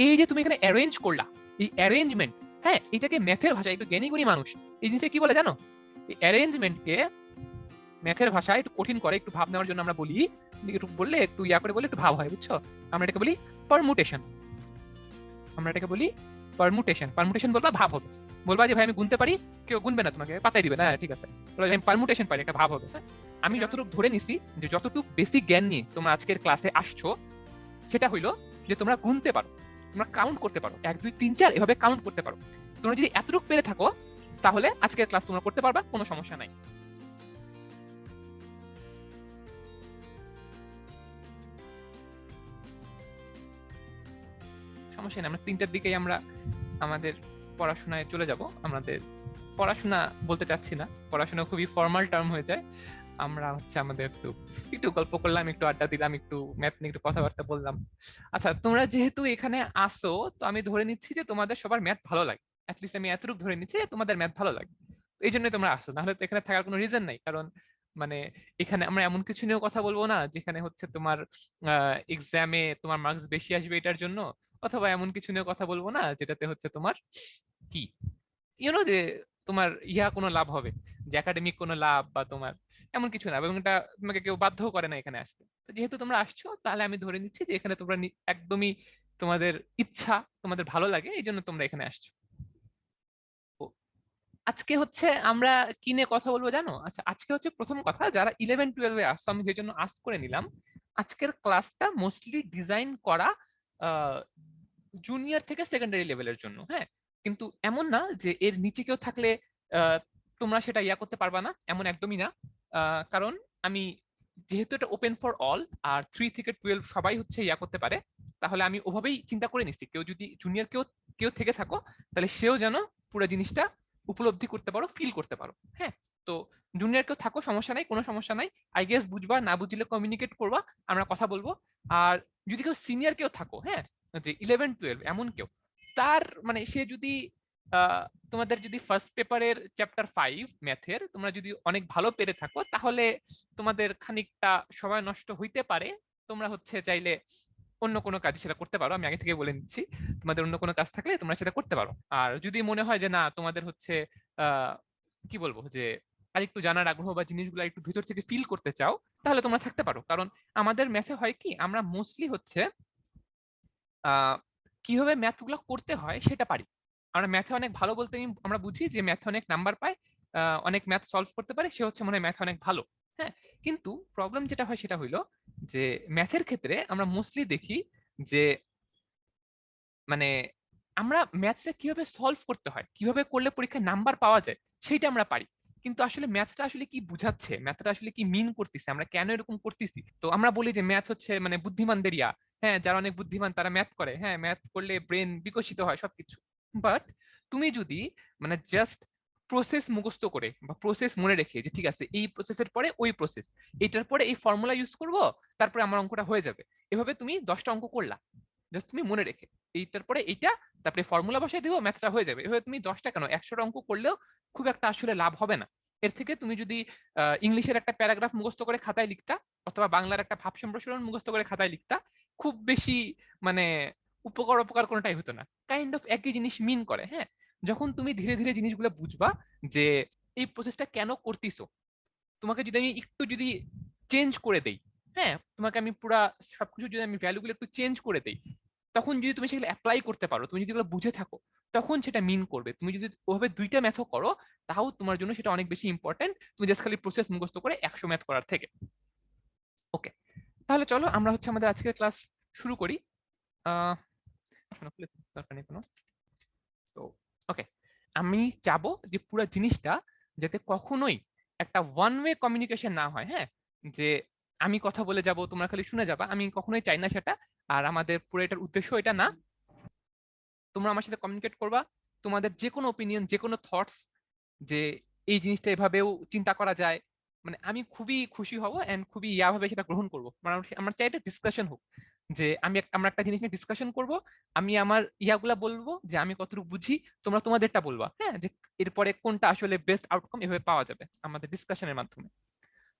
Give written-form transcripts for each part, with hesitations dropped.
এই যে তুমি এখানে অ্যারেঞ্জ করলা, এই অ্যারেঞ্জমেন্ট, হ্যাঁ, এটাকে ম্যাথের ভাষায় একটু জ্ঞানীগুণী মানুষ এই জিনিসটা কি বলে জানো? এই অ্যারেঞ্জমেন্টকে ম্যাথের ভাষায় একটু কঠিন করে, একটু ভাব নেওয়ার জন্য আমরা বলি, একটু বললে একটু ইয়া করে বলে একটু ভাব হয়, বুঝছো? আমরা এটাকে বলি পারমুটেশন। আমরা এটাকে বলি পারমুটেশন। পারমুটেশন বলবা ভাব হবে, বলবা যে ভাই আমি গুনতে পারি, কেউ গুনবে না, তোমাকে পাতাই দিবে না, ঠিক আছে, আমি পারমুটেশন পারি, একটা ভাব হবে। আমি যতটুকু ধরে নিছি যে যতটুকু বেসিক জ্ঞান নিয়ে তোমরা আজকের ক্লাসে আসছো, সেটা হইলো যে তোমরা গুনতে পারো, তোমরা কাউন্ট করতে পারো, 1 2 3 4 এভাবে কাউন্ট করতে পারো। তোমরা যদি এতটুকু পেরে থাকো তাহলে আজকের ক্লাস তোমরা করতে পারবা, কোনো সমস্যা নাই। সমস্যা নেই, আমরা 3টার দিকেই আমরা আমাদের পড়াশোনায় চলে যাব। আমাদের পড়াশোনা বলতে চাচ্ছি না, পড়াশোনা খুবই ফর্মাল টার্ম হয়ে যায়। আমরা হচ্ছে আমাদের একটু একটু গল্প করলাম, একটু আড্ডা দিলাম, একটু ম্যাথ নিয়ে একটু কথাবার্তা বললাম। আচ্ছা, তোমরা যেহেতু এখানে আসো, তো আমি ধরে নিচ্ছি যে তোমাদের সবার ম্যাথ ভালো লাগে, অ্যাটলিস্ট আমি এতটুকু ধরে নিচ্ছি যে তোমাদের ম্যাথ ভালো লাগে। এই জন্যই তোমরা আসো, নাহলে তো এখানে থাকার কোনো রিজন নাই। কারণ মানে এখানে আমরা এমন কিছু নিয়েও কথা বলবো না যেখানে হচ্ছে তোমার এক্সামে তোমার মার্কস বেশি আসবে এটার জন্য, অথবা এমন কিছু নিয়ে কথা বলবো না যেটাতে হচ্ছে তোমার কি যে তোমার কোনো লাভ হবে, যে একাডেমিক কোনো লাভ বা তোমার এমন কিছু না, এবং এটা তোমাকে কেউ বাধ্য করে না এখানে আসতে। তো যেহেতু তোমরা আসছো, তাহলে আমি ধরে নিচ্ছি যে এখানে তোমরা একদমই তোমাদের ইচ্ছা, তোমাদের ভালো লাগে, এই জন্য তোমরা এখানে আসছো। তো আজকে হচ্ছে আমরা কি নিয়ে কথা বলবো জানো? আচ্ছা, আজকে হচ্ছে প্রথম কথা, যারা 11 12-এ আসছো, আমি যে জন্য আস্ক করে নিলাম, আজকের ক্লাসটা মোস্টলি ডিজাইন করা জুনিয়র থেকে সেকেন্ডারি লেভেলের জন্য, হ্যাঁ। কিন্তু এমন না যে এর নিচে কেউ থাকলে আহ, তোমরা সেটা ইয়া করতে পারবা না, এমন একদমই না। কারণ আমি যেহেতু এটা ওপেন ফর অল, আর 3 থেকে 12 সবাই হচ্ছে ইয়া করতে পারে, তাহলে আমি ওভাবেই চিন্তা করে নিচ্ছি, কেউ যদি জুনিয়র কেউ কেউ থেকে থাকো, তাহলে সেও যেন পুরো জিনিসটা উপলব্ধি করতে পারো, ফিল করতে পারো, হ্যাঁ। তো জুনিয়র কেউ থাকো, সমস্যা নাই, কোনো সমস্যা নাই। আই গেস বুঝবা, না বুঝলে কমিউনিকেট করবা, আমরা কথা বলবো। আর যদি কেউ সিনিয়র কেউ থাকো, হ্যাঁ, যে 11 12 এমন কেউ, তার মানে সে যদি আহ, তোমাদের যদি ফার্স্ট পেপারের চ্যাপ্টার 5 ম্যাথের তোমরা যদি অনেক ভালো পেরে থাকো, তাহলে তোমাদের খানিকটা সময় নষ্ট হইতে পারে। তোমরা হচ্ছে চাইলে অন্য কোনো কাজ সেটা করতে পারো, আমি আগে থেকে বলে নিচ্ছি। তোমাদের অন্য কোনো কাজ থাকলে তোমরা সেটা করতে পারো। আর যদি মনে হয় যে না, তোমাদের হচ্ছে আহ কি বলবো, যে আরেকটু জানার আগ্রহ বা জিনিসগুলো একটু ভিতর থেকে ফিল করতে চাও, তাহলে তোমরা থাকতে পারো। কারণ আমাদের ম্যাথে হয় কি, আমরা মোস্টলি হচ্ছে আহ কিভাবে ম্যাথ গুলো করতে হয় সেটা পারি। আমরা ম্যাথে অনেক ভালো বলতে আমরা বুঝি যে ম্যাথে অনেক নাম্বার পায়, অনেক ম্যাথ সলভ করতে পারে, সে হচ্ছে মনে হয় ম্যাথে অনেক ভালো, হ্যাঁ। কিন্তু প্রবলেম যেটা হয় সেটা হইলো যে ম্যাথের ক্ষেত্রে আমরা মোস্টলি দেখি যে মানে আমরা ম্যাথটা কিভাবে সলভ করতে হয়, কিভাবে করলে পরীক্ষায় নাম্বার পাওয়া যায়, সেইটা আমরা পারি। কিন্তু আসলে ম্যাথটা আসলে কি বুঝাচ্ছে, ম্যাথটা আসলে কি মিন করতেছে, আমরা কেন এরকম করতেছি, তো আমরা বলি যে ম্যাথ হচ্ছে মানে বুদ্ধিমানদের ইয়া। হ্যাঁ, যারা অনেক বুদ্ধিমান তারা ম্যাথ করে, হ্যাঁ, ম্যাথ করলে ব্রেন বিকশিত হয় সবকিছু। বাট তুমি যদি মানে জাস্ট প্রসেস মুখস্থ করে বা প্রসেস মনে রেখে, যে ঠিক আছে এই প্রসেসের পরে ওই প্রসেস, এইটার পরে এই ফর্মুলা ইউজ করব, তারপরে আমার অঙ্কটা হয়ে যাবে, এভাবে তুমি 10টা অঙ্ক করলা জাস্ট তুমি মনে রেখে, এইটার পরে এইটা, তারপরে ফর্মুলা বসাই দিব, ম্যাথটা হয়ে যাবে, এভাবে তুমি 10টা কেন 100টা অঙ্ক করলেও খুব একটা আসলে লাভ হবে না। এর থেকে তুমি যদি ইংলিশের একটা প্যারাগ্রাফ মুখস্থ করে খাতায় লিখতা, অথবা বাংলার একটা ভাব সম্প্রসারণ মুখস্থ করে খাতায় লিখতা, খুব বেশি মানে উপকার অপকার কোনোটাই হতো না, কাইন্ড অফ একই জিনিস মিন করে, হ্যাঁ। যখন তুমি ধীরে ধীরে জিনিসগুলো বুঝবা যে এই প্রসেসটা কেন করতেছো, তোমাকে যদি আমি একটু যদি চেঞ্জ করে দেই, হ্যাঁ, তোমাকে আমি পুরা সবকিছু যদি আমি ভ্যালুগুলো একটু চেঞ্জ করে দেই, তখন যদি তুমি সেগুলো অ্যাপ্লাই করতে পারো, তুমি যদি এগুলো বুঝে থাকো, তখন সেটা মিন করবে। তুমি যদি ওভাবে 2টা ম্যাথও করো, তাও তোমার জন্য সেটা অনেক বেশি ইম্পর্টেন্ট, তুমি জাস্ট খালি প্রসেস মুখস্থ করে 100 ম্যাথ করার থেকে। ওকে, তাহলে চলো আমরা হচ্ছে আমাদের আজকের ক্লাস শুরু করি। আহ দরকার নেই কোনো। তো ওকে, আমি চাবো যে পুরো জিনিসটা যাতে কখনোই একটা ওয়ান ওয়ে কমিউনিকেশন না হয়, হ্যাঁ, যে আমি কথা বলে যাব, তোমরা খালি শুনে যাবা, আমি কখনোই চাই না সেটা। আর আমাদের পুরো এটার উদ্দেশ্য এটা না। তোমরা আমার সাথে কমিউনিকেট করবা, তোমাদের যে কোনো ওপিনিয়ন, যে কোনো থটস, যে এই জিনিসটা এভাবেও চিন্তা করা যায়, মানে আমি খুবই খুশি হব এন্ড খুবই ভাবে সেটা গ্রহণ করবো। মানে আমরা চাই এটা ডিসকাশন হোক, যে আমরা একটা জিনিস নিয়ে ডিসকাশন করব, আমি আমার ইয়াগুলা বলবো যে আমি কতটুকু বুঝি, তোমরা তোমাদেরটা বলবা, হ্যাঁ, যে এরপরে কোনটা আসলে বেস্ট আউটকাম এভাবে পাওয়া যাবে আমাদের ডিসকাশনের মাধ্যমে।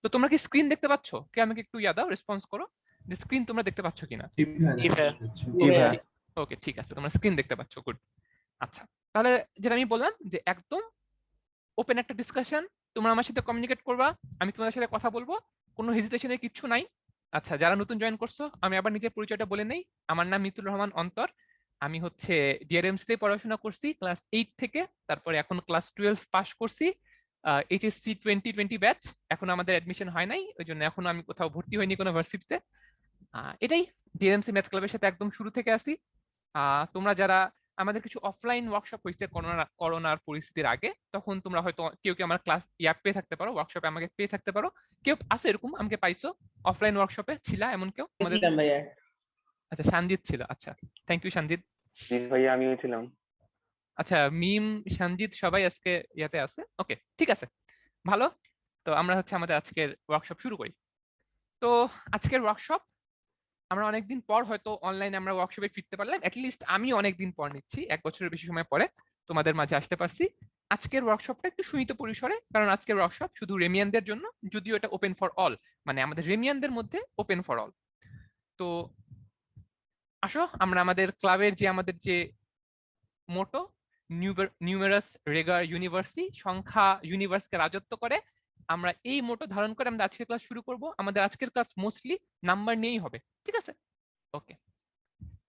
তো তোমরা কি স্ক্রিন দেখতে পাচ্ছ? কে আমাকে একটু দাও, রেসপন্স করো যে স্ক্রিন তোমরা দেখতে পাচ্ছ কিনা। জি ভাইয়া। জি ভাইয়া। ওকে, ঠিক আছে, তোমরা স্ক্রিন দেখতে পাচ্ছ, গুড। আচ্ছা, তাহলে যেটা আমি বললাম যে একদম ওপেন একটা ডিসকাশন, তোমরা আমার সাথে কমিউনিকেট করবা, আমি তোমাদের সাথে কথা বলবো, কোনো হেজিটেশনের কিচ্ছু নাই। আচ্ছা, যারা নতুন জয়েন করছো, আমি আবার নিজের পরিচয়টা বলে নেই। আমার নাম মিতুল রহমান অন্তর। আমি হচ্ছে ডিআরএমসি তে পড়াশোনা করছি ক্লাস 8 থেকে, তারপরে এখন ক্লাস 12 পাস করছি, এইচএসসি 2020 ব্যাচ। এখন আমাদের অ্যাডমিশন হয় নাই, ওই জন্য এখনো আমি কোথাও ভর্তি হইনি কোনো ভার্সিটিতে। এটাই, ডিএমসি ম্যাথ ক্লাবের সাথে একদম শুরু থেকে আসি। তোমরা যারা, আমাদের কিছু অফলাইন ওয়ার্কশপ হয়েছে করোনার পরিস্থিতির আগে, তখন তোমরা হয়তো কেউ কেউ আমার ক্লাস পেয়ে থাকতে পারো, ওয়ার্কশপে আমাকে পেয়ে থাকতে পারো। কেউ আসো এরকম আমাকে পাইছো অফলাইন ওয়ার্কশপে ছিলা এমন কেউ আমাদের? ছিলাম ভাইয়া। আচ্ছা, সঞ্জিত ছিল, আচ্ছা, থ্যাংক ইউ সঞ্জিত। জি ভাইয়া, আমিও ছিলাম। আচ্ছা, মিম, সঞ্জিত সবাই আজকে ইয়াতে আছে, ওকে ঠিক আছে, ভালো। তো আমরা হচ্ছে আমাদের আজকের ওয়ার্কশপ শুরু করি। তো আজকের ওয়ার্কশপ, আমরা অনেকদিন পর হয়তো অনলাইনে আমরা ওয়ার্কশপে ফিরতে পারলাম, অ্যাটলিস্ট আমি অনেকদিন পর নিচ্ছি, 1 বছরের বেশি সময় পরে তোমাদের মাঝে আসতে পারছি। আজকের ওয়ার্কশপটা একটু সীমিত পরিসরে, কারণ আজকের ওয়ার্কশপ শুধু রেমিয়ানদের জন্য, যদিও এটা ওপেন ফর অল, মানে আমাদের রেমিয়ানদের মধ্যে ওপেন ফর অল। তো আসো আমরা আমাদের ক্লাবের যে আমাদের যে মোটো, নিউমেরাস রেগার ইউনিভার্সি, সংখ্যা ইউনিভার্সকে রাজত্ব করে, আমরা এই মোটো ধারণ করে আমরা আজকের ক্লাস শুরু করব। আমাদের আজকের ক্লাস মোস্টলি নাম্বার নিয়েই হবে, ঠিক আছে? ওকে,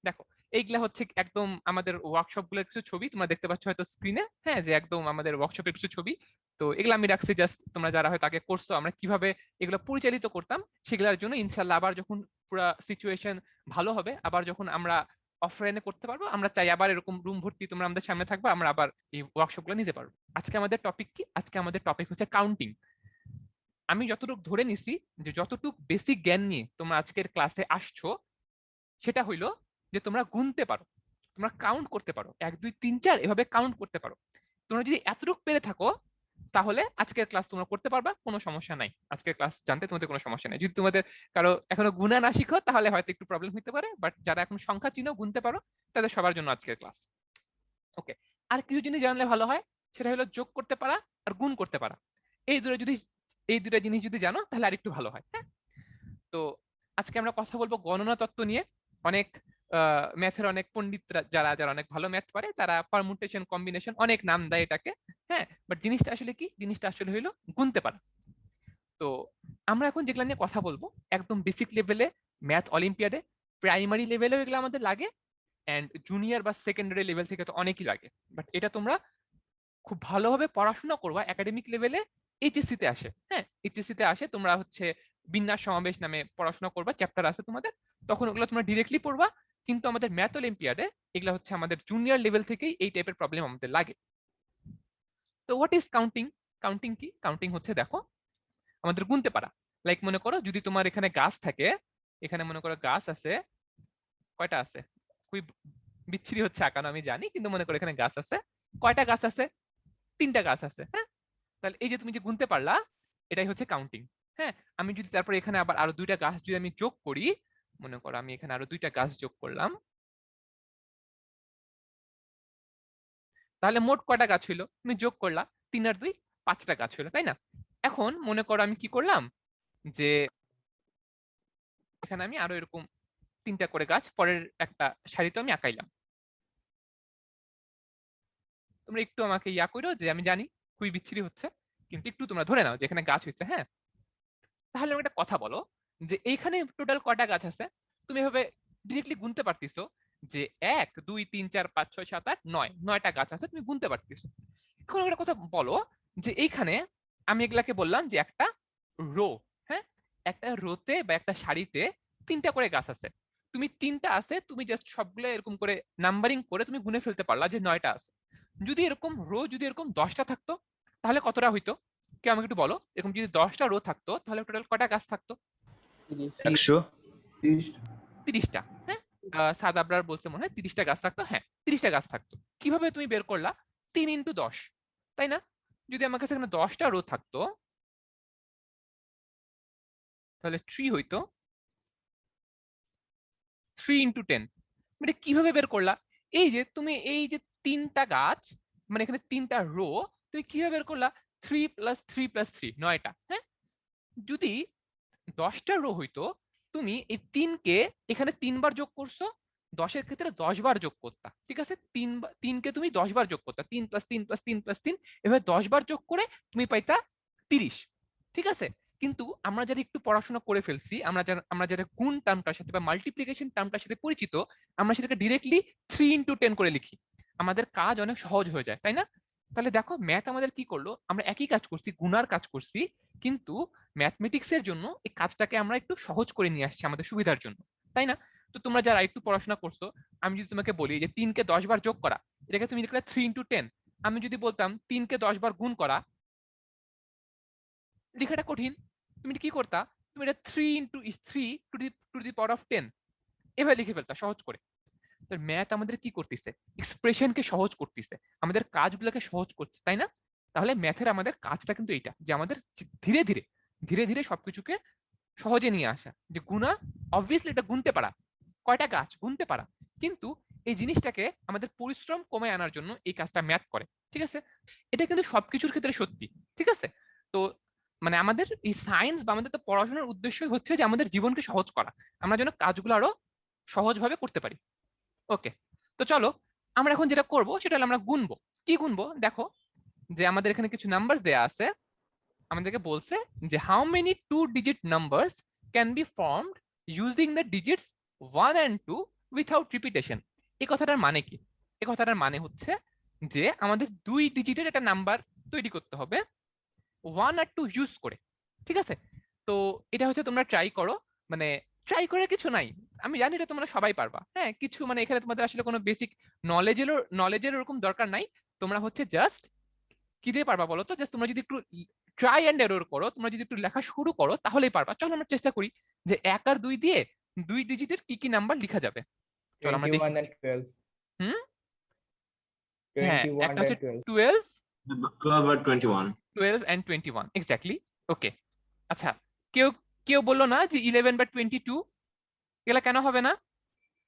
দেখো, এইগুলা হচ্ছে একদম আমাদের ওয়ার্কশপ গুলোর কিছু ছবি তোমরা দেখতে পাচ্ছ হয়তো স্ক্রিনে, হ্যাঁ, যে একদম আমাদের ওয়ার্কশপের কিছু ছবি। তো এগুলো আমি রাখছি জাস্ট তোমরা যারা হয়তো আগে করছো, আমরা কিভাবে এগুলো পরিচালিত করতাম সেগুলোর জন্য। ইনশাল্লাহ আবার যখন পুরো সিচুয়েশন ভালো হবে, আবার যখন আমরা অফলাইনে করতে পারবো, আমরা চাই আবার এরকম রুম ভর্তি তোমরা আমাদের সামনে থাকবে, আমরা আবার এই ওয়ার্কশপ গুলো নিতে পারবো। আজকে আমাদের টপিক কি? আজকে আমাদের টপিক হচ্ছে কাউন্টিং। আমি যতটুকু ধরে নিছি যে যতটুকু বেসিক জ্ঞান নিয়ে তোমরা আজকের ক্লাসে আসছো, সেটা হইলো যে তোমরা গুনতে পারো, তোমরা কাউন্ট করতে পারো, 1 2 3 4 এভাবে কাউন্ট করতে পারো। তোমরা যদি এতটুকু পেরে থাকো, তাহলে আজকের ক্লাস তোমরা করতে পারবা, কোনো সমস্যা নাই। আজকের ক্লাস জানতে তোমাদের কোনো সমস্যা নাই। যদি তোমাদের কারো এখনো গুণা না শিখো, তাহলে হয়তো একটু প্রবলেম হতে পারে, বাট যারা এখন সংখ্যা চিহ্ন গুনতে পারো, তাদের সবার জন্য আজকের ক্লাস। ওকে, আর কিছু জিনিস জানলে ভালো হয়, সেটা হলো যোগ করতে পারা আর গুণ করতে পারা। এই দুটো জিনিস যদি জানো তাহলে আর একটু ভালো হয়, হ্যাঁ। তো আজকে আমরা কথা বলবো গণনা তত্ত্ব নিয়ে। অনেক ম্যাথের অনেক পণ্ডিতরা, যারা যারা অনেক ভালো ম্যাথ পারে, তারা পারমুটেশন কম্বিনেশন অনেক নাম দেয় এটাকে, হ্যাঁ, বাট জিনিসটা আসলে কি? জিনিসটা আসলে হইলো গুনতে পারা। তো আমরা এখন যেগুলো নিয়ে কথা বলবো, একদম বেসিক লেভেলে, ম্যাথ অলিম্পিয়াডে, প্রাইমারি লেভেলেও এগুলো আমাদের লাগে, অ্যান্ড জুনিয়র বা সেকেন্ডারি লেভেল থেকে তো অনেকই লাগে। বাট এটা তোমরা খুব ভালোভাবে পড়াশোনা করবা একাডেমিক লেভেলে, এইচএসসি তে আসে, হ্যাঁ, এইচএসসি তে আসে। তোমরা হচ্ছে বিন্যাস সমাবেশ নামে পড়াশোনা করবা, চ্যাপ্টার আছে তোমাদের, তখন ওগুলো তোমরা ডিরেক্টলি পড়বা। কিন্তু আমাদের ম্যাথ অলিম্পিয়াডে এগুলো হচ্ছে আমাদের জুনিয়র লেভেল থেকেই এই টাইপের প্রবলেম আমাদের লাগে। তো হোয়াট ইজ কাউন্টিং? কাউন্টিং কি? কাউন্টিং হচ্ছে, দেখো, আমাদের গুনতে পারা। লাইক মনে করো যদি তোমার এখানে গাছ থাকে, এখানে মনে করো গাছ আছে, কয়টা আছে? খুবই বিচ্ছিরি হচ্ছে আঁকানো আমি জানি, কিন্তু মনে করো এখানে গাছ আছে, কয়টা গাছ আছে? 3টা গাছ আছে, হ্যাঁ। তাহলে এই যে তুমি যে গুনতে পারলা, এটাই হচ্ছে কাউন্টিং, হ্যাঁ। আমি যদি তারপরে এখানে আবার আরো 2টা গাছ যদি আমি যোগ করি, মনে করো আমি এখানে আরো 2টা গাছ যোগ করলাম, তাহলে মোট কয়টা গাছ হইলো? তুমি যোগ করলা, 3 আর 2 5টা গাছ হইলো, তাই না? এখন মনে করো আমি কি করলাম, যে এখানে আমি আরো এরকম 3টা করে গাছ পরের একটা সারিতে আমি আঁকাইলাম। তোমরা একটু আমাকে ইয়া করো, যে আমি জানি খুবই বিচ্ছিরি হচ্ছে, কিন্তু একটু তোমরা ধরে নাও যে এখানে গাছ হয়েছে, হ্যাঁ। তাহলে আমি একটা কথা বলো, যে এইখানে টোটাল কয়টা গাছ আছে? তুমি এভাবে ডিরেক্টলি গুনতে পারতিছো যে 1 2 3 4 5 6 7 8 9, 9টা গাছ আছে, তুমি গুনতে পারতিছো। এখন একটা কথা বলো, যে এইখানে আমি এগুলাকে বললাম যে একটা রো, হ্যাঁ, একটা রোতে বা একটা সারিতে 3টা করে গাছ আছে। তুমি 3টা আছে, তুমি জাস্ট সবগুলো এরকম করে নাম্বারিং করে তুমি গুনে ফেলতে পারলা যে 9টা আছে। যদি এরকম রো, যদি এরকম 10টা থাকতো, তাহলে কতটা হইতো? কি আমাকে একটু বলো, এরকম যদি 10টা রো থাকতো, তাহলে টোটাল কটা গাছ থাকতো? 100। 30টা, হ্যাঁ। সাদ আবরার বলছে মনে হয় 30টা গাছ থাকতো, হ্যাঁ, 30টা গাছ থাকতো। কিভাবে তুমি বের করলা? 3 ইন্টু 10, তাই না? যদি আমার কাছে এখানে 10টা রো থাকতো, তাহলে 3 হইতো 3 ইন্টু 10। মানে কিভাবে বের করলা? এই যে তুমি এই যে 3টা গাছ, মানে এখানে 3টা রো, তুমি কিভাবে বের করলা? 3 প্লাস 3 প্লাস 3, 9টা, হ্যাঁ। যদি 10টা রো হইতো, তুমি এই 3কে এখানে 3বার যোগ করছো, 10-এর ক্ষেত্রে 10 বার যোগ করতা, ঠিক আছে? 3কে তুমি 10 বার যোগ করতা, 3 + 3 + 3 + 3, এভাবে 10 বার যোগ করে তুমি পাইতা 30, ঠিক আছে? কিন্তু আমরা যারা একটু পড়াশোনা করে ফেলছি, আমরা যারা গুণ টার্মটার সাথে বা মাল্টিপ্লিকেশন টার্মটার সাথে পরিচিত, আমরা সেটাকে ডিরেক্টলি 3 × 10 করে লিখি, আমাদের কাজ অনেক সহজ হয়ে যায়, তাই না? তাহলে দেখো ম্যাথ আমাদের কি করলো, আমরা একই কাজ করছি, গুণার কাজ করছি, কিন্তু ম্যাথমেটিক্সের জন্য এই কাজটাকে আমরা একটু সহজ করে নিয়ে আসছি আমাদের সুবিধার জন্য, তাই না? তো তোমরা যারা একটু পড়াশোনা করছো, আমি যদি তোমাকে বলি যে 3কে 10 বার যোগ করা, এটাকে তুমি লিখলে 3 × 10। আমি যদি বলতাম 3কে 10 বার গুণ করা, লেখাটা কঠিন, তুমি কি করতা, তুমি এটা 3 × 3 টু দি পাওয়ার অফ 10 এভাবে লিখে ফেলতা সহজ করে। তো ম্যাথ আমাদের কি করতেছে, এক্সপ্রেশনকে সহজ করতেছে, আমাদের কাজগুলোকে সহজ করছে, তাই না? তাহলে ম্যাথের আমাদের কাজটা কিন্তু এইটা, যে আমাদের ধীরে ধীরে ধীরে ধীরে সবকিছুকে সহজে নিয়ে আসা, যে গুণা অবভিয়াসলি এটা গুনতে পারা, কয়টা গাছ গুনতে পারা, কিন্তু এই জিনিসটাকে আমাদের পরিশ্রম কমে আনার জন্য এই কাজটা ম্যাথ করে, ঠিক আছে? এটা কিন্তু সবকিছুর ক্ষেত্রে সত্যি, ঠিক আছে? তো মানে আমাদের এই সায়েন্স বা আমাদের তো পড়াশোনার উদ্দেশ্যই হচ্ছে যে আমাদের জীবনকে সহজ করা, আমরা যেন কাজগুলো আরো সহজভাবে করতে পারি। ওকে, তো চলো আমরা এখন যেটা করব সেটা হলো আমরা গুনবো। কি গুনবো দেখো, যে আমাদের এখানে কিছু নাম্বার দেয়া আছে, আমাদেরকে বলছে যে how many 2 digit numbers can be formed using the digits 1 and 2 without repetition. এই কথাটার মানে কি? এই কথাটার মানে হচ্ছে যে আমাদের 2 ডিজিটের একটা নাম্বার তৈরি করতে হবে 1 আর 2 ইউজ করে, ঠিক আছে? তো এটা হচ্ছে তোমরা ট্রাই করো, মানে ট্রাই করে কিছু নাই, আমি জানি এটা তোমরা সবাই পারবা, হ্যাঁ, কিছু মানে এখানে তোমাদের আসলে কোনো বেসিক নলেজের ওরকম দরকার নাই। তোমরা হচ্ছে জাস্ট কি দিয়ে পারবা বলো তো, জাস্ট তোমরা যদি একটু ট্রাই অ্যান্ড এরর করো, তোমরা যদি একটু লেখা শুরু করো তাহলেই পারবা। চলো আমরা চেষ্টা করি যে 1 আর 2 দিয়ে 2 ডিজিটের কি কি নাম্বার লেখা যাবে। চলো আমরা দেখি। 21 and 12. হুম, হ্যাঁ, 21 একটা হচ্ছে and 12. 12, 12 আর 21। 12 and 21 এক্স্যাক্টলি। ওকে, আচ্ছা, কেউ কেউ বললো না যে 11 বা 22, এগুলা কেন হবে না?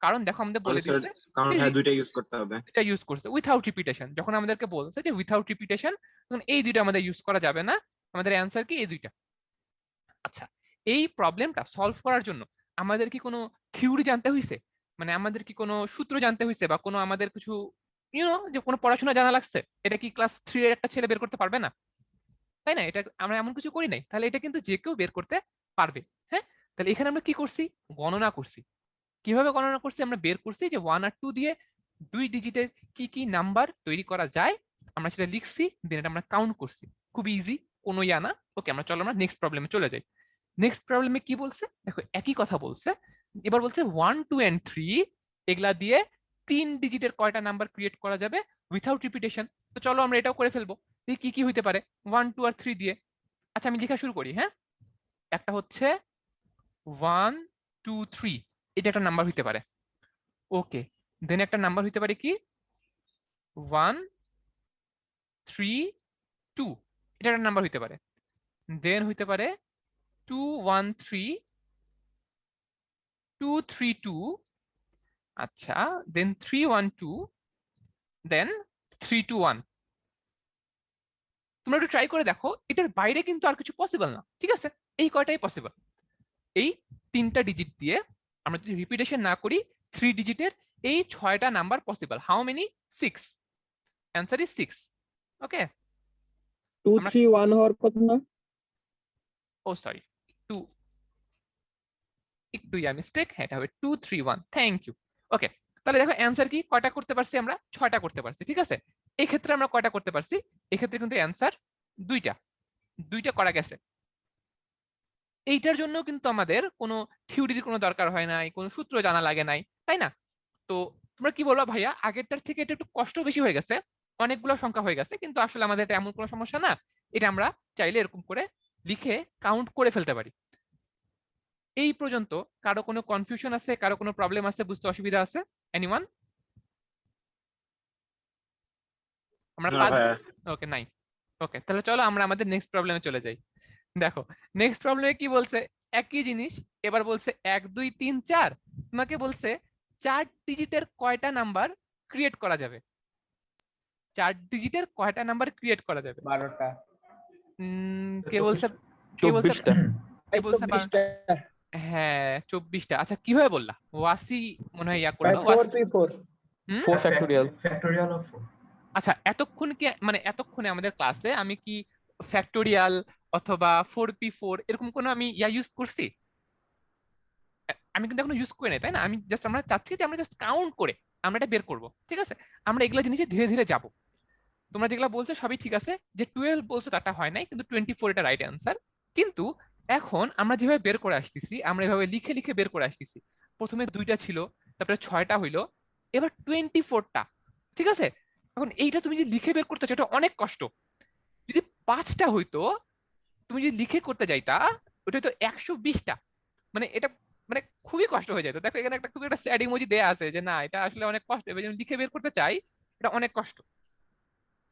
কারণ দেখো আমাদের বলে স্যার, দিচ্ছে কারণ হ্যাঁ দুইটা ইউজ করতে হবে। এটা ইউজ করছে উইথাউট রিপিটেশন, যখন আমাদেরকে বলছে যে উইথাউট রিপিটেশন, তখন এই দুইটা আমাদের ইউজ করা যাবে না, আমাদের অ্যান্সার কি এই দুইটা। আচ্ছা, এই প্রবলেমটা সলভ করার জন্য আমাদের কি কোনো থিওরি জানতে হয়েছে, মানে আমাদের কি কোনো সূত্র জানতে হয়েছে, বা কোনো আমাদের কিছু যে কোনো পড়াশোনা জানা লাগছে? এটা কি ক্লাস 3 এর একটা ছেলে বের করতে পারবে না, তাই না? এটা আমরা এমন কিছু করি নাই, তাহলে এটা কিন্তু যে কেউ বের করতে পারবে। হ্যাঁ, তাহলে এখানে আমরা কি করছি, গণনা করছি। কিভাবে গণনা করছি, আমরা বের করছি যে 1 আর 2 দিয়ে 2 ডিজিটের কি কি নাম্বার তৈরি করা যায়, আমরা সেটা লিখছি, দেন এটা আমরা কাউন্ট করছি। খুব ইজি, কোনো ইয়া না। ওকে, আমরা চলো আমরা নেক্সট প্রবলেমে চলে যাই। নেক্সট প্রবলেমে কি বলছে দেখো, একই কথা বলছে, এবার বলছে 1, 2 and 3 এগুলা দিয়ে 3 ডিজিটের কয়টা নাম্বার ক্রিয়েট করা যাবে উইথাউট রিপিটেশন। তো চলো আমরা এটাও করে ফেলবো, দেখি কি কি হইতে পারে 1, 2 আর 3 দিয়ে। আচ্ছা, আমি লেখা শুরু করি, হ্যাঁ। একটা হচ্ছে 1, 2, 3, এটা একটা নাম্বার হইতে পারে। ওকে, দেন একটা নাম্বার হইতে পারে কি 1, 3, 2, এটা একটা নাম্বার হইতে পারে। দেন হইতে পারে 2, 1, 3, 2, 3, 2, আচ্ছা, দেন 3, 1, 2, দেন 3, 2, 1। তোমরা একটু ট্রাই করে দেখো, এটার বাইরে কিন্তু আর কিছু পসিবল না, ঠিক আছে? এই কয়টাই পসিবল, এই 3টা ডিজিট দিয়ে আমরা যদি রিপিটেশন না করি 3 ডিজিটের এই 6টা number possible. How many? 6, answer is 6। Okay, 2 আমরা 3 1 হওয়ার কথা না? ও সরি, টু, একটু মিস্টেক, হ্যাঁ এটা হবে 2, 3, 1। Thank you. ওকে, তাহলে দেখো অ্যান্সার কি, কয়টা করতে পারছি আমরা? 6টা করতে পারছি, ঠিক আছে? এই ক্ষেত্রে আমরা কয়টা করতে পারছি? এই ক্ষেত্রে কিন্তু অ্যান্সার দুইটা, দুইটা করা গেছে। এইটার জন্য কিন্তু আমাদের কোনো থিওরির কোনো দরকার হয় নাই, কোনো সূত্র জানা লাগে নাই, তাই না? তো তোমরা কি বলবা ভাইয়া, আগেরটার থেকে এটা একটু কষ্ট বেশি হয়ে গেছে, অনেকগুলো সংখ্যা হয়ে গেছে, কিন্তু আসলে আমাদের এটা এমন কোনো সমস্যা না, এটা আমরা চাইলে এরকম করে লিখে কাউন্ট করে ফেলতে পারি। এই পর্যন্ত কারো কোনো কনফিউশন আছে, কারো কোনো প্রবলেম আছে, বুঝতে অসুবিধা আছে? এনিওয়ান? আমরা না 5, ভাইয়া। ওকে নাই। ওকে, তাহলে চলো আমরা আমাদের নেক্সট প্রবলেমে চলে যাই। দেখো নেক্সট প্রবলেমে কি বলছে, একই জিনিস, এবার বলছে 1, 2, 3, 4, তোমাকে বলছে 4 ডিজিটের কয়টা নাম্বার ক্রিয়েট করা যাবে? 4 ডিজিটের কয়টা নাম্বার ক্রিয়েট করা যাবে? 12টা। কে বলছে, কে বলছে, 24টা। কে বলছে 12টা? হ্যাঁ 24টা। আচ্ছা কিভাবে বললা? ওয়াসি মনে হয় ইয়া ভাই করলো 4p4 hmm? 4 factorial factorial of 4। আচ্ছা এতক্ষণ কি মানে এতক্ষণে আমাদের ক্লাসে আমি কি ফ্যাক্টোরিয়াল অথবা 4p4 এরকম কোনো আমি ইয়া ইউজ করছি? আমি কিন্তু এখনো ইউজ করি নাই, তাই না? আমি জাস্ট আমরা চাচ্ছি যে আমরা জাস্ট কাউন্ট করে আমরা এটা বের করব, ঠিক আছে? আমরা এগুলো জিনিসে ধীরে ধীরে যাব। তোমরা যেগুলো বলছো সবই ঠিক আছে, যে 12 বলছো তাটা হয় নাই, কিন্তু 24 এটা রাইট অ্যান্সার। কিন্তু এখন আমরা যেভাবে বের করে আসতেছি, আমরা এভাবে লিখে লিখে বের করে আসতেছি। প্রথমে 2টা ছিল, তারপরে 6টা হইলো, এবার 24টা, ঠিক আছে? এখন এইটা তুমি যে লিখে বের করতেছো এটা অনেক কষ্ট। যদি 5টা হইতো, তুমি যদি লিখে করতে যাইতা, ওটা হয়তো 120টা। মানে এটা মানে খুবই কষ্ট হয়ে যেত। দেখো এখানে একটা খুবই একটা স্যাড ইমোজি দেয়া আছে যে না এটা আসলে অনেক কষ্ট, এবার যদি লিখে বের করতে চাই এটা অনেক কষ্ট।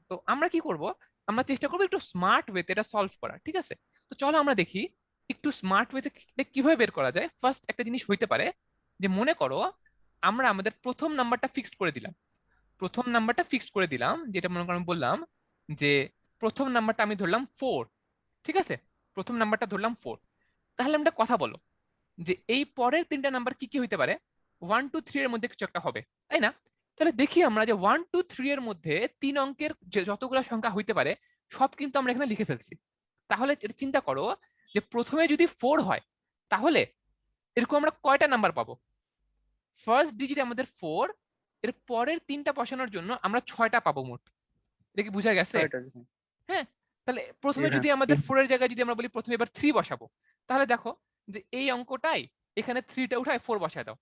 তো আমরা কি করব, আমরা চেষ্টা করবো একটু স্মার্ট ওয়েতে এটা সলভ করা, ঠিক আছে? তো চলো আমরা দেখি একটু স্মার্ট ওয়েতে কিভাবে বের করা যায়। ফার্স্ট একটা জিনিস হইতে পারে যে মনে করো আমরা আমাদের প্রথম নাম্বারটা ফিক্সড করে দিলাম। প্রথম নাম্বারটা ফিক্সড করে দিলাম, যেটা মনে করো আমি বললাম যে প্রথম নাম্বারটা আমি ধরলাম 4, ঠিক আছে? প্রথম নাম্বারটা ধরলাম 4। তাহলে আমরা কথা বলো যে এই পরের 3টা নাম্বার কি কি হইতে পারে? 1 2 3 এর মধ্যে কিছু একটা হবে, তাই না? তাহলে দেখি আমরা যে 1 2 3 এর মধ্যে 3 অঙ্কের যে যতগুলো সংখ্যা হইতে পারে সব কিন্তু আমরা এখানে লিখে ফেলছি। তাহলে এটা চিন্তা করো যে প্রথমে যদি 4 হয় তাহলে এরকম আমরা কয়টা নাম্বার পাবো? ফার্স্ট ডিজিট আমাদের 4, এর পরের 3টা বসানোর জন্য আমরা 6টা পাবো মোট। এটা কি বুঝা গেছে? হ্যাঁ। তাহলে প্রথমে যদি আমাদের 4 এর জায়গায় যদি আমরা বলি প্রথমে এবার 3 বসাবো, তাহলে দেখো যে এই অঙ্কটাই এখানে 3টা উঠায় 4 বসায় দাও,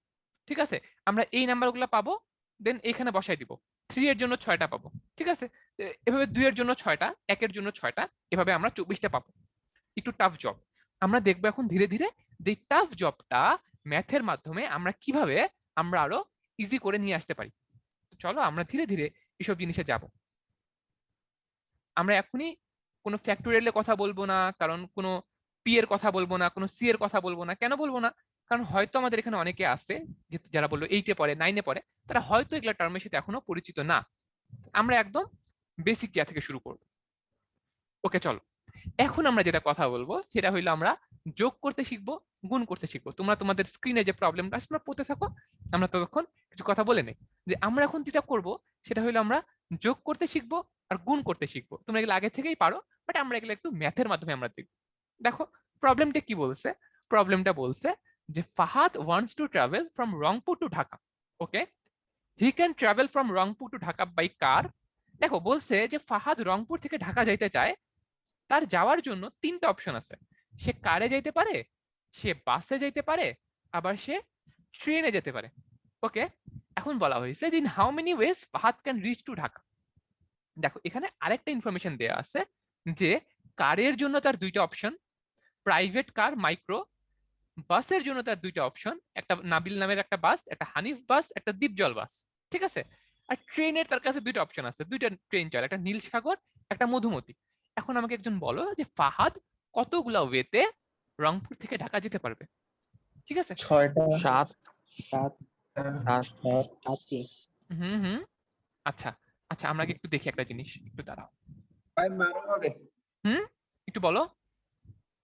ঠিক আছে? আমরা এই নাম্বারগুলো পাবো, দেন এখানে বসাই দিব। 3 এর জন্য 6টা পাবো, ঠিক আছে? তো এভাবে 2 এর জন্য 6টা, 1 এর জন্য 6টা, এভাবে আমরা 24টা পাবো। একটু টাফ জব আমরা দেখবো এখন ধীরে ধীরে, যে টাফ জবটা ম্যাথের মাধ্যমে আমরা কিভাবে আমরা আরো ইজি করে নিয়ে আসতে পারি। চলো আমরা ধীরে ধীরে এসব জিনিসে যাব। আমরা এখনই কোনো ফ্যাক্টোরিয়ালের কথা বলবো না, কারণ কোনো পি এর কথা বলবো না, কোনো সি এর কথা বলবো না। কেন বলবো না? কারণ হয়তো আমাদের এখানে অনেকে আছে যারা বললো 8-এ পড়ে, 9-এ পড়ে, তারা হয়তো এগুলা টার্মের সাথে এখনো পরিচিত না। আমরা একদম বেসিক ইয়া থেকে শুরু করবো। ওকে চলো, এখন আমরা যেটা কথা বলবো সেটা হইলো আমরা যোগ করতে শিখবো, গুণ করতে শিখবো। তোমরা তোমাদের স্ক্রিনে যে প্রবলেমটা আছে তোমরা পড়তে থাকো, আমরা ততক্ষণ কিছু কথা বলে নেই। যে আমরা এখন যেটা করব সেটা হইলো আমরা যোগ করতে শিখবো আর গুণ করতে শিখবো। তোমরা এগুলো আগে থেকেই পারো, বাট আমরা এগুলো একটু ম্যাথের মাধ্যমে আমরা দেখবো। দেখো প্রবলেমটা কি বলছে। প্রবলেমটা বলছে যে Fahad wants to travel from Rangpur to Dhaka. Okay, he can travel from Rangpur to Dhaka by car. দেখো বলছে যে ফাহাদ রংপুর থেকে ঢাকা যাইতে চায়, তার যাওয়ার জন্য 3টা অপশন আছে। সে কারে যাইতে পারে, সে বাসে যাইতে পারে, আবার সে ট্রেনে যেতে পারে। ওকে, এখন বলা হয়েছে যে in how many wedge Fahad can reach two Dhaka. দেখো এখানে আরেকটা ইনফরমেশন দেয়া আছে যে কারের জন্য তার 2টা অপশন, প্রাইভেট কার মাইক্রো। বাসের জন্য তার 2টা অপশন, একটা নাবিল নামের একটা বাস, একটা হানিফ বাস, একটা দ্বীপজল বাস, ঠিক আছে? আর ট্রেনের তার কাছে 2টা অপশন আছে, 2টা ট্রেন চলে, একটা নীল সাগর, একটা মধুমতি। এখন আমাকে একজন বলো যে ফাহাদ কতগুলা ওয়েতে রংপুর থেকে ঢাকা যেতে পারবে? ঠিক আছে, 6টা 7 7 8 হুম হুম। আচ্ছা আচ্ছা, আমরা কি একটু দেখি একটা জিনিস, একটু দাঁড়াও। ভাই 12 হবে। হুম, একটু বলো,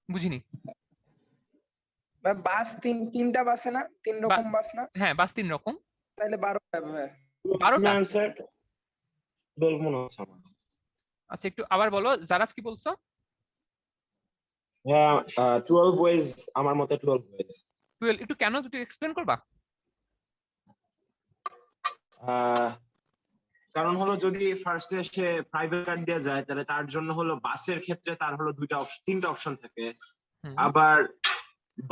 বুঝিনি। ভাই বাস তিনটা বাসে না, 3 রকম বাস না? হ্যাঁ বাস 3 রকম। তাহলে 12 হবে ভাই। 12টা? আনসার 12 মনে হচ্ছে আমার। আচ্ছা একটু আবার বলো, জারাফ কি বলছো? হ্যাঁ 12 ওয়েজ, আমার মতে 12 ওয়েজ। 12, একটু কেন দুটো এক্সপ্লেন করবা? কারণ হলো যদি ফার্স্টে সে প্রাইভেট কার দিয়ে যায় তাহলে তার জন্য হলো বাসের ক্ষেত্রে তার হলো 3টা অপশন থাকে। আবার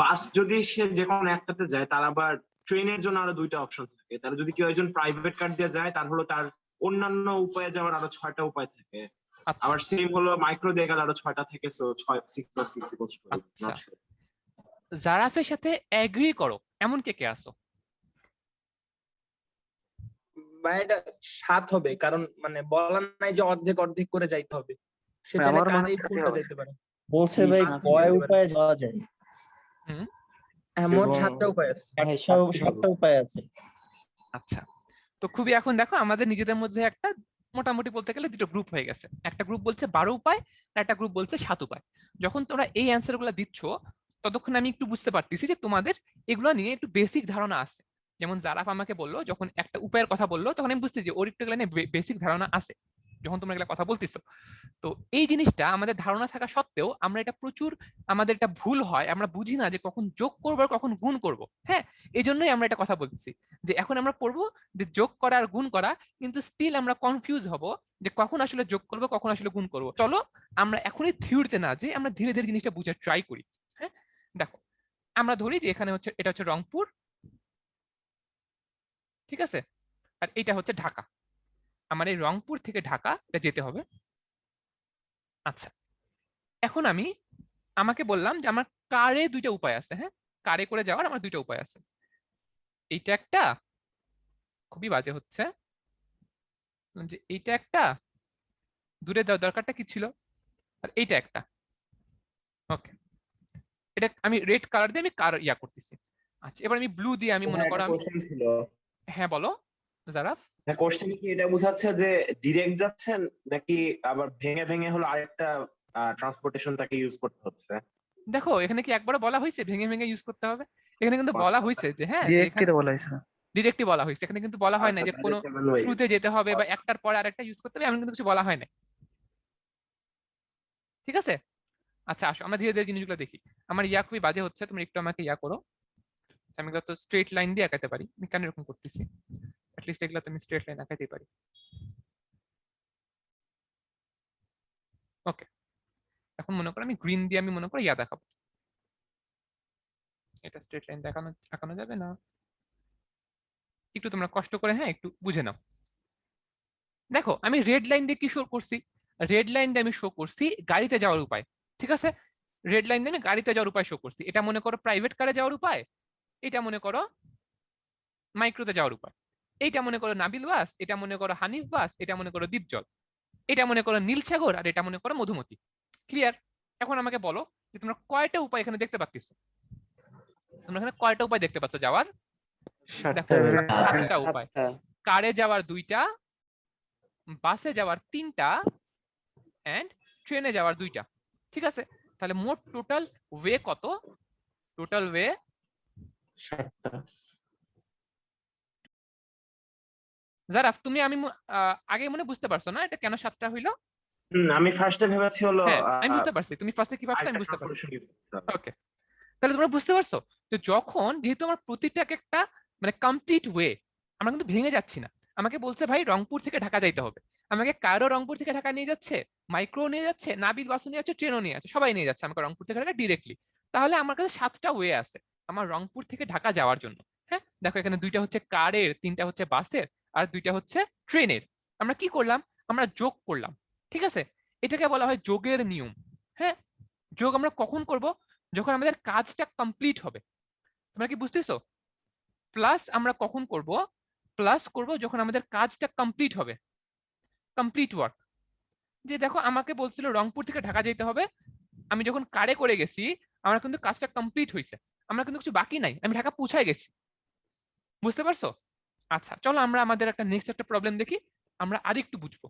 বাস যদি সে যে কোনো একটাতে যায়, তার আবার ট্রেনের জন্য আরো 2টা অপশন থাকে। তাহলে যদি কেউ একজন প্রাইভেট কার দিয়ে যায় তার হলো তার অন্যান্য উপায়ে যাওয়ার আরো 6টা উপায় থাকে। আবার সেম হলো মাইক্রো দিয়ে গেলে আরো 6টা থেকে। সো 6 6 + 6 = 12। আচ্ছা, জারাফের সাথে এগ্রি করো এমন কে কে আসো? ভাই এটা 7 হবে, কারণ মানে বলা নাই যে অর্ধেক অর্ধেক করে যাইতে হবে। সে চাইলে আমার মনে কারেই হয় ফুলটা যাইতে পারে। বলছে ভাই কয় উপায়ে যাওয়া যায়? এমন এবং 7টা উপায় আছে। 7টা উপায় আছে। আচ্ছা, তো খুবই এখন দেখো আমাদের নিজেদের মধ্যে একটা মোটামুটি বলতে গেলে 2টো গ্রুপ হয়ে গেছে। একটা গ্রুপ বলছে 12 উপায় আর একটা গ্রুপ বলছে 7 উপায়। যখন তোমরা এই অ্যান্সার গুলো দিচ্ছ ততক্ষণ আমি একটু বুঝতে পারতেছি যে তোমাদের এগুলো নিয়ে একটু বেসিক ধারণা আছে। যেমন জারাফ আমাকে বললো, যখন একটা উপায়ের কথা বললো তখন আমি বুঝতেছি যে ওর একটু এগুলো নিয়ে বেসিক ধারণা আছে যখন তোমরা এগুলো কথা বলতেছো। তো এই জিনিসটা আমাদের ধারণা থাকা সত্ত্বেও আমরা এটা প্রচুর, আমাদের এটা ভুল হয়, আমরা বুঝি না যে কখন যোগ করবো আর কখন গুণ করব। হ্যাঁ, এই জন্যই আমরা এটা কথা বলতেছি যে এখন আমরা পড়বো যে যোগ করা আর গুণ করা, কিন্তু স্টিল আমরা কনফিউজ হব যে কখন আসলে যোগ করবো কখন আসলে গুণ করবো। চলো আমরা এখনই থিওরিতে না যে আমরা ধীরে ধীরে জিনিসটা বুঝার ট্রাই করি। হ্যাঁ, দেখো আমরা ধরি যে এখানে হচ্ছে, এটা হচ্ছে রংপুর, ঠিক আছে, আর এটা হচ্ছে ঢাকা। আমার এই রংপুর থেকে ঢাকা এটা যেতে হবে। আচ্ছা, এখন আমি আমাকে বললাম যে আমার কারে দুইটা উপায় আছে। হ্যাঁ, কারে করে যাওয়ার আমার দুইটা উপায় আছে। এইটা একটা, খুবই বাজে হচ্ছে যে এইটা একটা, দূরে যাওয়ার দরকারটা কি ছিল, আর এইটা একটা। ওকে, এটা আমি রেড কালার দিয়ে আমি কার ইয়া করতেছি। আচ্ছা, এবার আমি ব্লু দিয়ে আমি মনে করো আমি, কোশ্চেন ছিল। হ্যাঁ বলো জারাফ। হ্যাঁ, কোশ্চেন কি এটা বোঝাচ্ছে যে ডিরেক্ট যাচ্ছেন নাকি আবার ভেঙে ভেঙে হলো আরেকটা ট্রান্সপোর্টেশন তাকে ইউজ করতে হচ্ছে? দেখো এখানে কি একবার বলা হয়েছে ভেঙে ভেঙে ইউজ করতে হবে? এখানে কিন্তু বলা আচ্ছা, হয়েছে যে হ্যাঁ, ডিরেক্টলি বলা হয়েছে। ডিরেক্টলি বলা হয়েছে। এখানে কিন্তু বলা হয় না আচ্ছা, যে তাহলে কোনো 7 ways। থ্রুতে যেতে হবে বা একটার পরে আরেকটা ইউজ করতে হবে, এমন কিন্তু কিছু বলা হয় না। ঠিক আছে, আচ্ছা আসো আমরা ধীরে ধীরে জিনিসগুলো দেখি। আমার ইয়া খুবই বাজে হচ্ছে, তুমি একটু আমাকে ইয়া করো। আচ্ছা, আমি তো স্ট্রেট লাইন দিয়ে আঁকাতে পারি, আমি কেন এরকম করতেছি? অ্যাটলিস্ট এগুলো তো আমি স্ট্রেট লাইন আঁকাতেই পারি। ওকে, এখন মনে করো আমি গ্রিন দিয়ে আমি মনে করো ইয়া দেখাবো। এটা স্ট্রেট লাইন দেখানো আঁকানো যাবে না, একটু তোমরা কষ্ট করে হ্যাঁ একটু বুঝে নাও। দেখো আমি রেড লাইন দিয়ে কি শো করছি, রেড লাইন দিয়ে আমি শো করছি গাড়িতে যাওয়ার উপায়। ঠিক আছে, রেড লাইন দিয়ে আমি গাড়িতে যাওয়ার উপায় শো করছি। এটা মনে করো প্রাইভেট কারে যাওয়ার উপায়, এটা মনে করো মাইক্রোতে যাওয়ার উপায়, এইটা মনে করো নাবিল বাস, এটা মনে করো হানিফ বাস, এটা মনে করো দ্বীপজল, এটা মনে করো নীলসাগর, আর এটা মনে করো মধুমতি। ক্লিয়ার? এখন আমাকে বলো যে তোমরা কয়টা উপায় এখানে দেখতে পাচ্ছ? তোমরা এখানে কয়টা উপায় দেখতে পাচ্ছ যাওয়ার? দেখো 7টা উপায়। কারে যাওয়ার 2টা, বাসে যাওয়ার 3টা, এন্ড ট্রেনে যাওয়ার 2টা। ঠিক আছে, তাহলে মোট টোটাল ওয়ে কত? টোটাল ওয়ে 7টা। জারাফ তুমি আমি আগে মনে বুঝতে পারছো না এটা কেন 7টা হইলো? আমি ফার্স্টে ভেবেছি হলো হ্যাঁ আমি বুঝতে পারছি, তুমি ফার্স্টে কি ভাবছো আমি বুঝতে পারছি। ওকে, তাহলে তোমরা বুঝতে পারছো যে যখন যেহেতু আমার প্রতিটা একটা মানে কমপ্লিট ওয়ে, আমরা কিন্তু ভেঙে যাচ্ছি না। আমাকে বলছে ভাই রংপুর থেকে ঢাকা যাইতে হবে, আমাকে কারো রংপুর থেকে ঢাকা নিয়ে যাচ্ছে, মাইক্রো নিয়ে যাচ্ছে, নাবিল বাসও নিয়ে যাচ্ছে, ট্রেনও নিয়ে যাচ্ছে, সবাই নিয়ে যাচ্ছে আমাকে রংপুর থেকে ঢাকা ডিরেক্টলি। তাহলে আমার কাছে 7টা ওয়ে আছে আমার রংপুর থেকে ঢাকা যাওয়ার জন্য। হ্যাঁ দেখো এখানে 2টা হচ্ছে কারের, 3টা হচ্ছে বাসের, আর 2টা হচ্ছে ট্রেনের। আমরা কি করলাম, আমরা যোগ করলাম। ঠিক আছে, এটাকে বলা হয় যোগের নিয়ম। হ্যাঁ, যোগ আমরা কখন করব? যখন আমাদের কাজটা কমপ্লিট হবে। তোমরা কি বুঝতেছো? প্লাস আমরা কখন করব? প্লাস করব যখন আমাদের কাজটা কমপ্লিট হবে, কমপ্লিট ওয়ার্ক। যে দেখো আমাকে বলছিল রংপুর থেকে ঢাকা যেতে হবে, আমি যখন কারে করে গেছি আমার কিন্তু কাজটা কমপ্লিট হয়েছে, আমার কিন্তু কিছু বাকি নাই, আমি ঢাকা পৌঁছায় গেছি। বুঝতে পারছো? আচ্ছা চলো আমরা আমাদের একটা নেক্সট একটা প্রবলেম দেখি, আমরা আরেকটু বুঝবো।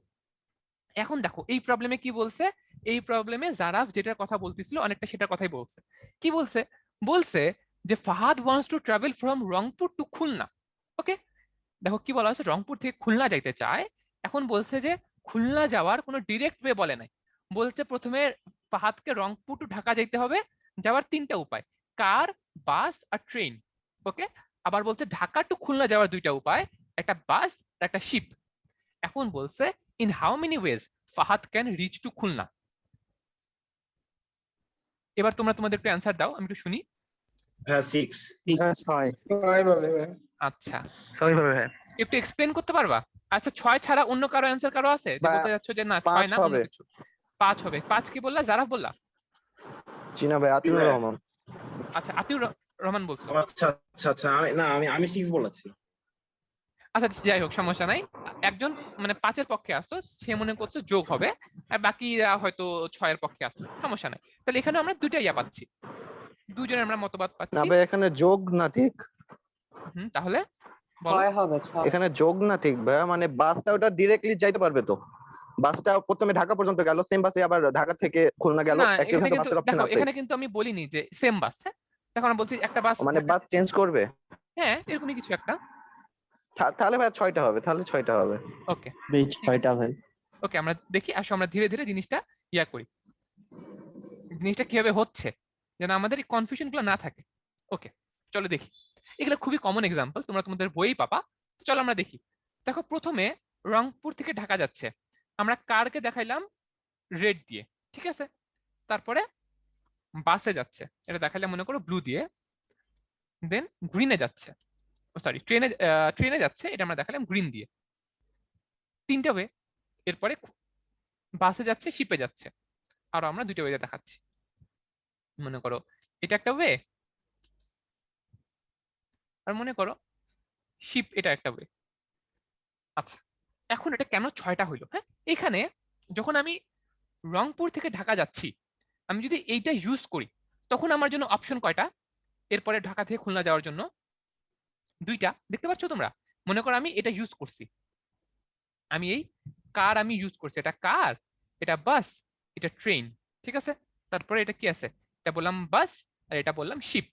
এখন দেখো এই প্রবলেমে কি বলছে, এই প্রবলেমে জারাফ যেটার কথা বলতেছিল অনেকটা সেটার কথাই বলছে। কি বলছে? বলছে যে Fahad wants to travel from Rangpur to Khulna. Okay, দেখো কি বলা হয়েছে, রংপুর থেকে খুলনা যাইতে চায়। এখন বলছে যে খুলনা যাওয়ার কোনো ডিরেক্ট ওয়ে বলে নাই, বলছে প্রথমে ফাহাদকে রংপুর টু ঢাকা যাইতে হবে, যাওয়ার 3টা উপায়, কার, বাস আর ট্রেন। ওকে, আবার বলছে ঢাকা টু খুলনা যাওয়ার 2টা উপায়, একটা বাস আর একটা শিপ। এখন বলছে in how many wedge Fahad can reach two Khulna. এবার তোমরা তোমাদের একটু অ্যান্সার দাও, আমি একটু শুনি। হ্যাঁ 6। 6 আচ্ছা, সরি ভাবে ভাই। একটু এক্সপ্লেন করতে পারবা? আচ্ছা 6 ছাড়া অন্য কারো অ্যান্সার কারো আছে যে বলতে যাচ্ছ যে না 6 না অন্য কিছু? 5 হবে। 5 কি বললা? জারাফ বললা? জি না ভাই, আতিউর রহমান। আচ্ছা আতিউর রহমান বলছো। আচ্ছা আচ্ছা আচ্ছা, আমি 6 বলেছি। আচ্ছা যাই হোক সমস্যা নাই, একজন মানে 5-এর পক্ষে আসতো, সে মনে করছে যোগ হবে, আর বাকিরা হয়তো 6-এর পক্ষে আসতো, সমস্যা নাই। তাহলে এখানে আমরা 2টা ইয়া পাচ্ছি, দুজনের আমরা মতবাদ না পাচ্ছি। ভাই, এখানে যোগ না ঠিক। তাহলে বলো। হবে এখানে যোগ না ঠিক ভাই, মানে বাসটা ওটা ডিরেক্টলি যাইতে পারবে তো। বাসটা প্রথমে ঢাকা পর্যন্ত গেল, সেম বাসে আবার ঢাকা থেকে খুলনা গেল, না একই এখানে ঘন্টা কিন্তু বাসের অপশন দেখো, আছে। এখানে কিন্তু আমি বলিনি যে সেম বাস। হ্যাঁ, দেখো আমরা বলছি একটা বাস মানে বাস চেঞ্জ করবে। হ্যাঁ এরকমই কিছু একটা। তাহলে ভাই 6টা হবে, তাহলে 6টা হবে। ওকে বেশ ঠিক আছে। ছয়টা ভাই। ওকে আমরা দেখি, আসো আমরা ধীরে ধীরে জিনিসটা ইয়া করি, জিনিসটা কিভাবে হচ্ছে যেন আমাদের এই কনফিউশন গুলো না থাকে। ওকে চলো দেখি, এগুলো খুবই কমন এক্সাম্পল, তোমরা তোমাদের বইই পাবা। তো চলো আমরা দেখি। দেখো প্রথমে রংপুর থেকে ঢাকা যাচ্ছে, আমরা কারকে দেখাইলাম রেড দিয়ে, ঠিক আছে। তারপরে বাসে যাচ্ছে, এটা দেখাইলাম মনে করো ব্লু দিয়ে। দেন গ্রিনে যাচ্ছে, সরি ট্রেনে, ট্রেনে যাচ্ছে, এটা আমরা দেখালাম গ্রিন দিয়ে। তিনটা ওয়ে। এরপরে বাসে যাচ্ছে, শিপে যাচ্ছে, আর আমরা দুইটা ওয়ে দেখাচ্ছি। মনে করো এটা একটা ওয়ে, আর মনে করো শিপ এটা একটা ওয়ে। আচ্ছা, এখন এটা কেন 6টা হইলো? হ্যাঁ, এখানে যখন আমি রংপুর থেকে ঢাকা যাচ্ছি, আমি যদি এইটা ইউজ করি, তখন আমার জন্য অপশন কয়টা? এরপরে ঢাকা থেকে খুলনা যাওয়ার জন্য 2টা। দেখতে পাচ্ছ তোমরা? মনে করো আমি এটা ইউজ করছি, আমি এই কার আমি ইউজ করছি, এটা কার, এটা বাস, এটা ট্রেন, ঠিক আছে। তারপরে এটা কি আছে? এটা বললাম বাস, আর এটা বললাম শিপ।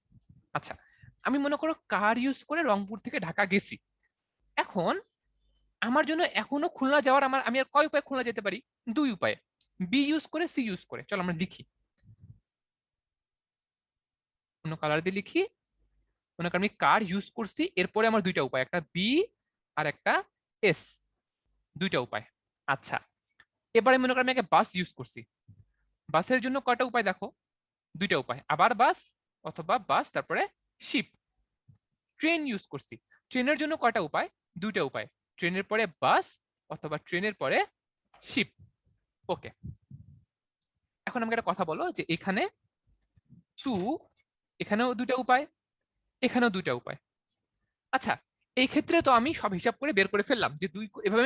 আচ্ছা, আমি মনে করো কার ইউজ করে রংপুর থেকে ঢাকা গেছি। এখন আমার জন্য এখনো খুলনা যাওয়ার আমি আর কয় উপায়ে খুলনা যেতে পারি? 2 উপায়ে, বি ইউজ করে, সি ইউজ করে। চলো আমরা লিখি, অন্য কালার দিয়ে লিখি। মনে করো আমি কার ইউজ করছি, এরপরে আমার 2টা উপায়, একটা বি আর একটা এস, 2টা উপায়। আচ্ছা, এবারে মনে করো আমি একটা বাস ইউজ করছি, বাসের জন্য কয়টা উপায় দেখো? 2টা উপায়, আবার বাস অথবা বাস তারপরে শিপ। ট্রেন ইউজ করছি, ট্রেনের জন্য কয়টা উপায়? 2টা উপায়, ট্রেনের পরে বাস অথবা ট্রেনের পরে শিপ। ওকে, এখন আমাকে একটা কথা বলো যে এখানে টু, এখানেও 2টা উপায়, এখানেও 2টা উপায়। আচ্ছা, এই ক্ষেত্রে তো আমি সব হিসাব করে বের করে ফেললাম যে এভাবে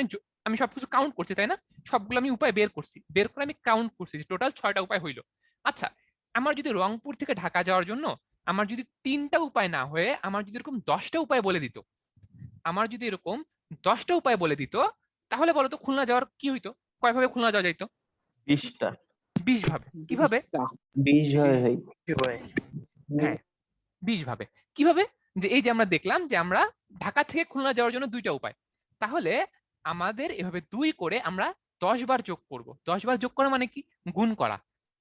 আমি সবকিছু কাউন্ট করছি, তাই না? সবগুলো আমি উপায় বের করছি, বের করে আমি কাউন্ট করছি যে টোটাল 6টা উপায় হইলো। আচ্ছা, আমার যদি রংপুর থেকে ঢাকা যাওয়ার জন্য আমার যদি 3টা উপায় না হয়ে আমার যদি এরকম 10টা উপায় বলে দিত, আমার যদি এরকম 10টা উপায় বলে দিত, তাহলে বলো তো খুলনা যাওয়ার কি হইতো? কয়ভাবে খুলনা যাওয়া যাইতো? 20টা। 20 ভাবে। কিভাবে? 20 হয় ভাই। হ্যাঁ, 20 ভাবে। কিভাবে? যে এই যে আমরা দেখলাম যে আমরা ঢাকা থেকে খুলনা যাওয়ার জন্য 2টা উপায়, তাহলে আমাদের এভাবে 2 করে আমরা 10 বার যোগ করব। 10 বার যোগ করা মানে কি? গুণ করা,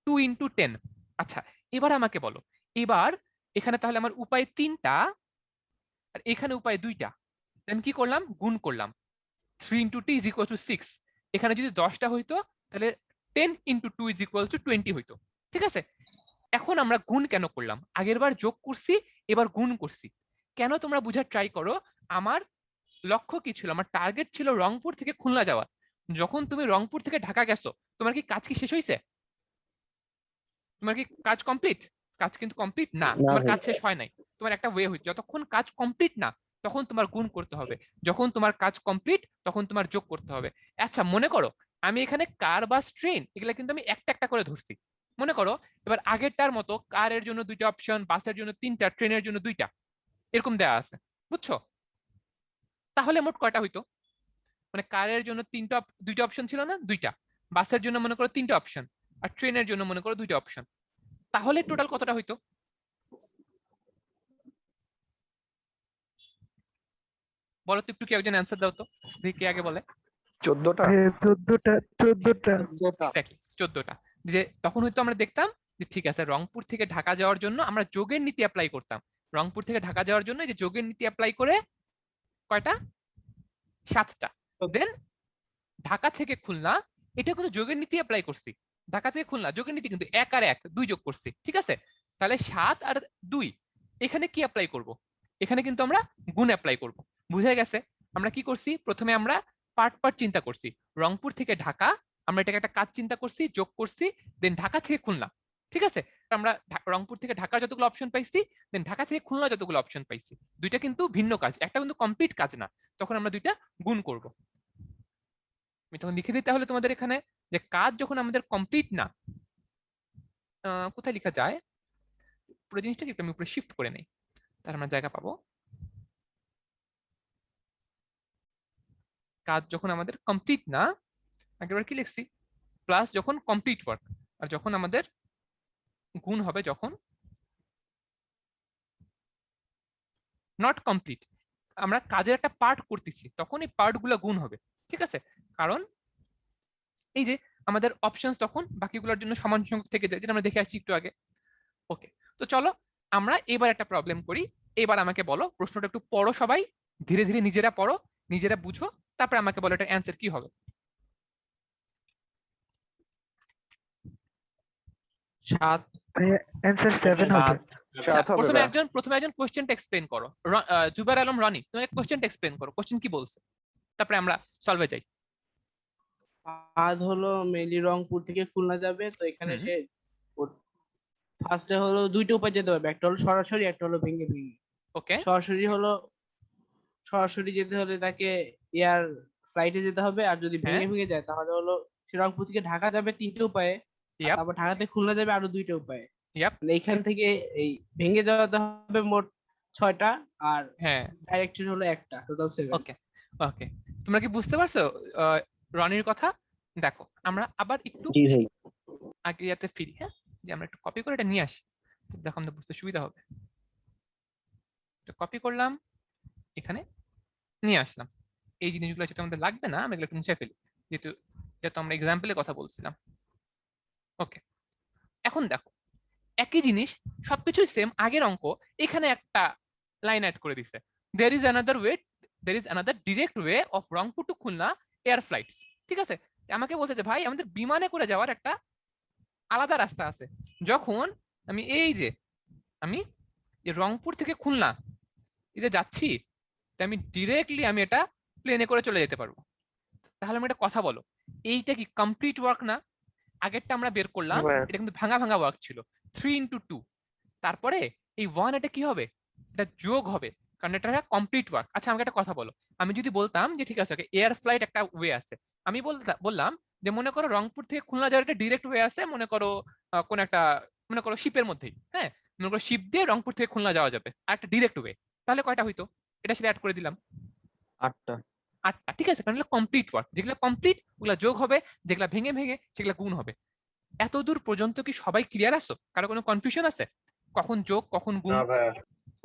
2 × 10। আচ্ছা, এবার আমাকে বলো, এবার এখানে তাহলে আমার উপায় 3টা আর এখানে উপায় 2টা, আমি কি করলাম? গুণ করলাম। 3 × 2 = 6। এখানে যদি 10টা হইতো তাহলে 10 × 2 = 20 হইতো, ঠিক আছে। এখন আমরা গুণ কেন করলাম? আগের বার যোগ করছি, এবার গুণ করছি কেন? তোমরা বুঝার ট্রাই করো। আমার লক্ষ্য কি ছিল? আমার টার্গেট ছিল রংপুর থেকে খুলনা যাওয়া। যখন তুমি রংপুর থেকে ঢাকা গেছো, তোমার কি কাজ কি শেষ হয়েছে? তোমার কি কাজ কমপ্লিট? কাজ কিন্তু কমপ্লিট না, না তোমার ভাই। কাজ শেষ হয় নাই। তোমার একটা ওয়ে হচ্ছে, যতক্ষণ কাজ কমপ্লিট না তখন তোমার গুণ করতে হবে, যখন তোমার কাজ কমপ্লিট তখন তোমার যোগ করতে হবে। আচ্ছা, মনে করো আমি এখানে কার, বাস, ট্রেন এগুলা কিন্তু আমি একটা একটা করে ধরছি। মনে করো এবার আগেরটার মতো কারের জন্য 2টা অপশন, বাসের জন্য 3টা, ট্রেনের জন্য 2টা, এরকম দেওয়া আছে, বুঝছো? তাহলে মোট কয়টা হইতো? মানে কারের জন্য 2টা অপশন ছিল না? 2টা। বাসের জন্য মনে করো 3টা অপশন, আর ট্রেনের জন্য মনে করো 2টা অপশন। তাহলে টোটাল কতটা হইতো? বলো তো, একটু কি একজন অ্যান্সার দাও তো, দেখি কে আগে বলে। 14টা। 14টা। এক্স্যাক্টলি 14টা। যে তখন হয়তো আমরা দেখতাম যে ঠিক আছে, রংপুর থেকে ঢাকা যাওয়ার জন্য আমরা যোগের নীতি অ্যাপ্লাই করতাম। রংপুর থেকে ঢাকা যাওয়ার জন্য এই যে যোগের নীতি অ্যাপ্লাই করে কয়টা? 7টা। দেন ঢাকা থেকে খুলনা, এটা কিন্তু যোগের নীতি অ্যাপ্লাই করছি। ঢাকা থেকে খুলনা যোগের নীতি কিন্তু 1 আর 1 2 যোগ করছি, ঠিক আছে। তাহলে 7 আর 2, এখানে কি অ্যাপ্লাই করব? এখানে কিন্তু আমরা গুণ অ্যাপ্লাই করব। বুঝা গেছে? আমরা কি করছি? প্রথমে আমরা পার্ট পার্ট চিন্তা করছি। রংপুর থেকে ঢাকা, আমরা এটাকে একটা কাজ চিন্তা করছি, যোগ করছি। দেন ঢাকা থেকে খুলনা, ঠিক আছে। আমরা রংপুর থেকে ঢাকার যতগুলো অপশন পাইছি, দেন ঢাকা থেকে খুলনা যতগুলো অপশন পাইছি, দুইটা কিন্তু ভিন্ন কাজ, একটা কিন্তু কমপ্লিট কাজ না। তখন আমরা দুইটা গুণ করব। আমি তখন লিখে দিই তাহলে তোমাদের এখানে যে কাজ যখন আমাদের কমপ্লিট না, কোথায় লেখা যায়? পুরো জিনিসটাকে একটু আমি উপরে শিফট করে নেই, তার আমরা জায়গা পাবো। কাজ যখন আমাদের কমপ্লিট না, আগেরবার কি লিখছি, প্লাস যখন কমপ্লিট ওয়ার্ক, আর যখন আমাদের গুণ হবে যখন নট কমপ্লিট, আমরা কাজের একটা পার্ট করতেছি তখন এই পার্ট গুলো গুণ হবে। ঠিক আছে, কারণ এই যে আমাদের অপশনস তখন বাকিগুলোর জন্য সমান সংখ্যক থেকে যায়, যেটা আমরা দেখে আসছি একটু আগে। ওকে, তো চলো আমরা এবার একটা প্রবলেম করি। এবার আমাকে বলো, প্রশ্নটা একটু পড়ো সবাই, ধীরে ধীরে নিজেরা পড়ো, নিজেরা বুঝো, তারপরে আমাকে বলো এটা অ্যান্সার কি হবে। 7। ভাইয়া অ্যান্সার 7 হবে। আচ্ছা, সাত হবে প্রথমে ভাইয়া। একজন কোশ্চেনটা এক্সপ্লেন করো। জুবাইর আলম রনি, তুমি কোশ্চেনটা এক্সপ্লেন করো, কোশ্চেন কি বলছে, তারপরে আমরা সলভে যাই। আজ হলো মেইলি রংপুর থেকে খুলনা যাবে, তো এখানে সে ফার্স্টে হলো দুইটা উপায় যেতে হবে, একটা হলো সরাসরি, একটা হলো ভেঙে ভেঙে। ওকে, সরাসরি যেতে হলে তাকে এয়ার ফ্লাইটে যেতে হবে, আর যদি হ্যাঁ। ভেঙে ভেঙে যায় তাহলে হলো সে রংপুর থেকে ঢাকা যাবে 3টে উপায়ে, আর ইয়াপ তারপর ঢাকা থেকে খুলনা যাবে আরো 2টা উপায়ে। ইয়াপ, মানে এখান থেকে এই ভেঙে যাওয়াতে হবে মোট 6টা, আর হ্যাঁ ডাইরেক্টর হলো একটা, টোটাল 7। ওকে ওকে, তোমরা কি বুঝতে পারছো রনির কথা? দেখো আমরা আবার একটু জি ভাই। আগে ইয়াতে ফিরি, হ্যাঁ, যে আমরা একটু কপি করে এটা নিয়ে আসি, দেখো আমাদের বুঝতে সুবিধা হবে। কপি করলাম, এখানে নিয়ে আসলাম। এই জিনিসগুলো যেহেতু আমাদের লাগবে না, আমরা এগুলো একটু মুছে ফেলি, যেহেতু আমরা এক্সাম্পলের কথা বলছিলাম। ওকে, এখন দেখো একই জিনিস, সবকিছুই সেম, আগের অঙ্ক, এখানে একটা লাইন অ্যাড করে দিছে, there is another direct way of Rangpur to Khulna air flights. ঠিক আছে, আমাকে বলছে যে ভাই আমাদের বিমানে করে যাওয়ার একটা আলাদা রাস্তা আছে। যখন আমি আমি রংপুর থেকে খুলনা এই যে যাচ্ছি, আমি ডিরেক্টলি আমি এটা প্লেনে করে চলে যেতে পারবো। তাহলে আমি একটা কথা বলো, এইটা কি কমপ্লিট ওয়ার্ক না? আগেরটা আমরা বের করলাম, হ্যাঁ। এটা কিন্তু ভাঙা ভাঙা ওয়ার্ক ছিল, 3x2। তারপরে এই 1 এটা কি হবে, এটা যোগ হবে, কারণ এটা কমপ্লিট ওয়ার্ক। আচ্ছা আমাকে একটা কথা বলো, আমি যদি বলতাম যে ঠিক আছে এয়ার ফ্লাইট একটা ওয়ে আছে, আমি বললাম যে মনে করো রংপুর থেকে খুলনা যাওয়ার একটা ডিরেক্ট ওয়ে আছে, মনে করো কোন একটা, মনে করো শিপের মধ্যেই, হ্যাঁ, মনে করো শিপ দিয়ে রংপুর থেকে খুলনা যাওয়া যাবে, আর একটা ডিরেক্ট ওয়ে, তাহলে কয়টা হইতো? এটা সাথে অ্যাড করে দিলাম 8টা। 8টা। ঠিক আছে, কারণ কমপ্লিট ওয়ার্ক, যেগুলো কমপ্লিট ওগুলা যোগ হবে, যেগুলা ভেঙে ভেঙে সেগুলা গুণ হবে। এতদূর পর্যন্ত কি সবাই ক্লিয়ার আছো? কারো কোনো কনফিউশন আছে কখন যোগ কখন গুণ? না ভাইয়া।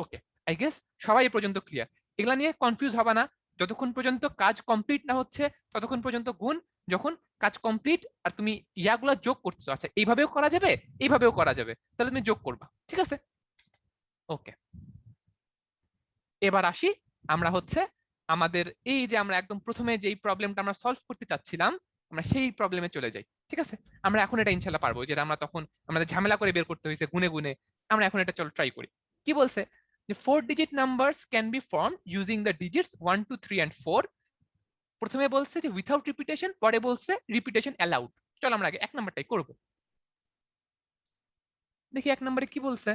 ওকে, আই গেস সবাই এ পর্যন্ত ক্লিয়ার। এগুলা নিয়ে কনফিউজ হবে না, যতক্ষণ পর্যন্ত কাজ কমপ্লিট না হচ্ছে ততক্ষণ পর্যন্ত গুণ, যখন কাজ কমপ্লিট আর তুমি ইয়াগুলা যোগ করছো, আচ্ছা এইভাবেও করা যাবে এইভাবেও করা যাবে, তাহলে তুমি যোগ করবা। ঠিক আছে, ওকে, এবার আসি আমরা হচ্ছে আমাদের এই যে আমরা একদম প্রথমে যেই প্রবলেমটা আমরা সলভ করতে চাচ্ছিলাম, আমরা সেই প্রবলেমে চলে যাই। ঠিক আছে, আমরা এখন এটা ইনশাল্লাহ পারবো, যেটা আমরা তখন আমাদের ঝামেলা করে বের করতে হয়েছে গুনে গুনে, আমরা এখন এটা চলো ট্রাই করি। কি বলছে যে 4 digit numbers can be formed using the digits 1 2 3 and 4। প্রথমে বলছে যে উইথাউট রিপিটেশন, পরে বলছে রিপিটেশন অ্যালাউড। চলো আমরা আগে 1 নাম্বারটাই করব। দেখি 1 নম্বরে কি বলছে।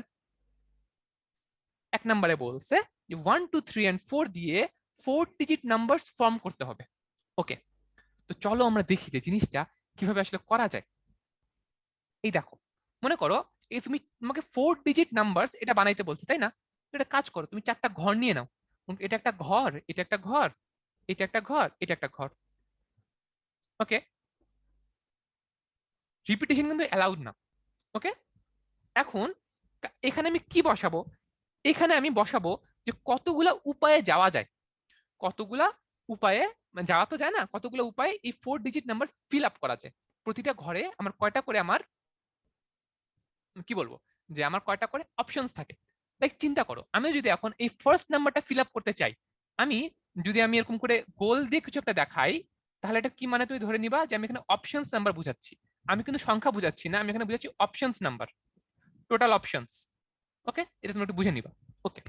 1 নম্বরে বলছে যে 1 2 3 and 4 দিয়ে 4 digit নাম্বারস ফর্ম করতে হবে। ওকে, তো চলো আমরা দেখি যে জিনিসটা কিভাবে আসলে করা যায়। এই দেখো, মনে করো এই তোমাকে 4 digit নাম্বারস এটা বানাইতে বলছে, তাই না? এটা কাজ করো, তুমি 4টা ঘর নিয়ে নাও, এটা একটা ঘর, এটা একটা ঘর, এটা একটা ঘর, এটা একটা ঘর। ওকে, রিপিটেশন কিন্তু অ্যালাউড না। ওকে, এখন এখানে আমি কি বসাবো? এখানে আমি বসাবো যে কতগুলা উপায়ে যাওয়া যায়, কতগুলা উপায়ে যাওয়া তো যায় না, কতগুলো উপায়ে এই 4 digit নাম্বার ফিল আপ করা যায়। প্রতিটা ঘরে আমার কয়টা করে আমার কি বলবো যে আমার কয়টা করে অপশনস থাকে। লাইক চিন্তা করো, আমি যদি এখন এই ফার্স্ট নাম্বারটা ফিল আপ করতে চাই, আমি যদি এরকম করে গোল দিয়ে কিছু একটা দেখাই, তাহলে এটা কি মানে তুমি ধরে নিবা যে আমি এখানে অপশনস নাম্বার বুঝাচ্ছি। আমি কিন্তু সংখ্যা বুঝাচ্ছি না, আমি এখানে বুঝাচ্ছি অপশনস নাম্বার, টোটাল অপশনস। ওকে, এটা তুমি একটু বুঝে নিবা। ওকে,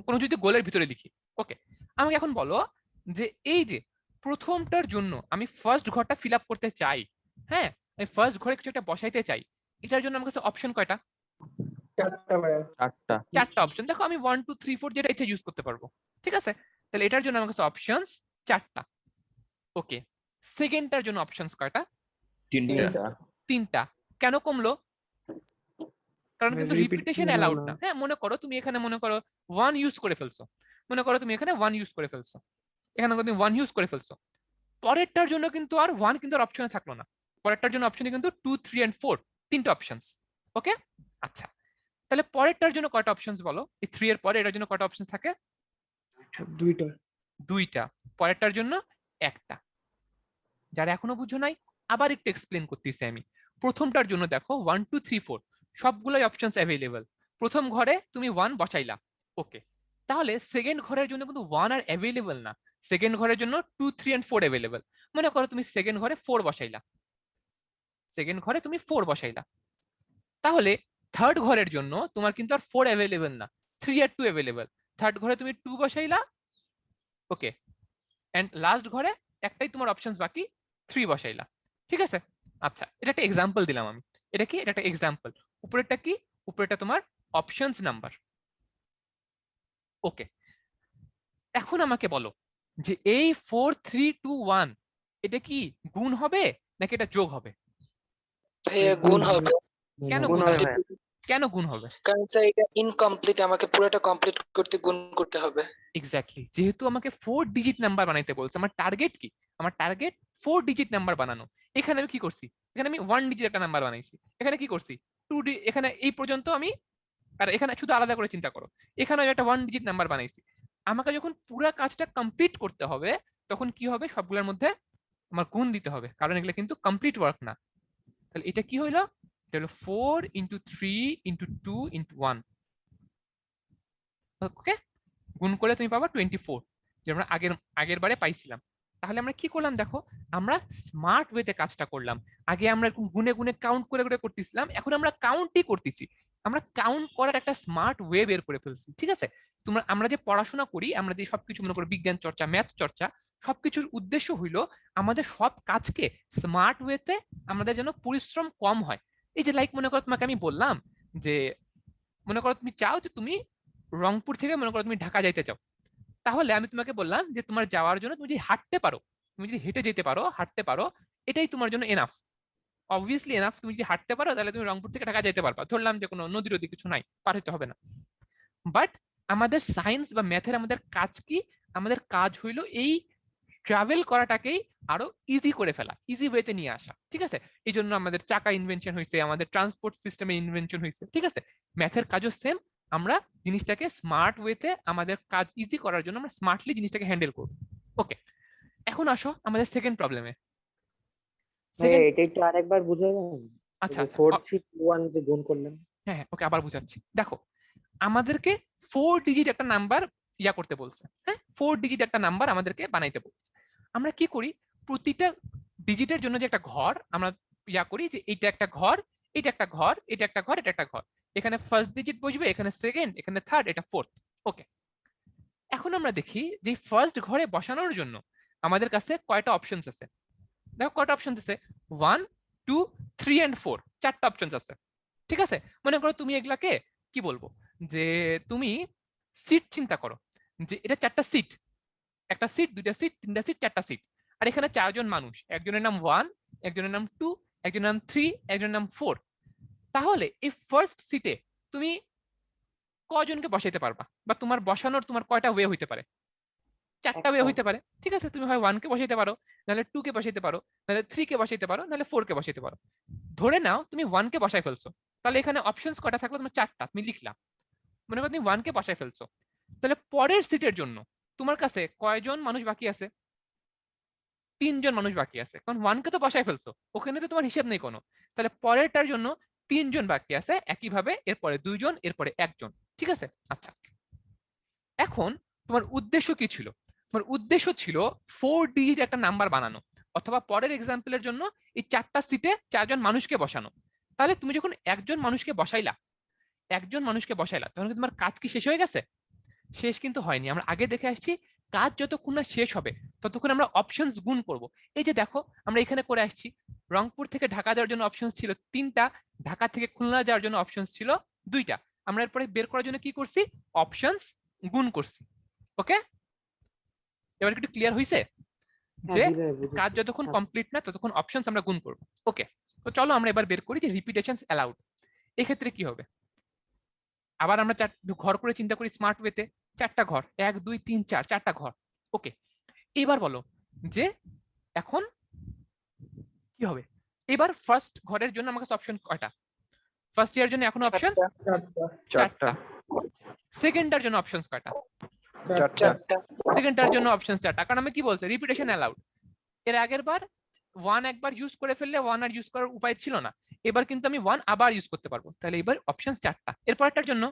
কোনো যদি গোলের ভিতরে লিখি। ওকে, আমাকে এখন বলো যে এই যে প্রথমটার জন্য আমি ফার্স্ট ঘরটা ফিল আপ করতে চাই, হ্যাঁ, আমি ফার্স্ট ঘরে কিছু একটা বসাইতে চাই, এটার জন্য আমার কাছে অপশন কয়টা? 4টা ভাইয়া। 8টা। 4টা অপশন। দেখো আমি 1 2 3 4 যেটা ইচ্ছা ইউজ করতে পারবো। ঠিক আছে, তাহলে এটার জন্য আমার কাছে অপশনস 4টা। ওকে, সেকেন্ডটার জন্য অপশনস কয়টা? 3টা। 3টা। কেন কমলো? কারণ কিন্তু রিপিটেশন Repetition অ্যালাউড allowed না। না। হ্যাঁ, মনে করো তুমি এখানে মনে করো 1 ইউজ করে ফেলছো, মনে করো তুমি এখানে 1 ইউজ করে ফেলছো, এখানে তুমি 1 ইউজ করে ফেলছো, পরেরটার জন্য কিন্তু আর 1 কিন্তু আর অপশনে থাকলো না, পরেরটার জন্য অপশনে কিন্তু 2, 3 and 4 তিনটা অপশনস। ওকে, আচ্ছা তাহলে পরেরটার জন্য কয়টা অপশনস বলো? এই 3 এর পরে এটার জন্য কয়টা অপশনস থাকে? দুইটা। দুইটা। পরেরটার জন্য একটা। যারা এখনো বুঝো নাই আবার একটু এক্সপ্লেন করতেছি আমি। প্রথমটার জন্য দেখো 1, 2, 3, 4 সবগুলোই অপশনস অ্যাভেলেবল। প্রথম ঘরে তুমি 1 বসাইলা, ওকে, তাহলে সেকেন্ড ঘরের জন্য কিন্তু 1 আর অ্যাভেলেবল না, সেকেন্ড ঘরের জন্য 2, 3 and 4 অ্যাভেলেবল। মনে করো তুমি সেকেন্ড ঘরে 4 বসাইলা, সেকেন্ড ঘরে তুমি 4 বসাইলা, তাহলে থার্ড ঘরের জন্য তোমার কিন্তু আর 4 অ্যাভেলেবল না, 3 আর 2 অ্যাভেলেবল। থার্ড ঘরে তুমি 2 বসাইলা, ওকে, এন্ড লাস্ট ঘরে একটাই তোমার অপশনস বাকি, 3 বসাইলা। ঠিক আছে, আচ্ছা এটা একটা এক্সাম্পল দিলাম আমি। এটা কি? এটা একটা এক্সাম্পল। উপরেরটা কি? উপরেরটা তোমার অপশনস নাম্বার। ওকে, এখন আমাকে বলো যে এই 4, 3, 2, 1 এটা কি গুণ হবে নাকি এটা যোগ হবে? ভাইয়া গুণ হবে। কেন গুণ গুণ হবে হবে? ভাইয়া। কেন গুণ হবে? কারণ স্যার এটা ইনকমপ্লিট, আমাকে পুরোটা কমপ্লিট করতে গুণ করতে হবে। এক্স্যাক্টলি, যেহেতু আমাকে 4 ডিজিট নাম্বার বানাইতে বলছে, আমার টার্গেট কি? আমার টার্গেট 4 ডিজিট নাম্বার বানানো। এখানে আমি কি করছি? এখানে আমি 1 ডিজিট একটা নাম্বার বানাইছি। এখানে কি করছি? 2 এখানে এই পর্যন্ত আমি, আর এখানে শুধু আলাদা করে চিন্তা করো, এখানে আমি একটা 1 ডিজিট নাম্বার বানাইছি। আমাকে যখন পুরো কাজটা কমপ্লিট করতে হবে তখন কি হবে? সবগুলোর মধ্যে আমার গুণ দিতে হবে, কারণ এগুলো কিন্তু কমপ্লিট ওয়ার্ক না। তাহলে এটা কি হইলো? এটা হলো 4 × 3 × 2 × 1। ওকে, গুণ করলে তুমি পাবা 24, যে আমরা আগের বারে পাইছিলাম। তাহলে আমরা কি করলাম দেখো, আমরা স্মার্ট ওয়েতে কাজটা করলাম। আগে আমরা এরকম গুনে গুনে কাউন্ট করে করে করতেছিলাম, এখন আমরা কাউন্টই করতেছি। আমরা কাউন্ট করার একটা স্মার্ট ওয়ে বের করে ফেলছি। ঠিক আছে, আমরা যে পড়াশোনা করি, আমরা যে সবকিছু মনে করো বিজ্ঞান চর্চা, ম্যাথ চর্চা, সবকিছুর উদ্দেশ্য হইলো আমাদের সব কাজকে স্মার্ট ওয়েতে আমাদের যেন পরিশ্রম কম হয়। এই যে লাইক মনে করো তোমাকে আমি বললাম যে মনে করো তুমি চাও যে তুমি রংপুর থেকে মনে করো তুমি ঢাকা যাইতে চাও, তাহলে আমি তোমাকে বললাম যে তোমার যাওয়ার জন্য তুমি যদি হাঁটতে পারো, তুমি যদি হেঁটে যেতে পারো, হাঁটতে পারো, এটাই তোমার জন্য এনাফ। Obviously enough. তুমি যদি হাঁটতে পারো তাহলে তুমি রংপুর থেকে ঢাকা যেতে পারবা, ধরলাম যে কোনো নদী নদী কিছু নাই, পার হইতে হবে না। বাট আমাদের সায়েন্স বা ম্যাথের আমাদের কাজ কি? আমাদের কাজ হইলো এই ট্রাভেল করাটাকেই আরো ইজি করে ফেলা, ইজি ওয়েতে নিয়ে আসা। ঠিক আছে, এই জন্য আমাদের চাকা ইনভেনশন হয়েছে, আমাদের ট্রান্সপোর্ট সিস্টেমে ইনভেনশন হয়েছে। ঠিক আছে, ম্যাথের কাজও সেম। আমরা জিনিসটাকে স্মার্ট ওয়েতে আমাদের কাজ ইজি করার জন্য আমরা স্মার্টলি জিনিসটাকে হ্যান্ডেল করব। ওকে, এখন আসো আমাদের সেকেন্ড প্রবলেমে। এটা একটু আরেকবার বুঝাবেন? আচ্ছা, 4, 3, 2, 1 যে গুণ করলেন। হ্যাঁ ওকে, আবার বুঝাচ্ছি। দেখো, আমাদেরকে 4 ডিজিট একটা নাম্বার করতে বলছে। হ্যাঁ, 4 ডিজিট একটা নাম্বার আমাদেরকে বানাইতে বলছে। আমরা কি করি? প্রতিটা ডিজিটের জন্য যে একটা ঘর আমরা করি, যে এইটা একটা ঘর, এটা একটা ঘর, এটা একটা ঘর, এটা একটা ঘর। এখানে ফার্স্ট ডিজিট বসবে, এখানে সেকেন্ড, এখানে থার্ড, এটা ফোর্থ। ওকে, এখন আমরা দেখি যে ফার্স্ট ঘরে বসানোর জন্য আমাদের কাছে কয়টা অপশনস আছে। দেখো কয়টা অপশন আছে, 1, 2, 3 and 4, চারটা অপশনস আছে। ঠিক আছে, মনে করো তুমি এগুলাকে কি বলবো, যে তুমি সিট চিন্তা করো, যে এটা চারটা সিট, একটা সিট, দুইটা সিট, তিনটা সিট, চারটা সিট। আর এখানে চারজন মানুষ, একজনের নাম 1, একজনের নাম 2, একজনের নাম 3, একজনের নাম 4। তাহলে এই ফার্স্ট সিটে তুমি কজনকে বসাইতে পারবা, বা তোমার বসানোর তোমার কয়টা ওয়ে হইতে পারে? চারটা ওয়ে হইতে পারে। ঠিক আছে, তুমি হয় 1 কে বসাইতে পারো, নাহলে 2 কে বসাইতে পারো, নাহলে 3 কে বসাইতে পারো, নাহলে 4 কে বসাইতে পারো। ধরে নাও তুমি 1 কে বসাই ফেলছো, তাহলে এখানে অপশনস কয়টা থাকলো? তোমার চারটা, তুমি লিখলাম। মনে করো তুমি 1 কে বসাই ফেলছো, তাহলে পরের সিটের জন্য তোমার কাছে কয়জন মানুষ বাকি আছে? 3 জন মানুষ বাকি আছে, কারণ 1 কে তো বসাই ফেলছো, ওখানে তো তোমার হিসেব নেই কোনো। তাহলে পরেরটার জন্য 3 জন বাকি আছে, একইভাবে এরপরে 2 জন, এরপরে 1 জন। ঠিক আছে, আচ্ছা এখন তোমার উদ্দেশ্য কি ছিল? তোমার উদ্দেশ্য ছিল 4 ডিজিট একটা নাম্বার বানানো, অথবা পরের এক্সাম্পলের জন্য এই চারটা সিটে 4 জন মানুষকে বসানো। তাহলে তুমি যখন একজন মানুষকে বসাইলা, তখন কি তোমার কাজ কি শেষ হয়ে গেছে? শেষ কিন্তু হয়নি। আমরা আগে দেখে আসছি কাজ যতক্ষণ না শেষ হবে ততক্ষণ আমরা অপশনস গুণ করব। এই যে দেখো, আমরা এখানে করে আসছি, রংপুর থেকে ঢাকা যাওয়ার জন্য অপশন ছিল 3টা, ঢাকা থেকে খুলনা যাওয়ার জন্য অপশন ছিল 2টা। আমরা এরপরে বের করার জন্য কি করছি? অপশনস গুণ করছি। ওকে, এবার একটু ক্লিয়ার হইছে যে কাজ যতক্ষণ কমপ্লিট না ততক্ষণ অপশনস আমরা গুণ করব। ওকে, তো চলো আমরা এবার বের করি যে রিপিটেশনস অ্যালাউড। এক্ষেত্রে কি হবে? আবার আমরা ঘর করে চিন্তা করি স্মার্ট ওয়েতে। চারটা ঘর, 1, 2, 3, 4, চারটা ঘর। ওকে, এবার বলো যে এখন কি হবে, এবার ফার্স্ট ঘরের জন্য আমার কাছে অপশন কয়টা? ফার্স্ট ইয়ার জন্য এখন অপশন চারটা। সেকেন্ডটার জন্য অপশনস কয়টা? চারটা সেকেন্ডটার জন্য অপশন চারটা, কারণ আমি কি বলছি রিপিটেশন অ্যালাউড। এর আগের বার 1 একবার ইউজ করে ফেললে 1 আর ইউজ করার উপায় ছিল না, এবার কিন্তু আমি 1 আবার ইউজ করতে পারবো। তাহলে এবার অপশন চারটা, এরপরটার জন্য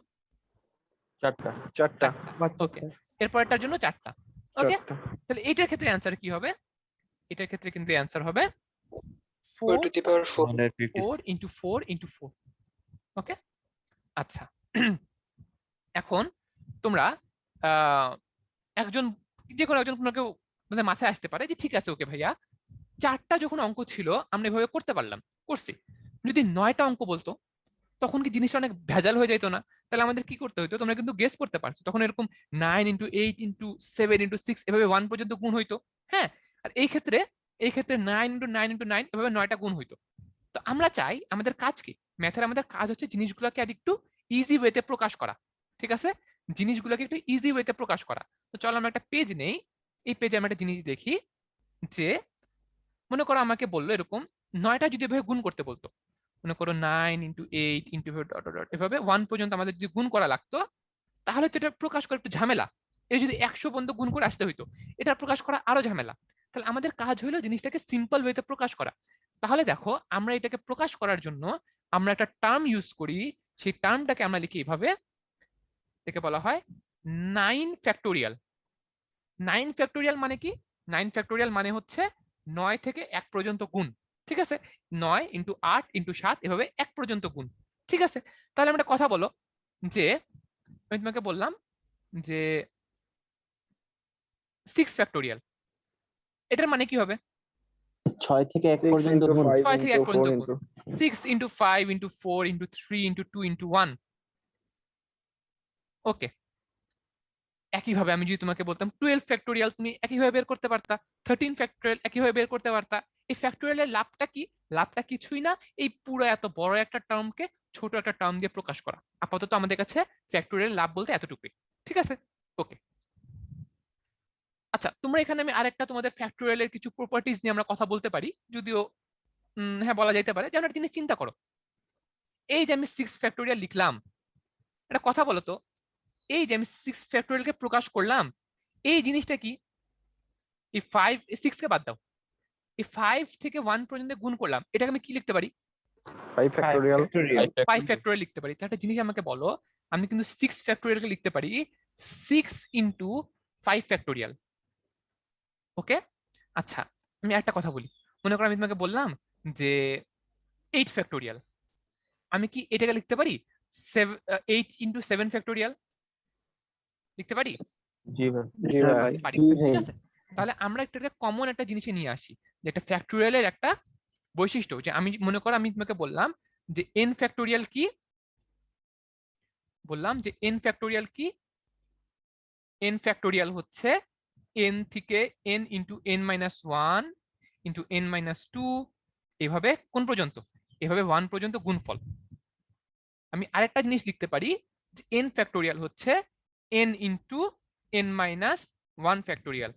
চারটা। ওকে, এরপরটার জন্য চারটা। ওকে, তাহলে এইটার ক্ষেত্রে অ্যান্সার কি হবে? এটার ক্ষেত্রে কিন্তু অ্যান্সার হবে 4 to the power 4 4 into 4 into 4। ওকে, আচ্ছা এখন তোমরা একজন যে কোনো একজন তোমাকে তোমাদের মাথায় আসতে পারে যে ঠিক আছে ওকে ভাইয়া, চারটা যখন অঙ্ক ছিল আমরা এভাবে করতে পারলাম, করছি, যদি 9টা অঙ্ক বলতো তখন কি জিনিসটা অনেক ভেজাল হয়ে যেত না? তাহলে আমাদের কি করতে হতো? তোমরা কিন্তু গেস করতে পারছো, তখন এরকম 9 into 8 into 7 into 6 এভাবে 1 পর্যন্ত গুণ হইতো। হ্যাঁ, আর এই ক্ষেত্রে 9 into 9 into 9 এভাবে 9টা গুণ হইতো। তো আমরা চাই আমাদের কাজ কি, ম্যাথের আমাদের কাজ হচ্ছে জিনিসগুলোকে আর একটু ইজি ওয়েতে প্রকাশ করা। ঠিক আছে, জিনিসগুলোকে একটু ইজি ওয়েতে প্রকাশ করা। তো চলো আমরা একটা পেজ নেই, এই পেজে আমরা একটা জিনিস দেখি যে মনে করো আমাকে বললো এরকম 9টা যদি এভাবে গুণ করতে বলতো, মনে করো 9 into 8 into এভাবে 1 পর্যন্ত আমাদের যদি গুণ করা লাগতো, তাহলে তো এটা প্রকাশ করা একটু ঝামেলা। এই যদি 100 পর্যন্ত গুণ করে আসতে হইতো, এটা প্রকাশ করা আরো ঝামেলা। তাহলে আমাদের কাজ হলো জিনিসটাকে সিম্পল ওয়েতে প্রকাশ করা। তাহলে দেখো আমরা এটাকে প্রকাশ করার জন্য আমরা একটা টার্ম ইউজ করি, সেই টার্মটাকে আমরা লিখি এইভাবে, এটাকে বলা হয় 9 ফ্যাক্টোরিয়াল। 9 ফ্যাক্টোরিয়াল মানে কি? 9 ফ্যাক্টোরিয়াল মানে হচ্ছে 9 থেকে 1 পর্যন্ত গুণ। ঠিক আছে, 9 into 8 into 7 এভাবে 1 পর্যন্ত গুণ। ঠিক আছে, তাহলে আমরা কথা বলো যে আমি তোমাকে বললাম যে 6 ফ্যাক্টোরিয়াল, এটার মানে কি হবে? 6 থেকে 1 পর্যন্ত গুণ। 6 থেকে 1 পর্যন্ত গুণ। 6 into 5 into 4 into 3 into 2 into 1। ওকে, একইভাবে আমি যদি তোমাকে বলতাম 12 ফ্যাক্টোরিয়াল, তুমি একইভাবে বের করতে পারতা। 13 ফ্যাক্টোরিয়াল একইভাবে বের করতে পারতা। এই ফ্যাক্টোরিয়ালের লাভটা কি? লাভটা কিছুই না, এই পুরো এত বড় একটা টার্মকে ছোট একটা টার্ম দিয়ে প্রকাশ করা। আপাতত আমাদের কাছে ফ্যাক্টোরিয়াল লাভ বলতে এতটুকুই। ঠিক আছে, ওকে। আচ্ছা, তোমরা এখানে আমি আরেকটা তোমাদের ফ্যাক্টোরিয়ালের কিছু প্রপার্টিজ নিয়ে আমরা কথা বলতে পারি, যদিও হ্যাঁ বলা যেতে পারে। যেমন একটা জিনিস চিন্তা করো, এই যে আমি 6 ফ্যাক্টোরিয়াল লিখলাম, একটা কথা বলো তো, এই যে আমি 6 ফ্যাক্টোরিয়ালকে প্রকাশ করলাম, এই জিনিসটা কি? এই 5 6 কে বাদ দাও, এই 5 থেকে 1 পর্যন্ত গুণ করলাম, এটাকে আমি কি লিখতে পারি? 5 ফ্যাক্টোরিয়াল 5 ফ্যাক্টোরিয়াল লিখতে পারি। তাহলে একটা জিনিস আমাকে বলো, আমি কিন্তু 6 ফ্যাক্টোরিয়ালকে লিখতে পারি 6 into 5 ফ্যাক্টোরিয়াল। ওকে, আচ্ছা আমি একটা কথা বলি, মনে করো আমি তোমাকে বললাম যে 8 ফ্যাক্টোরিয়াল, আমি কি এটাকে লিখতে পারি 8 into 7 ফ্যাক্টোরিয়াল? লিখতে পারি? জি ভাই পারি। ঠিক আছে, তাহলে আমরা একটা কমন একটা জিনিসে নিয়ে আসি, যে একটা ফ্যাক্টোরিয়ালের একটা বৈশিষ্ট্য, যে আমি মনে করো আমি তোমাকে বললাম যে n ফ্যাক্টোরিয়াল কি, বললাম যে n ফ্যাক্টোরিয়াল কি? n ফ্যাক্টোরিয়াল হচ্ছে n থেকে n into n minus 1 into n minus 2 এভাবে কোন পর্যন্ত? এভাবে 1 পর্যন্ত গুণফল। আমি আরেকটা জিনিস লিখতে পারি যে n ফ্যাক্টোরিয়াল হচ্ছে n into n minus 1 factorial.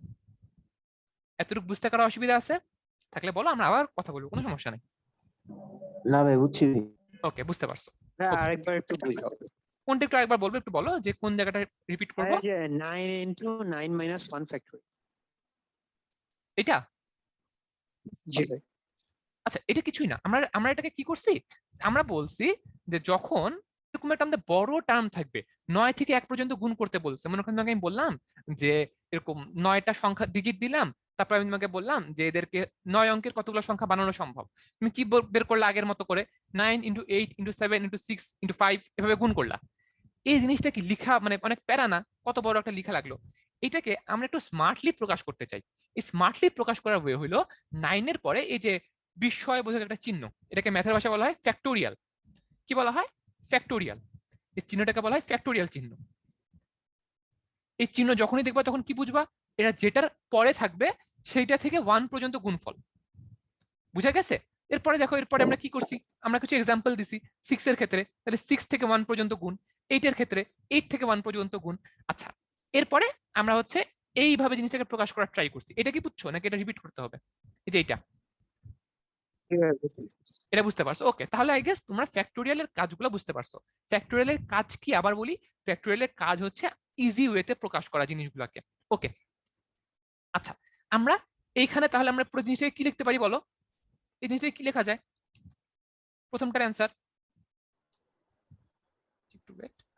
এতটুকু বুঝতে কারো অসুবিধা আছে? থাকলে বলো, আমরা আবার কথা বলবো, কোনো সমস্যা নেই। না ভাই বুঝছি। ওকে, বুঝতে পারছো? আরেকবার একটু বুঝাও। কোনটা একটু আরেকবার বলবো, একটু বলো যে কোন জায়গাটা রিপিট করব। 9 into 9 minus 1 factorial। এটা? জি ভাই। আচ্ছা, এটা কিছুই না, আমরা এটাকে কি করছি, আমরা বলছি যে যখন এরকম একটা আমাদের বড় টার্ম থাকবে, 9 থেকে 1 পর্যন্ত গুণ করতে বলছে। মনে করেন আমি বললাম যে এরকম 9টা সংখ্যা ডিজিট দিলাম, তারপর আমি তোমাকে বললাম যে এদেরকে 9 অঙ্কের কতগুলো সংখ্যা বানানো সম্ভব। তুমি কি বের করলে আগের মতো করে 9 into 8 into 7 into 6 into 5 এভাবে গুণ করলা। এই জিনিসটা কি লিখা মানে অনেক প্যারা না? কত বড় একটা লিখা লাগলো। এটাকে আমরা একটু স্মার্টলি প্রকাশ করতে চাই। এই স্মার্টলি প্রকাশ করার ওয়ে হলো 9 এর পরে এই যে বিস্ময় বোধক একটা চিহ্ন, এটাকে ম্যাথের ভাষায় বলা হয় ফ্যাক্টোরিয়াল। কি বলা হয়? ফ্যাক্টোরিয়াল। এই চিহ্নটাকে বলা হয় ফ্যাক্টোরিয়াল চিহ্ন। এই চিহ্ন যখনই দেখবা তখন কি বুঝবা? এটা যেটার পরে থাকবে সেইটা থেকে 1 পর্যন্ত গুণফল। বুঝা গেছে? এরপরে দেখো, এরপরে আমরা কি করছি, আমরা কিছু এক্সাম্পল দিছি। 6 এর ক্ষেত্রে তাহলে 6 থেকে 1 পর্যন্ত গুণ, 8 এর ক্ষেত্রে 8 থেকে 1 পর্যন্ত গুণ। আচ্ছা, এরপরে আমরা হচ্ছে এইভাবে জিনিসটাকে প্রকাশ করার ট্রাই করছি। এটা কি বুঝছো নাকি এটা রিপিট করতে হবে? এই যে এইটা, এটা বুঝতে পারছো? ওকে, তাহলে আই গেস তোমরা ফ্যাক্টোরিয়ালের কাজগুলো বুঝতে পারছো। ফ্যাক্টোরিয়ালের কাজ কি আবার বলি, ফ্যাক্টোরিয়ালের কাজ হচ্ছে ইজি ওয়েতে প্রকাশ করা জিনিসগুলোকে। ওকে, আচ্ছা আমরা এইখানে তাহলে আমরা পুরো জিনিসটাকে কি লিখতে পারি বলো? এই জিনিসটাকে কি লেখা যায়? প্রথমটার answer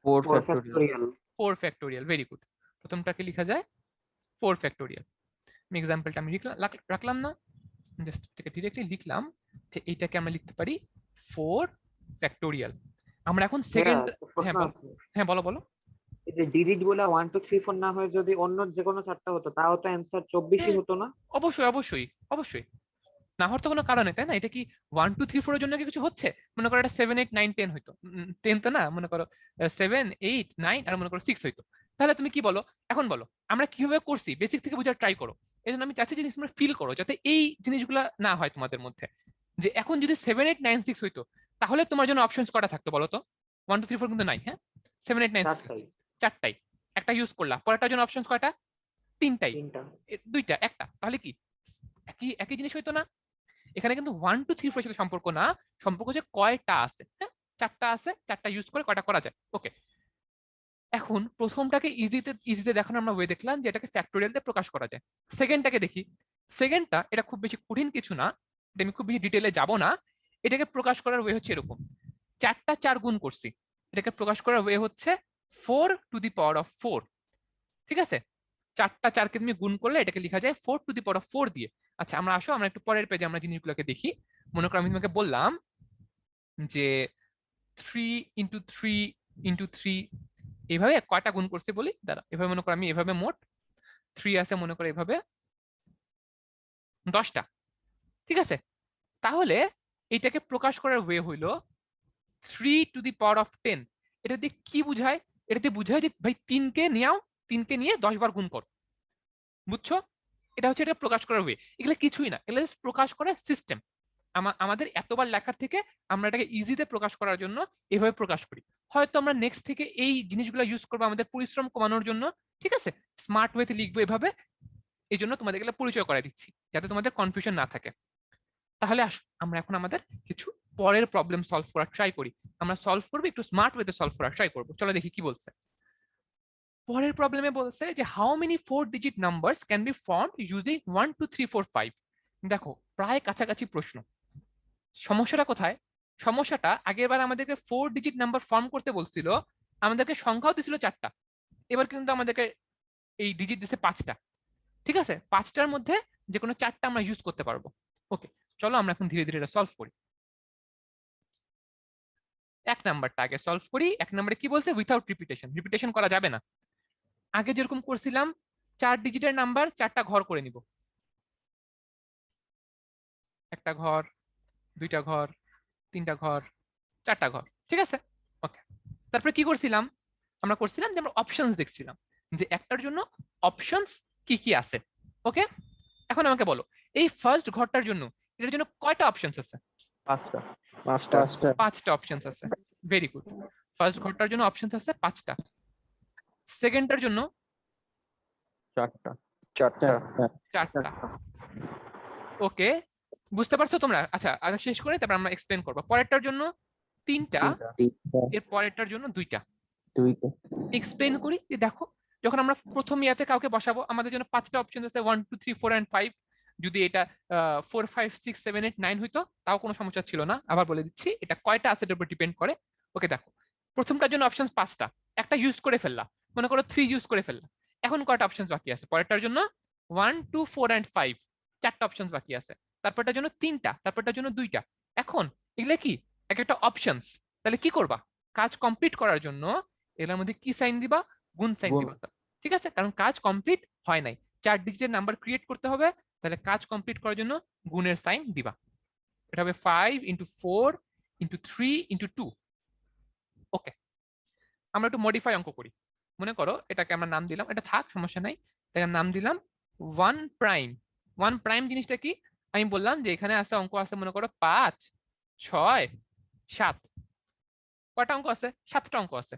4 factorial. 4 factorial, very good. প্রথমটাকে লেখা যায় 4 ফ্যাক্টোরিয়াল। আমি এক্সাম্পলটা আমি রাখলাম না, জাস্ট এটাকে ডিরেক্টলি লিখলাম যে এইটাকে আমরা লিখতে পারি 4 ফ্যাক্টোরিয়াল। আমরা এখন সেকেন্ড, হ্যাঁ বলো বলো। এই যে ডিজিট গুলা 1 2 3 4 না হয় যদি অন্য যে কোনো চারটা হতো তাও তো অ্যানসার 24ই হতো না? অবশ্যই অবশ্যই অবশ্যই, না হওয়ার তো কোনো কারণে, তাই না? এটা কি 1 2 3 4 এর জন্য কি কিছু হচ্ছে? মনে করো এটা 7 8 9 10 হইতো, 10 তো না, মনে করো 7 8 9 আর মনে করো 6 হইতো। তাহলে তুমি কি বলো? এখন বলো আমরা কিভাবে করছি বেসিক থেকে বোঝার ট্রাই করো। এই জন্য আমি চাচ্ছি যে তোমরা ফিল করো যাতে এই জিনিসগুলো না হয় তোমাদের মধ্যে। যে এখন যদি 7 8 9 6 হইতো তাহলে তোমার জন্য অপশনস কটা থাকতো বলো তো? 1 2 3 4 কিন্তু নাই, হ্যাঁ 7 8 9 6 চারটাই, একটা ইউজ করলা, পরেরটার জন্য অপশনস কয়টা? তিনটাই, দুইটা, একটা, তাহলে কি একই একই জিনিস হইতো না? এখানে কিন্তু 1 2 3 4 এর সাথে সম্পর্ক না, সম্পর্ক হচ্ছে কয়টা আছে। হ্যাঁ চারটা আছে, চারটা ইউজ করে কয়টা করা যায়। ওকে, এখন প্রথমটাকে ইজিতে দেখানোর আমরা ওয়ে দেখলাম যে এটাকে ফ্যাক্টোরিয়ালতে প্রকাশ করা যায়। সেকেন্ডটাকে দেখি। সেকেন্ডটা এটা খুব বেশি কঠিন কিছু না, এটা আমি খুব বেশি ডিটেইলে যাব না। এটাকে প্রকাশ করার ওয়ে হচ্ছে এরকম, চারটা 4 গুণ করছি, এটাকে প্রকাশ করার ওয়ে হচ্ছে 4 টু দি পাওয়ার অফ 4। ঠিক আছে, চারটা 4কে তুমি গুণ করলে এটাকে লেখা যায় 4 টু দি পাওয়ার অফ 4 দিয়ে। আচ্ছা আমরা আসো আমরা একটু পরের পেজে আমরা জিনিসগুলোকে দেখি। মনে করো আমি তোমাকে বললাম যে 3 ইন্টু 3 ইন্টু 3 এইভাবে কয়টা গুণ করছে বলি, দাঁড়া এভাবে মনে করো আমি এভাবে মোট 3 আছে মনে করো এভাবে 10টা। ঠিক আছে, তাহলে এটাকে প্রকাশ করার ওয়ে হইলো 3 টু দি পাওয়ার অফ 10। এটা দিয়ে কি বুঝায়? এটা দিয়ে বুঝায় যে ভাই 3কে নিয়ে 10 বার গুণ কর। বুঝছো? এটা হচ্ছে এটা প্রকাশ করার ওয়ে। এগুলো কিছুই না, এগুলো প্রকাশ করার সিস্টেম। আমাদের এতবার লেখার থেকে আমরা এটাকে ইজিতে প্রকাশ করার জন্য এভাবে প্রকাশ করি। হয়তো আমরা নেক্সট থেকে এই জিনিসগুলো ইউজ করবো আমাদের পরিশ্রম কমানোর জন্য। ঠিক আছে, স্মার্ট ওয়েতে লিখবো এভাবে, এই জন্য তোমাদের এগুলো পরিচয় করে দিচ্ছি যাতে তোমাদের কনফিউশন না থাকে। তাহলে আসো আমরা এখন আমাদের কিছু পরের প্রবলেম সলভ করার ট্রাই করি। আমরা সলভ করবো একটু স্মার্ট ওয়েতে সলভ করার ট্রাই করবো। চলো দেখি কি বলছে। পরের প্রবলেমে বলছে যে how many 4 digit numbers can be formed using 1 2 3 4 5। দেখো প্রায় কাছাকাছি প্রশ্ন। সমস্যাটা কোথায়? সমস্যাটা আগেরবার আমাদেরকে 4 ডিজিট নাম্বার ফর্ম করতে বলছিল, আমাদেরকে সংখ্যাও দিছিল 4টা, এবার কিন্তু আমাদেরকে এই ডিজিট দিছে 5টা। ঠিক আছে, 5টার মধ্যে যে কোনো 4টা আমরা ইউজ করতে পারবো। ওকে, চলো আমরা এখন ধীরে ধীরে এটা সলভ করি। এক নাম্বারটা আগে সলভ করি। এক নাম্বারে কি বলছে? উইথাউট রিপিটেশন, রিপিটেশন করা যাবে না। আগে যেরকম করছিলাম 4 ডিজিটের নাম্বার 4টা ঘর করে নিব, একটা ঘর, দুইটা ঘর, তিনটা ঘর, 4টা ঘর। ঠিক আছে, ওকে। তারপরে কি করছিলাম? আমরা করছিলাম যে আমরা অপশনস দেখছিলাম যে একটার জন্য অপশনস কি কি আছে। ওকে, এখন আমাকে বলো এই ফার্স্ট ঘরটার জন্য এটার জন্য কয়টা অপশনস আছে? 5টা অপশনস আছে, ভেরি গুড। ফার্স্ট ঘরটার জন্য অপশনস আছে 5টা। সেকেন্ডটার জন্য 4টা। ওকে, বুঝতে পারছো তোমরা? আচ্ছা আগে শেষ করে তারপর আমরা এক্সপ্লেন করবো। পরেরটার জন্য 3টা, এর পরেরটার জন্য 2টা। এক্সপ্লেন করি যে দেখো যখন আমরা প্রথম ইয়াতে কাউকে বসাবো আমাদের জন্য 5টা অপশন আছে 1 2 3 4 and 5। যদি এটা 4 5 6 7 8 9 হইতো তাও কোনো সমস্যা ছিল না। আবার বলে দিচ্ছি এটা কয়টা আছে এটার উপর ডিপেন্ড করে। ওকে দেখো প্রথমটার জন্য অপশন 5টা, একটা ইউজ করে ফেললা, মনে করো 3 ইউজ করে ফেললা, এখন কয়টা অপশন বাকি আছে? পরেরটার জন্য 1 2 4 and 5, 4টা অপশন বাকি আছে। তারপরটার জন্য 3টা, তারপরটার জন্য 2টা। এখন এগুলা কি এক একটা অপশনস, তাহলে কি করবা? কাজ কমপ্লিট করার জন্য এগুলোর মধ্যে কি সাইন দিবা? গুণ সাইন দিবা। ঠিক আছে, কারণ কাজ কমপ্লিট হয় নাই, 4 ডিজিটের নাম্বার ক্রিয়েট করতে হবে, তাহলে কাজ কমপ্লিট করার জন্য গুণের সাইন দিবা। এটা হবে 5 ইন্টু 4 ইন্টু 3 ইন্টু 2। ওকে, আমরা একটু মডিফাই অঙ্ক করি। মনে করো এটাকে আমরা নাম দিলাম, এটা থাক সমস্যা নাই, এটাকে নাম দিলাম 1 প্রাইম। 1 প্রাইম জিনিসটা কি? আমি বললাম যে এখানে আছে অঙ্ক আছে মনে করো 5 6 7, কয়টা অঙ্ক আছে? 7টা অঙ্ক আছে।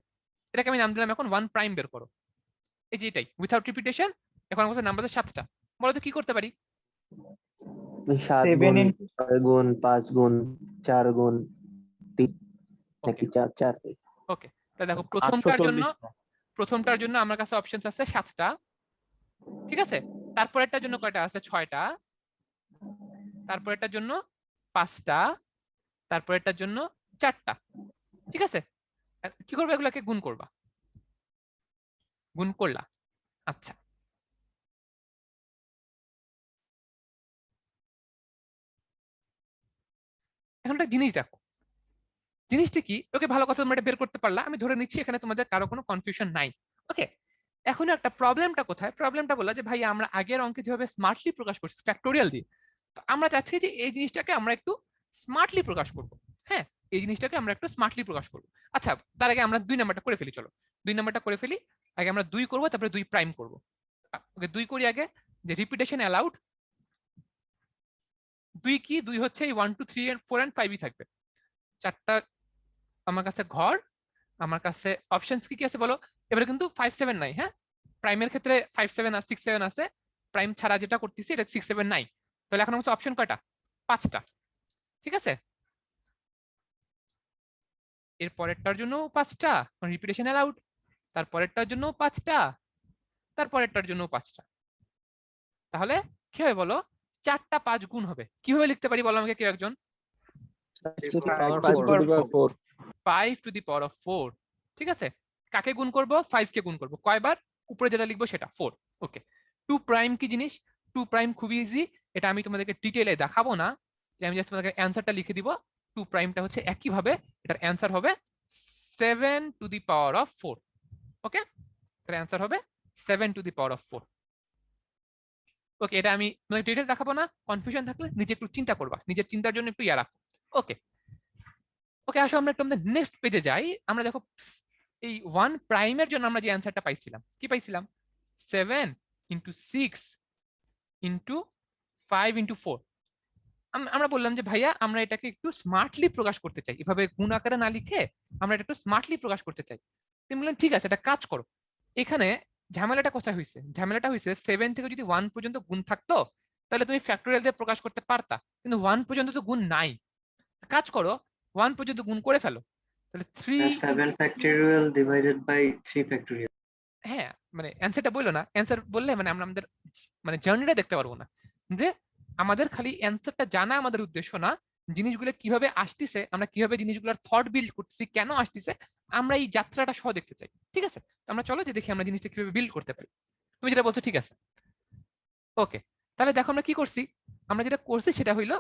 এটাকে আমি নাম দিলাম এখন 1 প্রাইম বের করো। এই যে এটাই উইথাউট রিপিটেশন, এখন আমাদের নাম্বার আছে 7টা। বলো তো কি করতে পারি? 7 7 গুণ into 6 গুণ 5 গুণ 4 গুণ 3 নাকি ওকে 4 ওকে, তাহলে দেখো প্রথমটার জন্য আমার কাছে অপশনস আছে 7টা, ঠিক আছে। তারপরেরটার জন্য কয়টা আছে? 6টা। তারপরেরটার জন্য 5টা। তারপরেরটার জন্য 4টা, ঠিক আছে। কি করবে? এগুলোকে গুণ করবা, গুণ করলা। আচ্ছা, এখন একটা জিনিস দেখো, জিনিসটা কি? ওকে, ভালো কথা, তোমরা এটা বের করতে পারলা। আমি ধরে নিচ্ছি এখানে তোমাদের কারো কোনো কনফিউশন নাই। ওকে, এখন একটা প্রবলেমটা কোথায়? প্রবলেমটা বললা যে ভাই আমরা আগের অঙ্কে যেভাবে স্মার্টলি প্রকাশ করছি ফ্যাক্টোরিয়াল দিয়ে, তো আমরা চাচ্ছি যে এই জিনিসটাকে আমরা একটু স্মার্টলি প্রকাশ করব। হ্যাঁ, এই জিনিসটাকে আমরা একটু স্মার্টলি প্রকাশ করব। আচ্ছা, তার আগে আমরা 2 নাম্বারটা করে ফেলি। চলো 2 নাম্বারটা করে ফেলি। আগে আমরা 2 করব, তারপরে 2 প্রাইম করব। ওকে, 2 করি আগে। যে রিপিটেশন অ্যালাউড, 2 কি? 2 হচ্ছে এই 1 2 3 and 4 and 5ই থাকবে। 4টা আমার কাছে ঘর, আমার কাছে অপশনস কি কি আছে বলো? এবারে কিন্তু 5 7 নাই। হ্যাঁ, প্রাইমের ক্ষেত্রে 5 7 আর 6 7 আছে, প্রাইম ছাড়া যেটা করতেছি এটা 6 7 নাই। তাহলে এখন হচ্ছে অপশন কয়টা? 5টা, ঠিক আছে। এর পরেরটার জন্য 5টা, রিপিটেশন অ্যালাউড। তারপরেরটার জন্য 5টা, তারপরেরটার জন্য 5টা। তাহলে কি হবে বলো? 4টা 5 গুণ হবে। কিভাবে লিখতে পারি বলো আমাকে কেউ একজন? 5 to the power 4 5 to the power of 4, ঠিক আছে। কাকে গুণ করব? 5 কে গুণ করব। কয়বার? উপরে যেটা লিখবো সেটা 4। ওকে, 2 প্রাইম কি জিনিস? 2 প্রাইম খুবই ইজি, এটা আমি তোমাদেরকে ডিটেইলে দেখাবো না, আমি জাস্ট তোমাদেরকে অ্যানসারটা লিখে দিব। 2 প্রাইমটা হচ্ছে একই ভাবে, এটার অ্যানসার হবে 7 to the power of 4। ওকে, এটার অ্যানসার হবে 7 to the power of 4। ওকে, এটা আমি তোমাদের ডিটেইল দেখাবো না, কনফিউশন থাকলে নিজে একটু চিন্তা করবা, নিজের চিন্তার জন্য একটু রাখো। ওকে ওকে, আসো আমরা একটু আমাদের নেক্সট পেজে যাই। আমরা দেখো এই 1 প্রাইমের জন্য আমরা যে অ্যানসারটা পাইছিলাম, কি পাইছিলাম? 7 into 6 into 5 into 4। আমরা বললাম যে ভাইয়া আমরা এটাকে একটু স্মার্টলি প্রকাশ করতে চাই, এভাবে গুণ আকারে না লিখে আমরা এটা একটু স্মার্টলি প্রকাশ করতে চাই। তুমি বললেন ঠিক আছে, এটা কাজ করো। এখানে ঝামেলাটা কোথায় হয়েছে? ঝামেলাটা হয়েছে 7 থেকে যদি 1 পর্যন্ত গুণ থাকতো তাহলে তুমি ফ্যাক্টোরিয়াল দিয়ে প্রকাশ করতে পারতা, কিন্তু 1 পর্যন্ত তো গুণ নাই। কাজ করো, 1 পর্যন্ত গুণ করে ফেলো, তাহলে 3 7 factorial divided by 3 factorial। হ্যাঁ, মানে অ্যান্সারটা বললো না, অ্যান্সার বললে মানে আমরা আমাদের মানে জার্নিটা দেখতে পারবো না। যে আমাদের খালি অ্যান্সারটা জানা আমাদের উদ্দেশ্য না, জিনিসগুলো কিভাবে আসতেছে, আমরা কিভাবে জিনিসগুলোর থট বিল্ড করতেছি, কেন আসতেছে, আমরা এই যাত্রাটা সহ দেখতে চাই। ঠিক আছে, আমরা চলো যে দেখি আমরা জিনিসটা কিভাবে বিল্ড করতে পারি। তুমি যেটা বলছো ঠিক আছে। ওকে, তাহলে দেখো আমরা কি করছি। আমরা যেটা করছি সেটা হইলো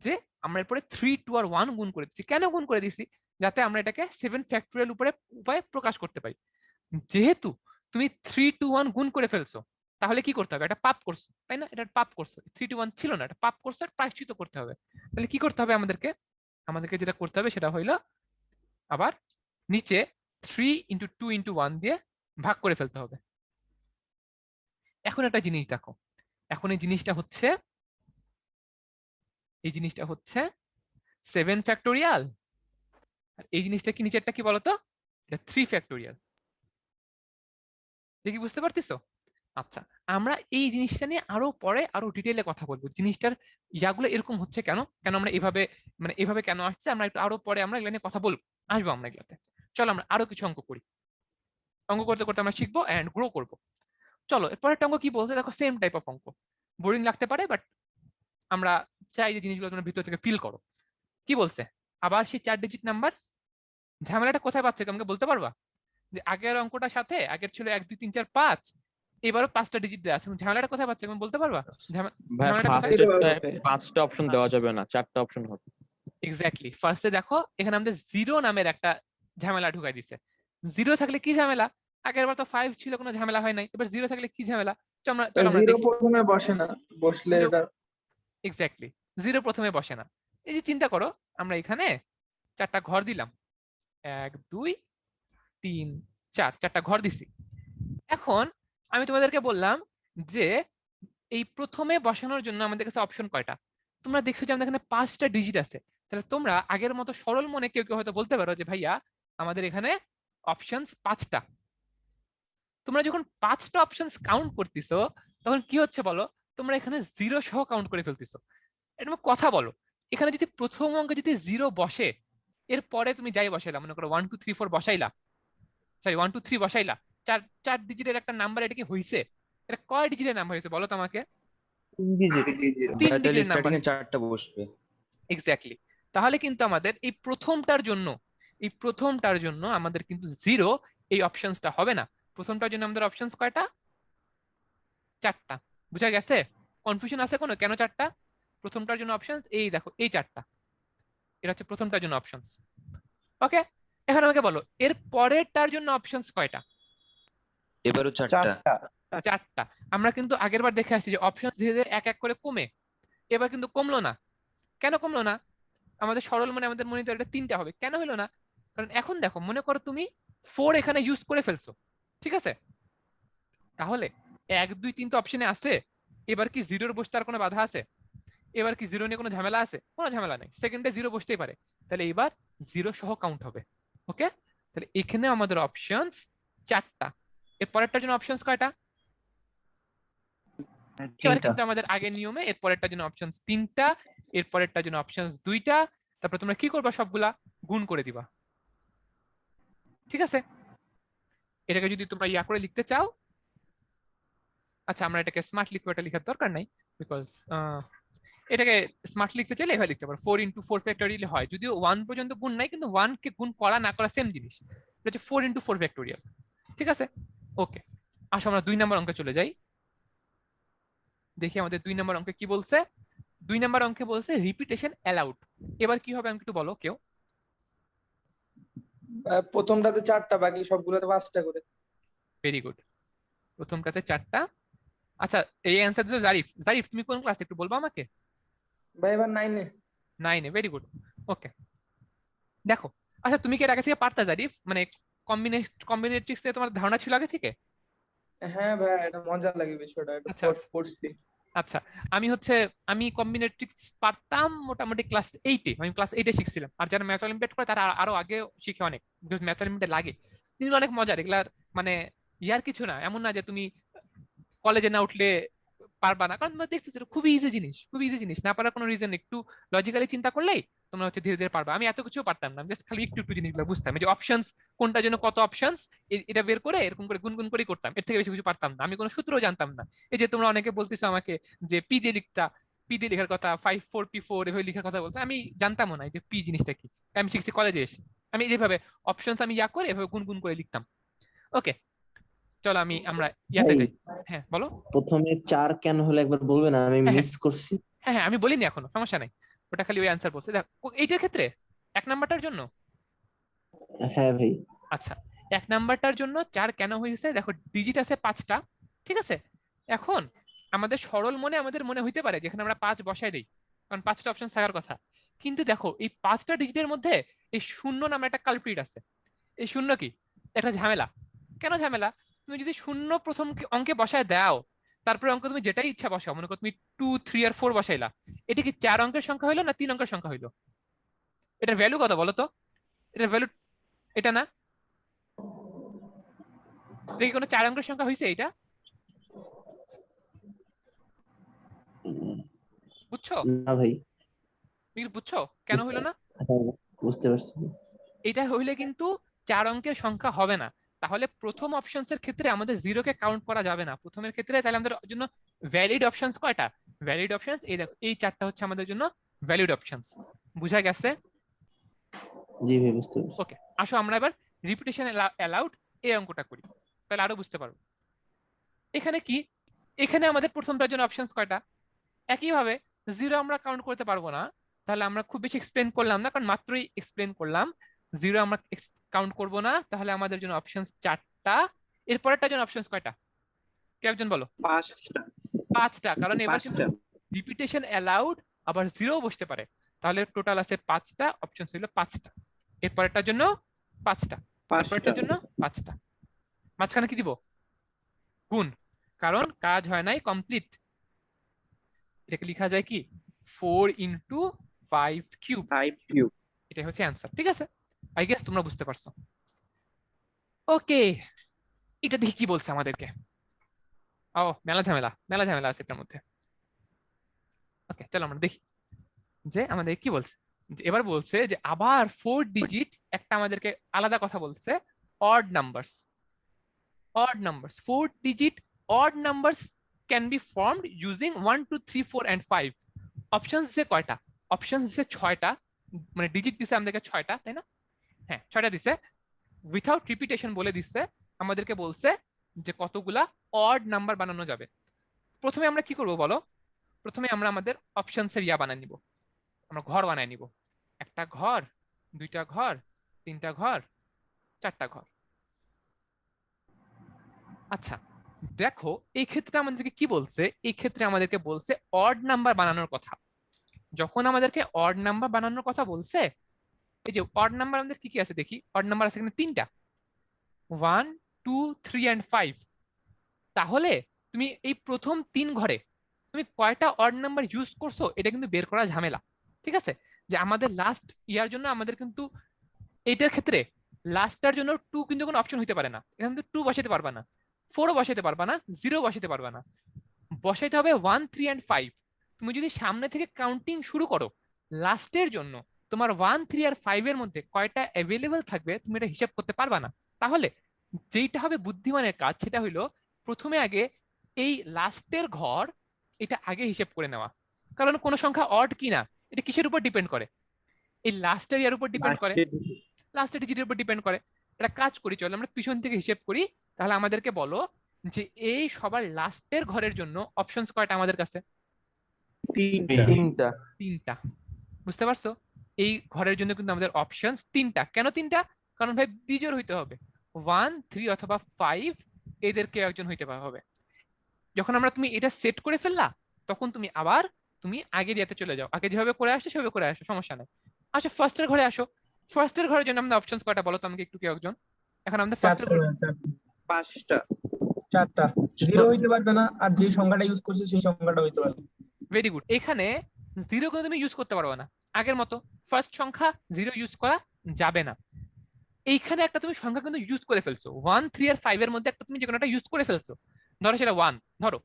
যে আমরা এরপরে 3 2 আর 1 গুণ করে দিচ্ছি। কেন গুণ করে দিচ্ছি? যাতে আমরা এটাকে 7 ফ্যাক্টোরিয়াল উপায়ে প্রকাশ করতে পারি। যেহেতু তুমি 3 2 1 গুণ করে ফেলছো, তাহলে কি করতে হবে? এটা পাপ করছো, তাই না? এটা পাপ করছো। 3 2 1 ছিল না, এটা পাপ করছো, আর প্রায়শ্চিত্ত করতে হবে। তাহলে কি করতে হবে আমাদেরকে? আমাদেরকে যেটা করতে হবে সেটা হইলো আবার নিচে 3 into 2 into 1 দিয়ে ভাগ করে ফেলতে হবে। এখন একটা জিনিস দেখো, এখন এই জিনিসটা হচ্ছে 7 ফ্যাক্টোরিয়াল, আর এই জিনিসটা কি নিচেরটা কি বলতো? এটা 3 ফ্যাক্টোরিয়াল। দেখি বুঝতে পারতেছো? আচ্ছা, আমরা এই জিনিসটা নিয়ে আরো পরে আরো ডিটেইলে কথা বলবো। জিনিসটার ইয়াগুলো এরকম হচ্ছে কেন, কেন আমরা এভাবে মানে এভাবে কেন আসছে, আমরা একটু আরো পরে আমরা এগুলো নিয়ে কথা বলবো, আসবো আমরা এগুলাতে। চলো আমরা আরো কিছু অঙ্ক করি। অঙ্ক করতে করতে আমরা শিখবো এন্ড গ্রো করবো। চলো এরপরের অঙ্ক কি বলছে দেখো, সেম টাইপ অফ অঙ্ক, বোরিং লাগতে পারে বাট আমরা চাই যে জিনিসগুলো তোমরা ভিতর থেকে ফিল করো। কি বলছে? আবার সেই 4 ডিজিট নাম্বার। ঝামেলাটা কোথায় পাচ্ছে আমাকে বলতে পারবা? যে আগের অঙ্কটার সাথে আগের ছিল 1 2 3 4 5, এবারও 5টা ডিজিট দেওয়া আছে। ঝামেলাটা কোথায় পাচ্ছে তুমি বলতে পারবা? পাঁচটা অপশন দেওয়া যাবে না, 4টা অপশন হবে। এক্স্যাক্টলি, ফার্স্টে দেখো এখানে আমাদের 0 নামের একটা ঝামেলা ঢুকাই দিছে। 0 থাকলে কি ঝামেলা? আগের বার তো 5 ছিল, কোনো ঝামেলা হয় নাই, এবার 0 থাকলে কি ঝামেলা? চলো আমরা দেখি। প্রথমে বসে না, বসলে এটা এক্স্যাক্টলি, 0 প্রথমে বসে না। এই যে চিন্তা করো, আমরা এখানে 4টা ঘর দিলাম, 1 2 3 4, 4টা ঘর দিছি। এখন আমি তোমাদেরকে বললাম যে এই প্রথমে বসানোর জন্য আমাদের কাছে অপশন কয়টা? তোমরা দেখছো যে আমাদের এখানে 5টা ডিজিট আছে। তাহলে তোমরা আগের মতো সরল মনে কেউ কেউ হয়তো বলতে পারো যে ভাইয়া আমাদের এখানে অপশনস 5টা। তোমরা যখন 5টা অপশনস কাউন্ট করতেছো তখন কি হচ্ছে বলো? তোমরা এখানে 0 সহ কাউন্ট করে ফেলতেছো। এটা কথা বলো, এখানে যদি প্রথম অঙ্কে যদি 0 বসে, এরপরে তুমি যাই বসাইলা, মনে করো 1 2 3 4 বসাইলা, সরি 1 2 3 বসাইলা, চার ডিজিটের একটা নাম্বার, এটা কি হইছে? এটা কয় ডিজিটের নাম্বার হয়েছে বলো তো আমাকে? 3 ডিজিটের নাম্বার, চারটা বসবে। এক্স্যাক্টলি। তাহলে কিন্তু আমাদের এই প্রথমটার জন্য আমাদের কিন্তু 0 এই অপশনসটা হবে না। প্রথমটার জন্য আমাদের অপশনস কয়টা? 4টা। বুঝা গেছে? কনফিউশন আছে কোনো? কেন 4টা? প্রথমটার জন্য অপশনস এই দেখো, এই 4টা, এটা হচ্ছে প্রথমটার জন্য অপশনস। ওকে, এখন আমাকে বলো এর পরেরটার জন্য অপশনস কয়টা? এবারও 4টা। 4টা। আমরা কিন্তু আগের বার দেখে আসছি যে অপশন ধীরে ধীরে এক এক করে কমে, এবার কিন্তু কমলো না। কেন কমলো না? আমাদের সরল মনে আমাদের মনে এটা 3টা হবে, কেন হলো না? কারণ এখন দেখো, মনে করো তুমি 4 এখানে ইউজ করে ফেলছো, ঠিক আছে? তাহলে 1 2 3 তো অপশনে আছে, এবার কি 0 বসতে আর কোনো বাধা আছে? এবার কি 0 নিয়ে কোনো ঝামেলা আছে? কোনো ঝামেলা নেই, সেকেন্ডে 0 বসতেই পারে। তাহলে এবার 0 সহ কাউন্ট হবে। ওকে, তাহলে এখানে আমাদের অপশনস 4টা। এর পরেরটার জন্য অপশনস কয়টা? এবার কিন্তু আমাদের আগের নিয়মে এর পরেরটার জন্য অপশনস 3টা, এর পরেরটার জন্য অপশনস 2টা। তারপর তোমরা কি করবা? সবগুলা গুণ করে দিবা, ঠিক আছে? এটাকে যদি তোমরা ইয়া করে লিখতে চাও, আচ্ছা আমরা এটাকে স্মার্ট লিখবো, এটা লেখার দরকার নাই, বিকজ এটাকে স্মার্ট লিখতে চাইলে এভাবে লিখতে পারো, 4 × 4 ফ্যাক্টোরিয়াল হয়। যদিও 1 পর্যন্ত গুণ নাই, কিন্তু 1 কে গুণ করা না করা সেম জিনিস। এটা হচ্ছে 4 × 4 ফ্যাক্টোরিয়াল, ঠিক আছে? ওকে, আসো আমরা 2 নম্বর অঙ্কে চলে যাই। দেখি আমাদের 2 নম্বর অঙ্কে কি বলছে। 2 নম্বর অঙ্কে বলছে রিপিটেশন অ্যালাউড। এবার কি হবে আমাকে একটু বলো কেউ? প্রথমটাতে 4টা, বাকি সবগুলোতে 5টা করে। ভেরি গুড, প্রথমটাতে 4টা। আচ্ছা, এই অ্যান্সার দিছো জারিফ। জারিফ তুমি কোন ক্লাসে একটু বলবা আমাকে? ভাই এবার 9-এ। 9-এ, ভেরি গুড। ওকে, দেখো, আচ্ছা তুমি কি এর আগে থেকে পারতা জারিফ? মানে কম্বিনেট্রিক্স এ তোমার ধারণা ছিল আগে থেকে? হ্যাঁ ভাই, এটা মজা লাগে বিষয়টা, এটা আচ্ছা পড়ছি। আচ্ছা, আমি কম্বিনেট্রিক্স পারতাম মোটামুটি ক্লাস 8-এ। আমি ক্লাস 8-এ শিখছিলাম। আর যারা ম্যাথ অলিম্পিয়াড করে তারা আরো আগে শিখে অনেক, বিকজ ম্যাথ অলিম্পিয়াডে লাগে। কিন্তু অনেক মজার এগুলার, মানে ইয়ার কিছু না, এমন না যে তুমি কলেজে না উঠলে পারবা না, কারণ তোমরা দেখতেছো খুবই ইজি জিনিস, খুবই ইজি জিনিস। না পারার কোনো রিজন, একটু লজিক্যালি চিন্তা করলেই তোমরা হচ্ছে ধীরে ধীরে পারবা। আমি এত কিছু পারতাম না, জাস্ট খালি একটু একটু জিনিসগুলো বুঝতাম, যে অপশনস কোনটার জন্য কত অপশনস, এটা বের করে এরকম করে গুনগুন করে করতাম। এর থেকে বেশি কিছু পারতাম না, আমি কোনো সূত্রও জানতাম না। এই যে তোমরা অনেকে বলতেছো আমাকে যে পি দিয়ে লেখার কথা, 5 4 P4 এভাবে লেখার কথা বলছে, আমি জানতামও না যে পি জিনিসটা কি। আমি শিখছি কলেজে এসে। আমি যেভাবে অপশনস আমি ইয়া করে এভাবে গুনগুন করে লিখতাম। ওকে, চলো আমরা ইয়াতে যাই। হ্যাঁ বলো। প্রথমে 4 কেন হলো একবার বলবেন? আমি হ্যাঁ, মিস করছি। হ্যাঁ আমি বলিনি এখনো, সমস্যা নাই। ওটা খালি ওই অ্যান্সার বলছে। দেখো এইটার ক্ষেত্রে 1 নাম্বারটার জন্য, হ্যাঁ ভাই। আচ্ছা 1 নাম্বারটার জন্য 4 কেন হয়েছে? দেখো ডিজিট আছে 5টা, ঠিক আছে? এখন আমাদের সরল আমাদের মনে হইতে পারে যেখানে আমরা 5 বসাই দিই, কারণ 5টা অপশন থাকার কথা। কিন্তু দেখো এই 5টা ডিজিটের মধ্যে এই শূন্য নামে একটা কালপ্রিট আছে। এই শূন্য কি একটা ঝামেলা। কেন ঝামেলা? তুমি যদি শূন্য প্রথম অঙ্কে বসায় দাও, তারপরে অঙ্ক তুমি যেটাই ইচ্ছা বসাও, মনে করো তুমি 2 3 আর 4 বসাইলা, এটা কি 4 অঙ্কের সংখ্যা হইলো না 3 অঙ্কের সংখ্যা হইলো? এটার ভ্যালু কত বলো তো? এটার ভ্যালু এটা না, এটা কি কোনো 4 অঙ্কের সংখ্যা হয়েছে? এটা বুঝছো? না ভাই। তুমি কি বুঝছো কেন হইলো না? বুঝতে পারছি। এটা হইলে কিন্তু 4 অঙ্কের সংখ্যা হবে না। তাহলে প্রথম অপশনস এর ক্ষেত্রে আমাদের 0 কে কাউন্ট করা যাবে না প্রথমের ক্ষেত্রে। তাহলে আমাদের জন্য ভ্যালিড অপশনস কয়টা? ভ্যালিড অপশনস এই দেখো, এই 4টা হচ্ছে আমাদের জন্য ভ্যালিড অপশনস। বুঝা গেছে? জি ভাই, বুঝতে পারছি। ওকে, আসো আমরা এবার রিপিটেশন অ্যালাউড এই অঙ্কটা করি, তাহলে আরো বুঝতে পারবো। এখানে কি, এখানে আমাদের প্রথমটার জন্য অপশনস কয়টা? একইভাবে 0 আমরা কাউন্ট করতে পারবো না, তাহলে আমরা খুব বেশি এক্সপ্লেন করলাম না, কারণ মাত্রই এক্সপ্লেন করলাম। 0 আমরা কাউন্ট করব না, তাহলে আমাদের জন্য অপশনস 4টা। এরপরেরটার জন্য অপশনস কয়টা? কে একজন বলো। 5টা, কারণ এবার কিন্তু রিপিটেশন অ্যালাউড, আবার 0 বসতে পারে। তাহলে টোটাল আছে 5টা, অপশনস হলো 5টা। এরপরেরটার জন্য 5টা, এরপরেরটার জন্য 5টা। মাঝখানে কি দিব? গুণ, কারণ কাজ হয় নাই, কমপ্লিট। এটাকে লেখা যায় কি 4 × 5 কিউব। এটা হচ্ছে অ্যান্সার, ঠিক আছে? আই গেস তোমরা বুঝতে পারছো। ওকে, এটা দেখি কি বলছে আমাদেরকে। ও মেলা ঝামেলা আছে এটার মধ্যে। ওকে, চলো আমরা দেখি যে আমাদের কি বলছে। যে এবার বলছে যে আবার 4 ডিজিট একটা আমাদেরকে আলাদা কথা বলছে, odd numbers. odd numbers, 4 digit odd numbers can be formed using 1 2 3 4 and 5. Options দিছে কয়টা? অপশনস দিছে 6টা, মানে ডিজিট দিছে আমাদেরকে 6টা, তাই না? হ্যাঁ 6টা দিছে, উইথাউট রিপিটেশন বলে দিচ্ছে। আমাদেরকে বলছে যে কতগুলা অড নাম্বার বানানো যাবে। প্রথমে আমরা কি করব বলো? প্রথমে আমরা আমাদের অপশনসের বানায় নিব, আমরা ঘর বানায় নিব। একটা ঘর, দুইটা ঘর, তিনটা ঘর, চারটা ঘর। আচ্ছা দেখো এই ক্ষেত্রে আমাদেরকে কি বলছে, এই ক্ষেত্রে আমাদেরকে বলছে অড নাম্বার বানানোর কথা। যখন আমাদেরকে অড নাম্বার বানানোর কথা বলছে, এই যে অড নাম্বার আমাদের কি কি আছে দেখি। অড নাম্বার আছে এখানে 3টা, 1 2 3 and 5। তাহলে তুমি এই প্রথম 3 ঘরে তুমি কয়টা অড নাম্বার ইউজ করছো এটা কিন্তু বের করা ঝামেলা, ঠিক আছে? যে আমাদের লাস্ট ইয়ার জন্য আমাদের কিন্তু এইটার ক্ষেত্রে লাস্টটার জন্য 2 কিন্তু কোনো অপশন হইতে পারে না। এখানে কিন্তু 2 বসাইতে পারবা না, 4ও বসাইতে পারবা না, 0 বসাইতে পারবা না, বসাইতে হবে 1 3 and 5। তুমি যদি সামনে থেকে কাউন্টিং শুরু করো, লাস্টের জন্য তোমার 1 3 আর 5 এর মধ্যে কয়টা অ্যাভেলেবল থাকবে তুমি এটা হিসাব করতে পারবা না। তাহলে যেইটা হবে বুদ্ধিমানের কাজ সেটা হইলো প্রথমে আগে এই লাস্টের ঘর এটা আগে হিসাব করে নেওয়া। কারণ কোন সংখ্যা অড কিনা এটা কিসের উপর ডিপেন্ড করে? এই লাস্টের ইয়ার উপর ডিপেন্ড করে, লাস্টের ডিজিটের উপর ডিপেন্ড করে। এটা কাজ করি, চলো আমরা পিছন থেকে হিসেব করি। তাহলে আমাদেরকে বলো যে এই সবার লাস্টের ঘরের জন্য অপশনস কয়টা আমাদের কাছে? 3টা। বুঝতে পারছো? এই ঘরের জন্য কিন্তু আমাদের অপশনস 3টা। কেন 3টা? কারণ ভাই বিজোড় হইতে হবে, 1 3 অথবা 5 এদেরকে একজন হইতে হবে। যখন আমরা তুমি এটা সেট করে ফেললা তখন তুমি আবার তুমি আগের ইয়াতে চলে যাও, আগে যেভাবে করে আসছো সেভাবে করে আসো, সমস্যা নাই। আচ্ছা ফার্স্টের ঘরে আসো। ফার্স্টের ঘরের জন্য আমাদের অপশনস কয়টা বলো তো আমাকে একটু, কেউ একজন? এখন আমাদের ফার্স্টের ঘরে 5টা, 4টা। 0 হইতে পারবে না, আর যে সংখ্যাটা ইউজ করছে সেই সংখ্যাটা হইতে পারবে। Very good. এখানে 0 কিন্তু তুমি ইউজ করতে পারবে না আগের মতো, ফার্স্ট সংখ্যা 0 ইউজ করা যাবে না। এইখানে একটা তুমি সংখ্যা কিন্তু ইউজ করে ফেলছো, 1 3 আর 5 এর মধ্যে একটা তুমি যে কোনো একটা ইউজ করে ফেলছো, ধরো সেটা 1, ধরো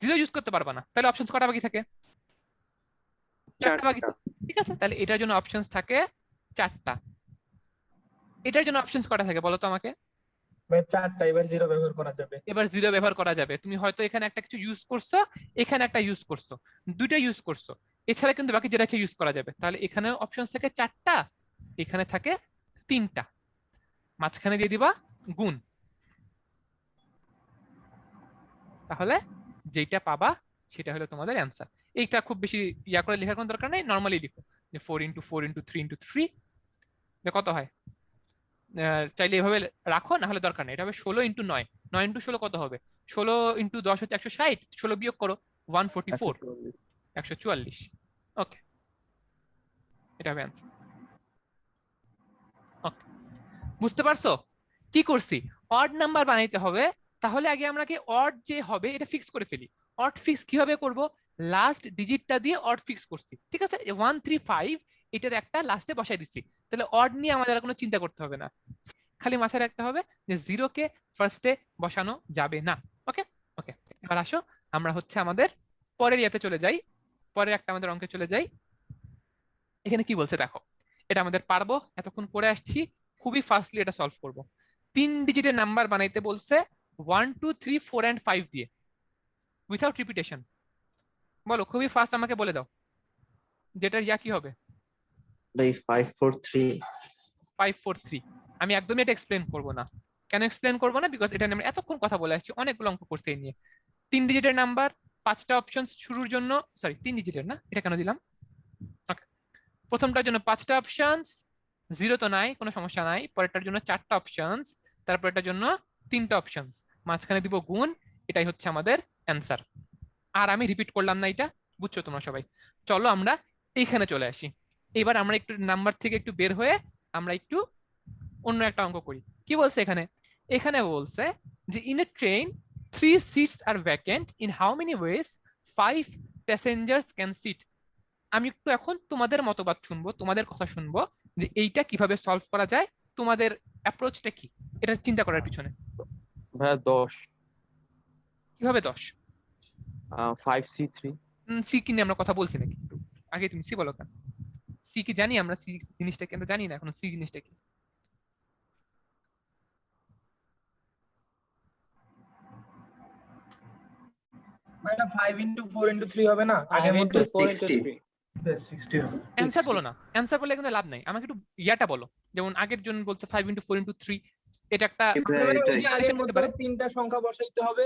0 ইউজ করতে পারবা না। তাহলে অপশনস কটা বাকি থাকে? 4টা বাকি, ঠিক আছে? তাহলে এটার জন্য অপশনস থাকে 4টা। এটার জন্য অপশনস কটা থাকে বলো তো আমাকে? 4টা। এবার 0 ব্যবহার করা যাবে। এবার 0 ব্যবহার করা যাবে। তুমি হয়তো এখানে একটা কিছু ইউজ করছো, এখানে একটা ইউজ করছো, দুইটা ইউজ করছো, এছাড়া কিন্তু বাকি যেটা আছে ইউজ করা যাবে। তাহলে এখানে অপশনস থাকে 4টা, এখানে থাকে 3টা। মাঝখানে দিয়ে দিবা গুণ, তাহলে যেটা পাবা সেটা হলো তোমাদের অ্যান্সার। এইটা খুব বেশি ইয়া করে লেখার কোনো দরকার নেই, নর্মালি লিখো যে 4 × 4 × 3 × 3 কত হয়। চাইলে এভাবে রাখো, না হলে দরকার নেই। এটা হবে 16 × 9, 9 × 16 কত হবে? 16 × 10 হচ্ছে 160, 16 বিয়োগ করো 144, 144। ওকে, এটা হবে অ্যান্সার। ওকে, বুঝতে পারছো কি করছি? অড নাম্বার বানাইতে হবে, তাহলে আগে আমরা কি অড যে হবে এটা ফিক্স করে ফেলি। অড ফিক্স কিভাবে করব? লাস্ট ডিজিটটা দিয়ে অড ফিক্স করছি, ঠিক আছে? 1 3 5 এটার একটা লাস্টে বসাই দিচ্ছি, তাহলে অড নিয়ে আমাদের আর কোনো চিন্তা করতে হবে না। খালি মাথায় রাখতে হবে যে 0 কে ফার্স্টে বসানো যাবে না। ওকে ওকে, এবার আসো আমরা হচ্ছে আমাদের পরের ইয়াতে চলে যাই, পরের একটা আমাদের অঙ্কে চলে যাই। এখানে কি বলছে দেখো, এটা আমাদের পারবো, এতক্ষণ করে আসছি, খুবই ফাস্টলি এটা সলভ করব। 3 ডিজিটের নাম্বার বানাইতে বলছে 1 2 3 4 and 5 দিয়ে, উইথাউট রিপিটেশন। বলো খুবই ফাস্ট, আমাকে বলে দাও যেটার ইয়া কি হবে? 5 4 3। 5 4 3। আমি একদমই এটা এক্সপ্লেন করব না। কেন এক্সপ্লেন করব না? বিকজ এটা নিয়ে আমরা এতক্ষণ কথা বলে আসছি, অনেকগুলো অঙ্ক করছি এই নিয়ে। 3 ডিজিটের নাম্বার, 5টা অপশন শুরুর জন্য, সরি 3 ডিজিটের না, এটা কেন দিলাম? প্রথমটার জন্য 5টা অপশনস, 0 তো নাই, কোনো সমস্যা নাই। পরেরটার জন্য 4টা অপশনস, তারপরেরটার জন্য 3টা অপশনস, মাঝখানে দিব গুণ। এটাই হচ্ছে আমাদের অ্যান্সার। আর আমি রিপিট করলাম না, এটা বুঝছো তোমরা সবাই। চলো আমরা এইখানে চলে আসি। এবার আমরা একটু নাম্বার থেকে একটু বের হয়ে আমরা একটু অন্য একটা অঙ্ক করি। কি বলছে এখানে? এখানে বলছে যে in a train 3 seats are vacant, in how many ways 5 passengers can sit? আমি একটু এখন তোমাদের মতবাদ শুনবো, তোমাদের কথা শুনবো যে এইটা কিভাবে সলভ করা যায়, তোমাদের অ্যাপ্রোচটা কি এটা চিন্তা করার পিছনে। ভাইয়া 10। কিভাবে 10? 5C3। সি কি নিয়ে আমরা কথা বলছি নাকি? একটু আগে তুমি সি বলো কেন? সি কি জানি আমরা? সি জিনিসটা কি আমরা জানি না এখনো? সি জিনিসটা কি? এটা 5 into 4 into 3 হবে না আগের মতো? 60 হবে। অ্যান্সার বলো না, অ্যান্সার বললে কিন্তু লাভ নাই, আমাকে একটু ইয়াটা বলো। যেমন আগের জন বলছে 5 into 4 into 3, এটা একটা মানে ওই যে আগের relation হতে মতো পারে। তিনটা সংখ্যা বসাইতে হবে,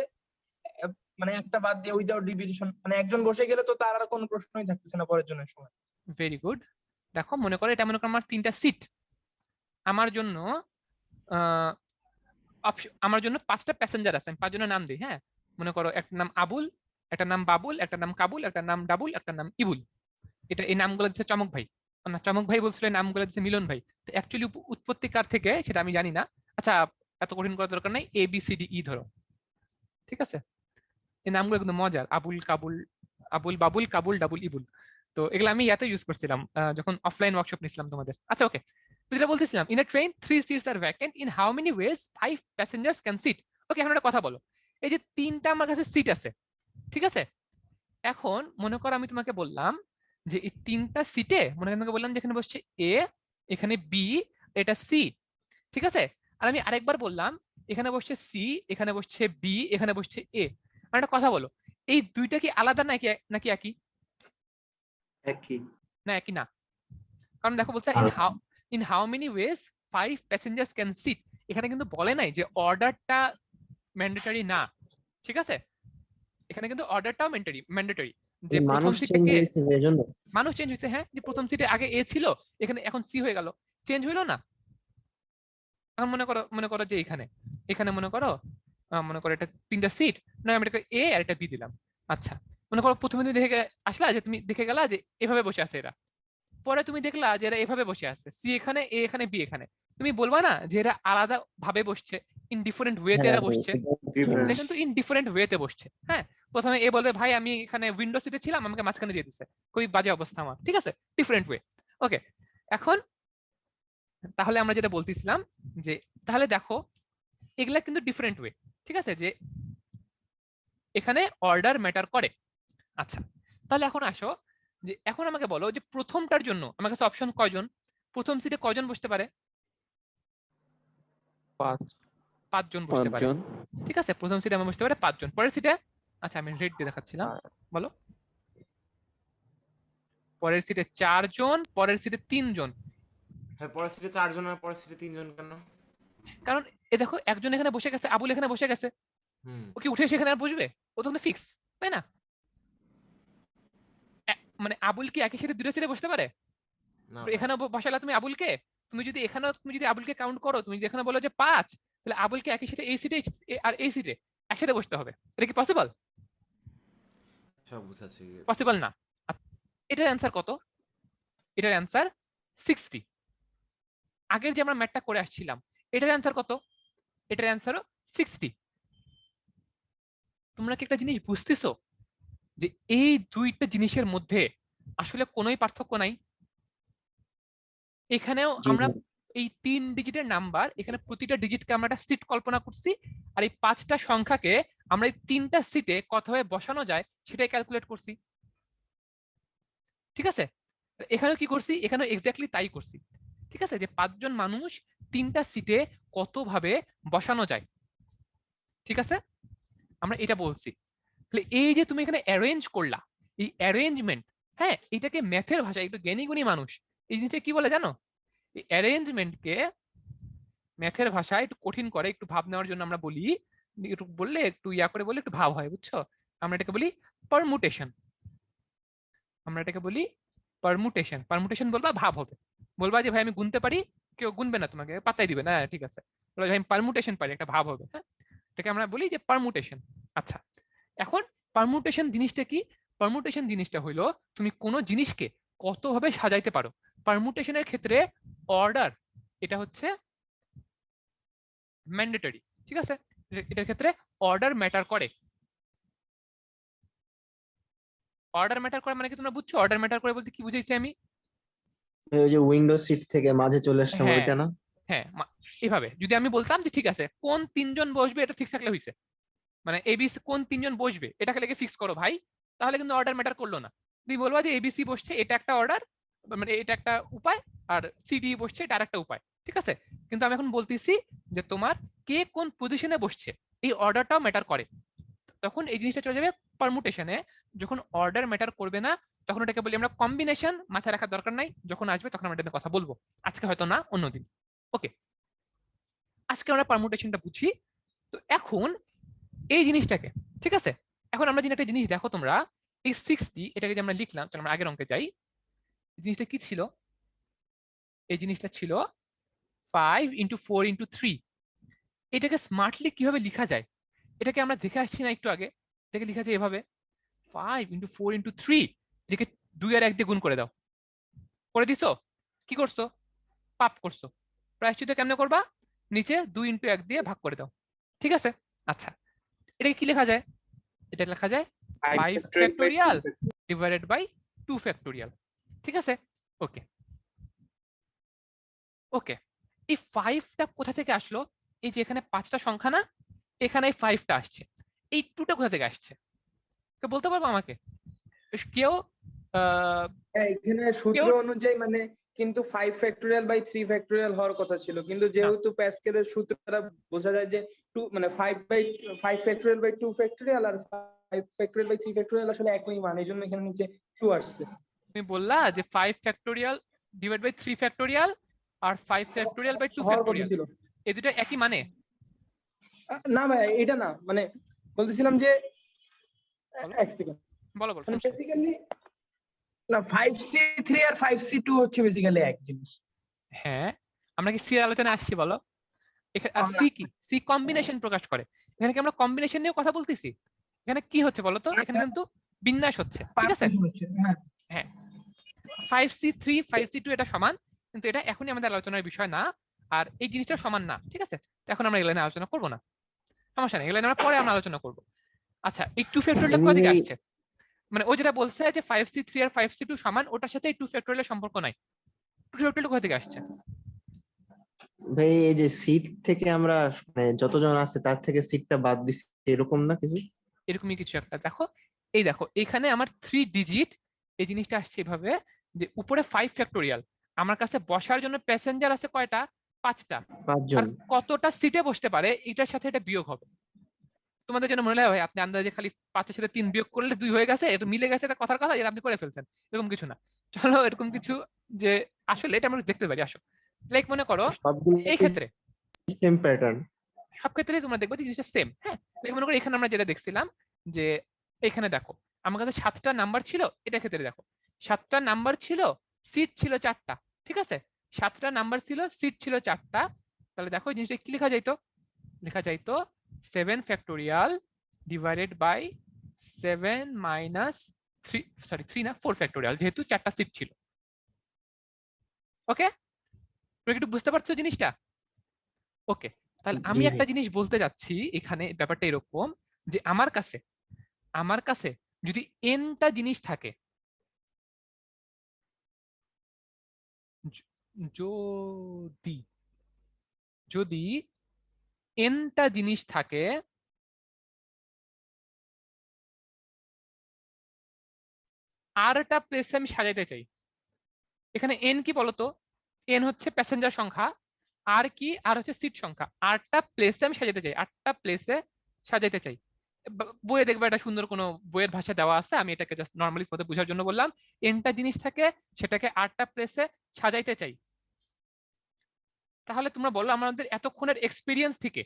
মানে একটা বাদ দিয়ে উইদাউট ডিভিশন, মানে একজন বসে গেলে তো তার আর কোনো প্রশ্নই থাকতেছে না পরের জনের সময়। Very good. দেখো মনে করো এটা মনে করো আমার 3টা সিট, আমার জন্য আমার জন্য 5টা প্যাসেঞ্জার আছে, আমি 5 জনের নাম দিই। হ্যাঁ, মনে করো একটা নাম আবুল, একটা নাম বাবুল, একটা নাম কাবুল, একটা নাম ডাবুল, একটা নাম ইবুল। এটা এই নামগুলো দিচ্ছে চমক ভাই, না চমক ভাই বলছিল এই নামগুলো দিচ্ছে মিলন ভাই। তো অ্যাকচুয়ালি উৎপত্তি কার থেকে সেটা আমি জানি না। আচ্ছা এত কঠিন করার দরকার নাই, A B C D E ধরো, ঠিক আছে? এই নামগুলো কিন্তু মজার, আবুল কাবুল, আবুল বাবুল কাবুল ডাবুল ইবুল। তো এগুলো আমি ইয়াতে ইউজ করছিলাম যখন অফলাইন ওয়ার্কশপ নিছিলাম তোমাদের। আচ্ছা ওকে, তো যেটা বলতেছিলাম, in a train 3 seats are vacant, in how many ways 5 passengers can seat. Okay, এখন একটা কথা বলো, এই যে 3টা আমার কাছে সিট আছে, ঠিক আছে? এখন মনে করো আমি তোমাকে বললাম যে এই 3টা সিটে মনে করো তোমাকে বললাম যে এখানে বসছে এ, এখানে বি, এটা সি, ঠিক আছে? আর আমি আরেকবার বললাম এখানে বসছে সি, এখানে বসছে বি, এখানে বসছে এ। আর একটা কথা বলো, এই দুইটা কি আলাদা নাকি নাকি একই? একই। না একই না, কারণ দেখো বলছে in how many ways 5 passengers can seat. এখানে কিন্তু বলে নাই যে অর্ডারটা ম্যান্ডেটরি না, ঠিক আছে? এখানে কিন্তু অর্ডারটাও ম্যান্ডেটরি, যে প্রথম সিটে কে, মানুষ চেঞ্জ হয়েছে। হ্যাঁ, যে প্রথম সিটে আগে এ ছিল, এখানে এখন সি হয়ে গেল, চেঞ্জ হইলো না? এখন মনে করো যে এখানে মনে করো এটা 3টা সিট, না আমি এটাকে এ আর এটা বি দিলাম। আচ্ছা মনে করো প্রথমে তুমি দেখে আসলা যে তুমি দেখে গেলা যে এভাবে বসে আছে এরা, পরে তুমি দেখলা যে এরা এভাবে বসে আছে, সি এখানে, এ এখানে, বি এখানে। তুমি বলবা না যে এরা আলাদা ভাবে বসছে, ইন ডিফারেন্ট ওয়েতে এরা বসছে? এটা কিন্তু ইন ডিফারেন্ট ওয়েতে বসছে। হ্যাঁ, প্রথমে এ বলবে ভাই আমি এখানে উইন্ডো সিটে ছিলাম, আমাকে মাঝখানে দিয়ে দিচ্ছে, খুবই বাজে অবস্থা আমার, ঠিক আছে? Different way. ওকে, এখন তাহলে আমরা যেটা বলতেছিলাম যে তাহলে দেখো এগুলা কিন্তু ডিফারেন্ট ওয়ে, ঠিক আছে? যে এখানে অর্ডার ম্যাটার করে। আচ্ছা তাহলে এখন আসো যে এখন আমাকে বলো যে প্রথমটার জন্য আমার কাছে অপশন কয়জন, প্রথম সিটে কয়জন বসতে পারে? 5 জন বসতে পারে, ঠিক আছে? প্রথম সিটে আমি বসতে পারে 5 জন। পরের সিটে, আচ্ছা আমি রেড দিয়ে দেখাচ্ছিলাম, বলো। পরের সিটে 4 জন, পরের সিটে 3 জন। হ্যাঁ, পরের সিটে 4 জন আর পরের সিটে 3 জন কেন? কারণ এ দেখো একজন এখানে বসে গেছে, আবুল এখানে বসে গেছে, ও কি উঠে সেখানে আর বসবে? ও তো ফিক্স, তাই না? মানে আবুল কি একই সাথে দুটো সিটে বসতে পারে? এখানে বসালা তুমি আবুলকে, তুমি যদি আবুলকে কাউন্ট করো, তুমি যদি এখানে বলো যে 5, তাহলে আবুলকে একই সাথে এই সিটে আর এই সিটে একসাথে বসতে হবে। এটা কি পসিবল? সব বুঝাচ্ছি, পসিবল না। এটার অ্যান্সার কত? এটার অ্যান্সার 60। আগের যে আমরা ম্যাথটা করে আসছিলাম, এটার অ্যান্সার কত? এটার অ্যান্সারও 60। তোমরা কি একটা জিনিস বুঝতেছো যে এই দুইটা জিনিসের মধ্যে আসলে কোনোই পার্থক্য নাই? এখানেও আমরা এই 3 ডিজিটের নাম্বার, এখানে প্রতিটা ডিজিটকে আমরা একটা সিট কল্পনা করছি, আর এই 5টা সংখ্যাকে আমরা এই 3টা সিটে কতভাবে বসানো যায় সেটাই ক্যালকুলেট করছি, ঠিক আছে? এখানেও কি করছি? এখানেও এক্স্যাক্টলি তাই করছি, ঠিক আছে? যে 5 জন মানুষ 3টা সিটে কতভাবে বসানো যায়, ঠিক আছে? আমরা এটা বলছি। তাহলে এই যে তুমি এখানে অ্যারেঞ্জ করলা, এই অ্যারেঞ্জমেন্ট, হ্যাঁ, এটাকে ম্যাথের ভাষায়, একটু জ্ঞানী গুণী মানুষ এই জিনিসটা কি বলে জানো? এই অ্যারেঞ্জমেন্টকে ম্যাথের ভাষায় একটু কঠিন করে, একটু ভাব নেওয়ার জন্য আমরা বলি, একটু বললে একটু ইয়া করে বললে একটু ভাব হয়, বুঝছো? আমরা এটাকে বলি পারমুটেশন। আমরা এটাকে বলি পারমুটেশন। পারমুটেশন বলবা ভাব হবে, বলবা যে ভাই আমি গুনতে পারি, কেউ গুনবে না, তোমাকে পাত্তাই দিবে না, ঠিক আছে? বলবা ভাই আমি পারমুটেশন পারি, একটা ভাব হবে। হ্যাঁ, এটাকে আমরা বলি যে পারমুটেশন। আচ্ছা এখন পারমুটেশন জিনিসটা কি? পারমুটেশন জিনিসটা হইলো তুমি কোনো জিনিসকে কতভাবে সাজাইতে পারো। পারমুটেশনের ক্ষেত্রে অর্ডার, এটা হচ্ছে ম্যান্ডেটরি, ঠিক আছে? এটার ক্ষেত্রে অর্ডার ম্যাটার করে। অর্ডার ম্যাটার করে মানে কি তোমরা বুঝছো? অর্ডার ম্যাটার করে বলতে কি বুঝাইছি আমি? ওই যে উইন্ডো সিট থেকে মাঝে চলে আসলাম, হ্যাঁ ওইটা না? হ্যাঁ, এভাবে যদি আমি বলতাম যে ঠিক আছে কোন 3 জন বসবে, এটা ঠিক থাকলে হইছে, মানে এবিসি কোন 3 জন বসবে এটাকে লেগে ফিক্স করো ভাই, তাহলে কিন্তু অর্ডার ম্যাটার করলো না। তুমি বলবা যে এবিসি বসছে, এটা একটা অর্ডার, মানে এটা একটা উপায়, আর সিডি বসছে, এটা আরেকটা উপায়, ঠিক আছে। কিন্তু আমি এখন বলতেছি যে তোমার কে কোন পজিশনে বসছে এই অর্ডারটাও ম্যাটার করে। তখন এই জিনিসটা চলে যাবে পারমুটেশনে। যখন অর্ডার ম্যাটার করবে না তখন এটাকে বলি আমরা কম্বিনেশন। মাথায় রাখার দরকার নাই, যখন আসবে তখন আমরা এটা নিয়ে কথা বলবো, আজকে হয়তো না, অন্যদিন। ওকে, আজকে আমরা পারমুটেশনটা বুঝি। তো এখন এই জিনিসটাকে, ঠিক আছে, এখন আমরা যদি একটা জিনিস দেখো তোমরা, এই 60 এটাকে যে আমরা লিখলাম, চলো আমরা আগের অঙ্কে যাই। জিনিসটা কি ছিল? এই জিনিসটা ছিল 5 × 4 × 3। এটাকে স্মার্টলি কিভাবে লেখা যায় এটাকে আমরা দেখে আসছি না একটু আগে। এটাকে লেখা যায় এভাবে 5 × 4 × 3। এটাকে 2 আর 1 দিয়ে গুণ করে দাও। করে দিছো? কি করছো? পাপ করছো। প্রায়শ্চিত্ত কেমনে করবা? নিচে 2 × 1 দিয়ে ভাগ করে দাও, ঠিক আছে। আচ্ছা, এটাকে কি লেখা যায়? এটা লেখা যায় 5 ফ্যাক্টোরিয়াল ডিভাইডেড বাই 2 ফ্যাক্টোরিয়াল, ঠিক আছে। ওকে ওকে, এই 5টা কোথা থেকে আসলো? এই যে এখানে 5টা সংখ্যা না, এখানে এই 5টা আসছে। এই 2টা কোথা থেকে আসছে কেউ বলতে পারবো আমাকে? কেউ এখানে সূত্র অনুযায়ী মানে কিন্তু 5 ফ্যাক্টোরিয়াল বাই 3 ফ্যাক্টোরিয়াল হওয়ার কথা ছিল, কিন্তু যেহেতু প্যাসকেলের সূত্রটা বোঝা যায় যে 2 মানে 5 ফ্যাক্টোরিয়াল বাই 2 ফ্যাক্টোরিয়াল আর 5 ফ্যাক্টোরিয়াল বাই 3 ফ্যাক্টোরিয়াল আসলে একই মান, এইজন্য এখানে নিচে 2 আসছে। তুমি বললা যে 5 ফ্যাক্টোরিয়াল ডিভাইড বাই 3 ফ্যাক্টোরিয়াল আর 5 ফ্যাক্টোরিয়াল বাই 2 ফ্যাক্টোরিয়াল, এই দুটো একই মানে? না ভাই, এটা না, মানে বলতেছিলাম যে এক সেকেন্ড বলো বলো। বেসিক্যালি না, 5C3 আর 5C2 হচ্ছে বেসিক্যালি এক জিনিস। হ্যাঁ, আমরা কি সি এর আলোচনায় আসছি বলো? এখানে আর সি কি? সি কম্বিনেশন প্রকাশ করে। এখানে কি আমরা কম্বিনেশন নিয়ে কথা বলতেছি? এখানে কি হচ্ছে বলো তো? এখানে কিন্তু বিন্যাস হচ্ছে, ঠিক আছে। হ্যাঁ, 5C3 5C2 এটা সমান, কিন্তু এটা এখনই আমাদের আলোচনার বিষয় না, আর এই জিনিসটা সমান না, ঠিক আছে। এখন আমরা এগুলো নিয়ে আলোচনা করবো না, সমস্যা নেই, এগুলো আমরা পরে আমরা আলোচনা করবো। আচ্ছা, এই 2 ফ্যাক্টোরিয়াল কোথা থেকে আসছে? মানে ও যেটা বলছে যে 5C3 আর 5C2 সমান, ওটার সাথে এই 2 ফ্যাক্টোরিয়াল সম্পর্ক নাই। 2 ফ্যাক্টোরিয়াল কোথা থেকে আসছে? ভাই এই যে সিট থেকে আমরা মানে যতজন আছে তার থেকে সিটটা বাদ দিছি, এরকম না কিছু? এরকমই কিছু একটা। দেখো, এই দেখো এখানে আমার 3 ডিজিট, এই জিনিসটা আসছে এভাবে যে উপরে 5 ফ্যাক্টোরিয়াল, আমার কাছে বসার জন্য প্যাসেঞ্জার আছে কয়টা? 5টা। 5 জন। আর কতটা সিটে বসতে পারে এটার সাথে এটা বিয়োগ হবে। তোমাদের জন্য মনে হয় আপনি আন্দাজে খালি 5-এর সাথে 3 বিয়োগ করলে 2 হয়ে গেছে, এটা মিলে গেছে, এটা কথার কথা, এটা আপনি করে ফেলছেন, এরকম কিছু না। চলো এরকম কিছু যে আসলে এটা আমরা দেখতে পারি। আসো, লাইক মনে করো এই ক্ষেত্রে সেম প্যাটার্ন, সব ক্ষেত্রেই তোমরা দেখবে যে জিনিসটা সেম। হ্যাঁ, মনে করো এখানে আমরা যেটা দেখছিলাম যে এখানে দেখো আমার কাছে 7টা নাম্বার ছিল, এটা ক্ষেত্রে দেখো 7টা নাম্বার ছিল, সিট ছিল 4টা, ঠিক আছে। 7টা নাম্বার ছিল, সিট ছিল 4টা, তাহলে দেখো এই জিনিসটা কি লেখা যাইতো? লেখা যাইতো 7 factorial divided by 7 minus 3, sorry 3 না 4 ফ্যাক্টোরিয়াল, যেহেতু 4টা সিট ছিল। ওকে, তুমি একটু বুঝতে পারছো জিনিসটা? ওকে, তাহলে আমি একটা জিনিস বলতে যাচ্ছি এখানে, ব্যাপারটা এরকম যে আমার কাছে যদি এনটা জিনিস থাকে, যদি এনটা জিনিস থাকে, আরটা প্লেসে আমি সাজাইতে চাই। এখানে এন কি বলতো? এন হচ্ছে প্যাসেঞ্জার সংখ্যা, আর কি? আর হচ্ছে সিট সংখ্যা। 8টা প্লেসে আমি সাজাতে চাই, 8টা প্লেসে সাজাইতে চাই। বইয়ে দেখবে একটা সুন্দর কোনো বইয়ের ভাষা দেওয়া আছে, আমি এটাকে জাস্ট নর্মালি বোঝার জন্য বললাম। এনটা জিনিস থাকে, সেটাকে 8টা প্লেসে সাজাইতে চাই। তাহলে তোমরা বলো আমাদের এতক্ষণের এক্সপিরিয়েন্স থেকে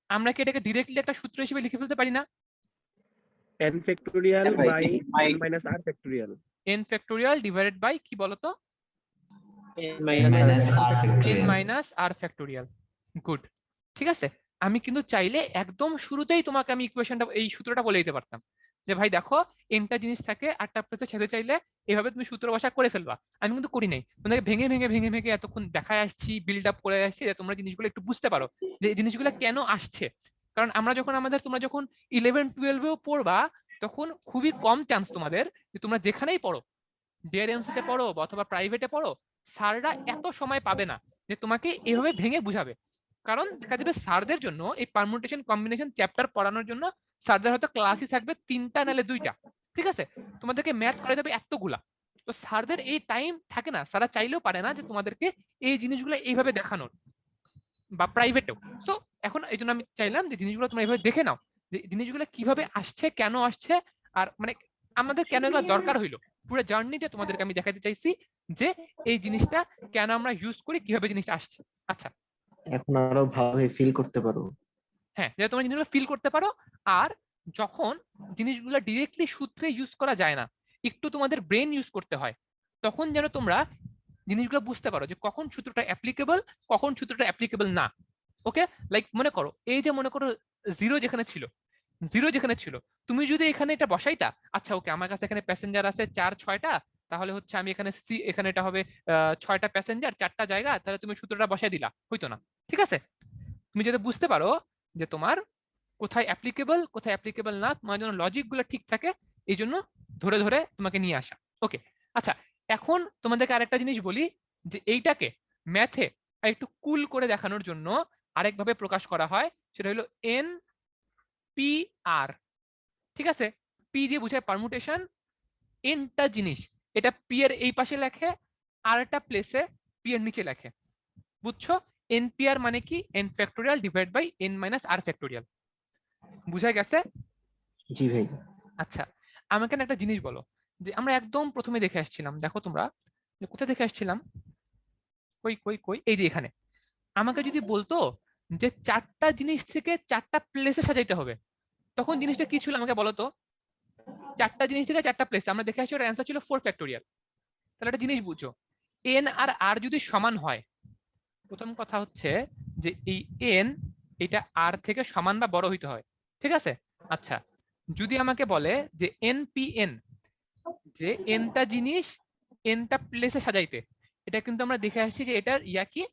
আমরা কি এটাকে ডিরেক্টলি একটা সূত্র হিসেবে লিখে ফেলতে পারি না? n factorial by n minus r factorial. n factorial divided by কি বলতো? n minus r factorial. Good, ঠিক আছে। আমি কিন্তু চাইলে একদম শুরুতেই তোমাকে আমি ইকুয়েশনটা, এই সূত্রটা বলে দিতে পারতাম যে ভাই দেখো এনটা জিনিস থাকে, 8টা প্লেসে সাজাতে চাইলে এভাবে তুমি সূত্র বসা করে ফেলবা। আমি কিন্তু করি নাই, তোমাদেরকে ভেঙে ভেঙে ভেঙে ভেঙে এতক্ষণ দেখায় আসছি, বিল্ড আপ করে আসছি, যে তোমরা জিনিসগুলো একটু বুঝতে পারো যে এই জিনিসগুলো কেন আসছে। কারণ আমরা যখন তোমরা যখন 11-12-এও পড়বা, তখন খুবই কম চান্স তোমাদের যে তোমরা যেখানেই পড়ো, ডিআরএমসিতে পড়ো অথবা প্রাইভেটে পড়ো, স্যাররা এত সময় পাবে না যে তোমাকে এভাবে ভেঙে বুঝাবে। কারণ দেখা যাবে স্যারদের জন্য এই পারমুটেশন কম্বিনেশন চ্যাপ্টার পড়ানোর জন্য স্যারদের হয়তো ক্লাসই থাকবে 3টা নাহলে 2টা, ঠিক আছে, তোমাদেরকে ম্যাথ করা যাবে এতগুলা। তো স্যারদের এই টাইম থাকে না, স্যারা চাইলেও পারে না যে তোমাদেরকে এই জিনিসগুলো এইভাবে দেখানোর, বা প্রাইভেটেও। সো এখন এই জন্য আমি চাইলাম যে জিনিসগুলো তোমরা এইভাবে দেখে নাও, যে জিনিসগুলো কিভাবে আসছে, কেন আসছে, আর মানে আমাদের কেন এগুলো দরকার হইলো। পুরো জার্নিটা তোমাদেরকে আমি দেখাতে চাইছি যে এই জিনিসটা কেন আমরা ইউজ করি, কিভাবে জিনিসটা আসছে। আচ্ছা, এখন আরো ভালোভাবে ফিল করতে পারবো। হ্যাঁ, যাতে তোমরা জিনিসগুলো ফিল করতে পারো। আর যখন জিনিসগুলো ডিরেক্টলি সূত্রে ইউজ করা যায় না, একটু তোমাদের ব্রেন ইউজ করতে হয়, তখন যেন তোমরা জিনিসগুলো বুঝতে পারো যে কখন সূত্রটা অ্যাপ্লিকেবল, কখন সূত্রটা অ্যাপ্লিকেবল না। ওকে, লাইক মনে করো এই যে মনে করো জিরো যেখানে ছিল, তুমি যদি এখানে এটা বসাইতা, আচ্ছা ওকে আমার কাছে এখানে প্যাসেঞ্জার আছে 4-6টা, তাহলে হচ্ছে আমি এখানে এখানে এটা হবে 6টা প্যাসেঞ্জার 4টা জায়গা, তাহলে তুমি সূত্রটা বসাই দিলা, হইতো না। ঠিক আছে, তুমি যদি বুঝতে পারো যে তোমার কোথায় অ্যাপ্লিকেবল না, তোমার জন্য লজিক গুলো ঠিক থাকে, এই জন্য ধরে ধরে তোমাকে নিয়ে আসা। ওকে, আচ্ছা এখন তোমাদেরকে আরেকটা জিনিস বলি, যে এইটাকে ম্যাথে একটু কুল করে দেখানোর জন্য আরেকভাবে প্রকাশ করা হয়, সেটা হলো NPR। ঠিক আছে, পি দিয়ে বুঝায় পারমুটেশন, এনটা জিনিস এটা পি এর এই পাশে লেখে, আরটা প্লেসে পি এর নিচে লেখে। বুঝছো? NPR মানে কি? n factorial divide by n minus r factorial. বুঝা গেছে? জি ভাই। আচ্ছা, আমাকে একটা জিনিস বলো, যে আমরা একদম প্রথমে দেখে আসছিলাম, দেখো তোমরা যে কোথায় দেখে আসছিলাম, কই কই কই, এই যে এখানে। আমাকে যদি বলতো যে 4টা জিনিস থেকে 4টা প্লেসে সাজাইতে হবে, তখন জিনিসটা কি ছিল আমাকে বলো তো? 4টা জিনিস থেকে 4টা প্লেস আমরা দেখে আসছি, ওর অ্যান্সার ছিল 4 ফ্যাক্টোরিয়াল। তাহলে একটা জিনিস বুঝো, n আর r যদি সমান হয়, প্রথম কথা হচ্ছে যে এই n এটা r থেকে সমান বা বড় হইতে হয়। ঠিক আছে, আচ্ছা যদি আমাকে বলে যে NPN, যে nটা জিনিস nটা প্লেসে সাজাইতে, এটা কিন্তু আমরা দেখে আসছি যে এটার ইয়া কি,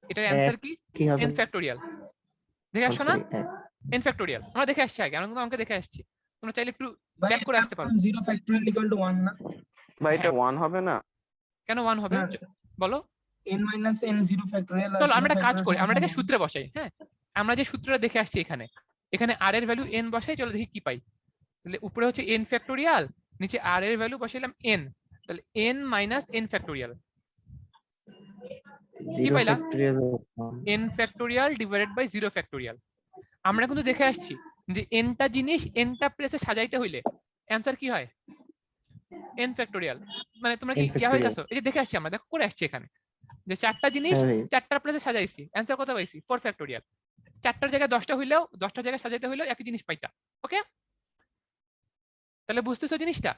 এটার অ্যান্সার কি? কি হবে? n factorial. দেখে আসছো না? n ফ্যাক্টোরিয়াল আমরা দেখে আসছি আগে, আমরা কিন্তু অঙ্কে দেখে আসছি। তোমরা চাইলে একটু ব্যাক করে আসতে পারো। 0 ফ্যাক্টোরিয়াল ইকুয়াল টু 1 না? ভাই এটা 1 হবে না? কেন 1 হবে? বলো। n minus n 0 factorial. চলো আমরা একটা কাজ করি, আমরা এটাকে সূত্রে বসাই। হ্যাঁ, আমরা যে সূত্রটা দেখে আসছি এখানে, এখানে r এর ভ্যালু n বসাই, চলো দেখি কি পাই। তাহলে উপরে হচ্ছে n ফ্যাক্টোরিয়াল, নিচে r এর ভ্যালু বসাইলাম n, তাহলে n মাইনাস n ফ্যাক্টোরিয়াল। কি পাইলা? n factorial divided by 0 factorial. আমরা কিন্তু দেখে আসছি যে nটা জিনিস nটা প্লেসে সাজাইতে হইলে অ্যান্সার কি হয়? n factorial. মানে তোমরা কি ইয়া হয়ে গেছো? এই যে দেখে আসছি আমরা, দেখো করে আসছি এখানে, যে 4টা জিনিস 4টা প্লেসে সাজাইছি, অ্যান্সার কত পাইছি? 4 ফ্যাক্টোরিয়াল। 4টার জায়গায় 10টা হইলেও 10টার জায়গায় সাজাইতে হইলেও একই জিনিস পাইতা। ওকে, তাহলে বুঝতেছো জিনিসটা?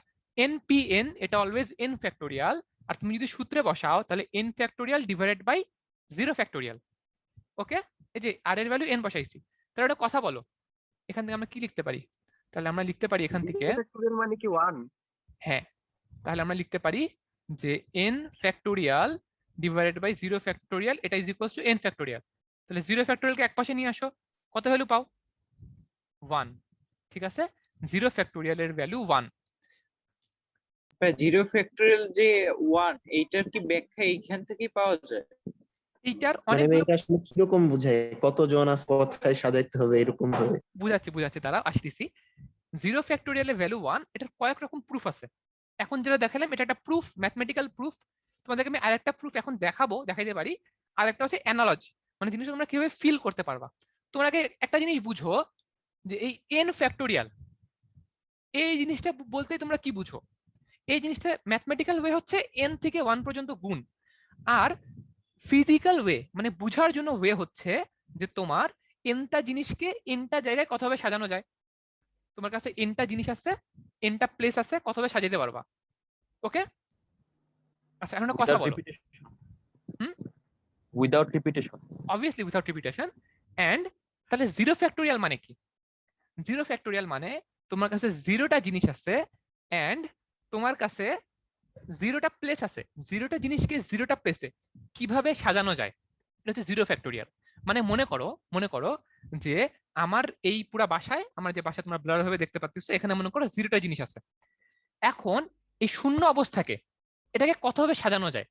NPN এটা অলওয়েজ n ফ্যাক্টোরিয়াল, আর তুমি যদি সূত্রে বসাও তাহলে n factorial divided by 0 factorial. Okay, এই যে r এর ভ্যালু n বসাইছি, তাহলে একটা কথা বলো, এখান থেকে আমরা কি লিখতে পারি? তাহলে আমরা লিখতে পারি এখান থেকে, মানে কি 1? হ্যাঁ, তাহলে আমরা লিখতে পারি যে n factorial divided by 0 factorial এটা is equals to n factorial. তাহলে 0 ফ্যাক্টোরিয়ালকে একপাশে নিয়ে আসো, কত ভ্যালু পাও? 1। ঠিক আছে, 0 ফ্যাক্টোরিয়ালের ভ্যালু 1। 0 ফ্যাক্টোরিয়াল যে 1, এইটার কি ব্যাখ্যা এইখান থেকেই পাওয়া যায়? এইটার মানে অনেক এটা আসলে কিরকম বোঝায়, কতজন আছে, কোথায় সাজাইতে হবে, এরকম ভাবে বুঝাচ্ছি, তারা আসতেছি। 0 ফ্যাক্টোরিয়ালের ভ্যালু 1, এটার কয়েক রকম প্রুফ আছে। এখন যেটা দেখালাম এটা একটা প্রুফ, ম্যাথমেটিক্যাল প্রুফ। তোমাদেরকে আমি আরেকটা প্রুফ এখন দেখাইতে পারি। আরেকটা হচ্ছে অ্যানালজি, মানে জিনিসটা তোমরা কিভাবে ফিল করতে পারবা। তোমরা আগে একটা জিনিস বুঝো, যে এই n ফ্যাক্টোরিয়াল এই জিনিসটা বলতে তোমরা কি বুঝো? এই জিনিসটা ম্যাথমেটিক্যাল ওয়ে হচ্ছে n থেকে 1 পর্যন্ত গুণ, আর ফিজিক্যাল ওয়ে মানে বুঝার জন্য ওয়ে হচ্ছে যে তোমার nটা জিনিসকে nটা জায়গায় কতভাবে সাজানো যায়। তোমার কাছে nটা জিনিস আছে, nটা প্লেস আছে, কতভাবে সাজাতে পারবা। ওকে, আচ্ছা এখন একটা কথা বলো। Without repetition. Obviously without repetition. And তাহলে 0 ফ্যাক্টোরিয়াল মানে কি? 0 ফ্যাক্টোরিয়াল মানে তোমার কাছে 0টা জিনিস আছে এন্ড তোমার কাছে 0টা প্লেস আছে, 0টা জিনিসকে 0টা প্লেসে কিভাবে সাজানো যায়, এটা হচ্ছে 0 ফ্যাক্টোরিয়াল। মানে মনে করো যে আমার এই পুরা বাসায়, আমার যে বাসা তোমরা ব্লার ভাবে দেখতে পাচ্ছ, এখানে মনে করো 0টা জিনিস আছে। এখন এই শূন্য অবস্থাকে এটাকে কতভাবে সাজানো যায়?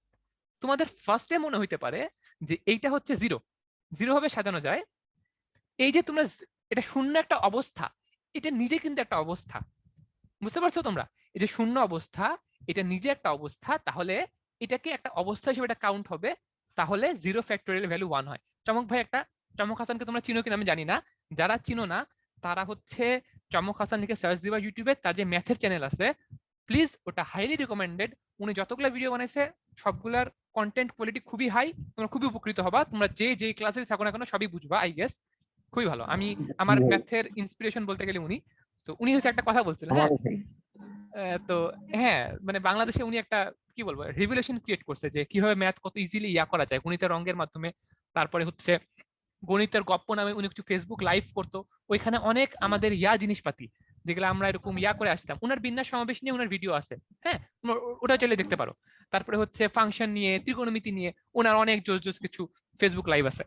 তোমাদের ফার্স্টে মনে হইতে পারে যে এইটা হচ্ছে 0 ভাবে সাজানো যায়। এই যে তোমরা, এটা শূন্য একটা অবস্থা, এটা নিজে কিন্তু একটা অবস্থা, বুঝতে পারছো তোমরা? এই যে শূন্য অবস্থা, এটা নিজে একটা অবস্থা, তাহলে এটাকে একটা অবস্থা হিসেবে এটা কাউন্ট হবে, তাহলে 0 ফ্যাক্টোরিয়াল ভ্যালু 1 হয়। চমক ভাই একটা, চমক হাসানকে তোমরা চিনো কিনা আমি জানি না, যারা চিনো না তারা হচ্ছে চমক হাসান লিখে সার্চ দিবা ইউটিউবে, তার যে ম্যাথের চ্যানেল আছে, প্লিজ ওটা হাইলি রিকমেন্ডেড। উনি যতগুলো ভিডিও বানাইছে সবগুলার কন্টেন্ট কোয়ালিটি খুবই হাই, তোমরা খুবই উপকৃত হবা। তোমরা যে ক্লাসে থাকো না কেন সবই বুঝবা আই গেস, খুবই ভালো। আমি আমার ম্যাথের ইন্সপিরেশন বলতে গেলে উনি। তো উনি হচ্ছে একটা কথা বলছিলেন, হ্যাঁ তো হ্যাঁ মানে বাংলাদেশে উনি একটা কি বলবো রিভলিউশন ক্রিয়েট করছে যে কিভাবে ম্যাথ কত ইজিলি ইয়া করা যায় গণিতের অঙ্গের মাধ্যমে। তারপরে হচ্ছে গণিতের গপ্প নামে উনি একটু ফেসবুক লাইভ করতো, ওইখানে অনেক আমাদের ইয়া জিনিসপাতি যেগুলো আমরা এরকম ইয়া করে আসতাম, ওনার বিন্যাস সমাবেশ নিয়ে ওনার ভিডিও আছে, হ্যাঁ ওটা চাইলে দেখতে পারো। তারপরে হচ্ছে ফাংশন নিয়ে, ত্রিকোণমিতি নিয়ে ওনার অনেক জোস জোস কিছু ফেসবুক লাইভ আছে।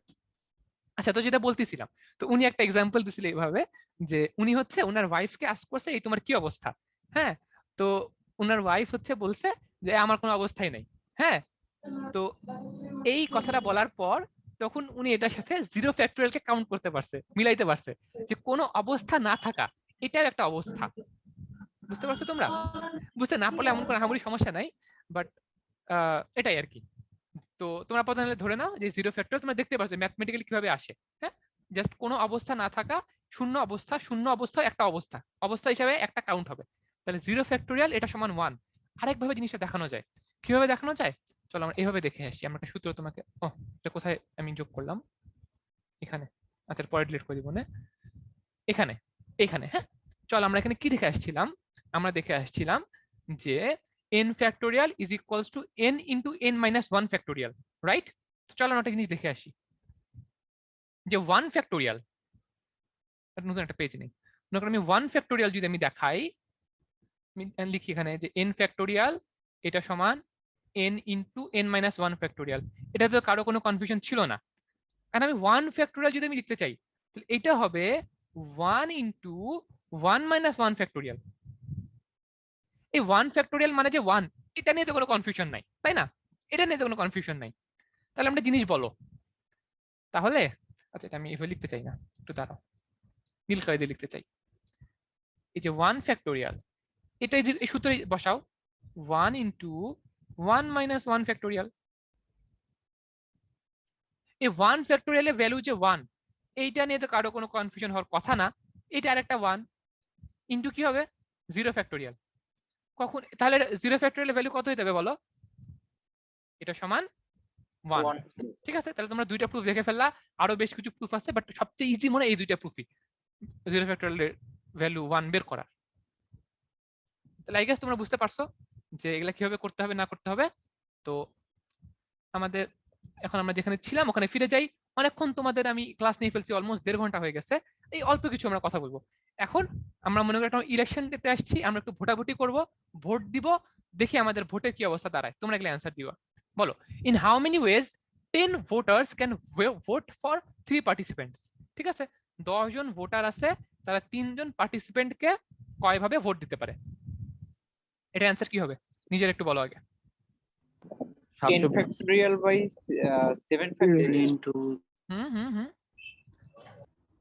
আচ্ছা, তো যেটা বলতেছিলাম, তো উনি একটা এক্সাম্পল দিছিল এইভাবে যে উনি হচ্ছে ওনার ওয়াইফকে আস্ক করছে এই তোমার কি অবস্থা, হ্যাঁ তো ওনার ওয়াইফ হচ্ছে বলছে যে আমার কোনো অবস্থাই নাই, হ্যাঁ তো এই কথাটা বলার পর তখন উনি এটার সাথে 0 ফ্যাক্টোরিয়ালকে কাউন্ট করতে পারছে, মিলাইতে পারছে যে কোনো অবস্থা না থাকা এটাও একটা অবস্থা। বুঝতে পারছো তোমরা? বুঝতে না পারলে এমন কোনো আহামরি সমস্যা নাই, বাট এটাই আর কি। তো তোমরা প্রথমে ধরে নাও যে 0 ফ্যাক্টর তোমরা দেখতে পাচ্ছ ম্যাথমেটিক্যালি কিভাবে আসে, হ্যাঁ জাস্ট কোনো অবস্থা না থাকা, শূন্য অবস্থা একটা অবস্থা হিসাবে একটা কাউন্ট হবে, তাহলে 0 ফ্যাক্টোরিয়াল এটা সমান 1। আরেকভাবে জিনিসটা দেখানো যায়, কিভাবে দেখানো যায় চলো আমরা এইভাবে দেখে আসি। আমরা একটা সূত্র তোমাকে, এটা কোথায় আমি যোগ করলাম, এখানে, আচ্ছা পরে ডিলিট করে দিব না, এখানে হ্যাঁ চল আমরা এখানে কি দেখে আসছিলাম, আমরা দেখে আসছিলাম যে n factorial is equals to n into n minus 1 factorial, right? চলো আমরা একটা জিনিস দেখে আসি যে 1 ফ্যাক্টোরিয়াল, নতুন একটা পেজ নেই, মনে করো আমি 1 ফ্যাক্টোরিয়াল যদি আমি দেখাই, লিখি এখানে যে n ফ্যাক্টোরিয়াল এটা সমান n into n minus 1 factorial, এটা তো কারো কোনো কনফিউশন ছিল না। কারণ আমি 1 ফ্যাক্টোরিয়াল যদি আমি লিখতে চাই তাহলে এটা হবে 1 ইন্টু 1 মাইনাস 1 ফ্যাক্টোরিয়াল। এই 1 ফ্যাক্টোরিয়াল মানে যে 1, এটা নিয়ে তো কোনো কনফিউশন নাই, তাই না? এটা নিয়ে তো কোনো কনফিউশন নাই। তাহলে আমরা জিনিস বলো তাহলে, আচ্ছা এটা আমি এভাবে লিখতে চাই না, একটু দাঁড়াও, নীল কালি দিয়ে লিখতে চাই। এই যে 1 ফ্যাক্টোরিয়াল, এটাই যে এই সূত্রে বসাও 1 ইন্টু 1 মাইনাস 1 ফ্যাক্টোরিয়াল। এই 1 ফ্যাক্টোরিয়ালের ভ্যালু যে 1, এইটা নিয়ে তো কারো কোনো কনফিউশন হওয়ার কথা না। এটা আরেকটা 1 ইন্টু কি হবে 0 ফ্যাক্টোরিয়াল। কখন তাহলে 0 ফ্যাক্টোরিয়ালের ভ্যালু কত হতে হবে বলো? এটা সমান 1, ঠিক আছে? তাহলে তোমরা দুইটা প্রুফ দেখে ফেললা, আরো বেশ কিছু প্রুফ আছে, বাট সবচেয়ে ইজি মনে এই দুইটা প্রুফই 0 ফ্যাক্টোরিয়ালের ভ্যালু 1 বের করা। তাহলে আই গেস তোমরা বুঝতে পারছো যে এগুলা কিভাবে করতে হবে না করতে হবে। তো আমাদের এখন আমরা যেখানে ছিলাম ওখানে ফিরে যাই। অনেকক্ষণ তোমাদের আমি ক্লাস নিয়ে ফেলছি, অলমোস্ট 1.5 ঘন্টা হয়ে গেছে। এই অল্প কিছু আমরা কথা বলবো। এখন আমরা মনে করি একটা ইলেকশন দিতে আসছি, আমরা একটু ভোটাভুটি করব, ভোট দিব, দেখি আমাদের ভোটের কি অবস্থা দাঁড়ায়। তোমরা এগুলো অ্যান্সার দিবা। বলো, in how many wedge 10 voters can vote for 3 participants? ঠিক আছে, 10 জন ভোটার আছে, তারা 3 জন পার্টিসিপেন্টকে কয়ভাবে ভোট দিতে পারে? এটা অ্যান্সার কি হবে নিজের একটু বলো আগে। 10 factorial by 7 factorial into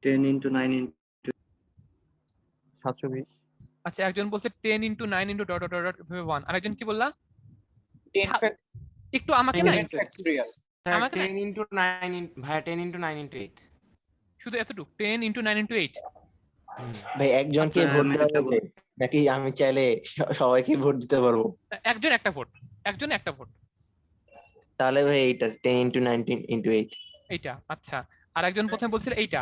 10 into 9 into 720। আচ্ছা, একজন বলছে 10 into 9 into dot dot dot 1, আরেকজন কি বললা? 10 একটু আমাকে না factorial। আমাকে 10 into 9 ভাই 10 into 9 into 8 শুধু এতটুকু 10 into 9 into 8। ভাই একজনকে ভোট দেওয়া হবে নাকি আমি চাইলে সবাইকে ভোট দিতে পারবো? একজন একটা ভোট, একজন একটা ভোট। তাহলে ভাই এইটা 10 into 19 into 8 এইটা। আচ্ছা, আর একজন প্রথমে বলছিল এইটা,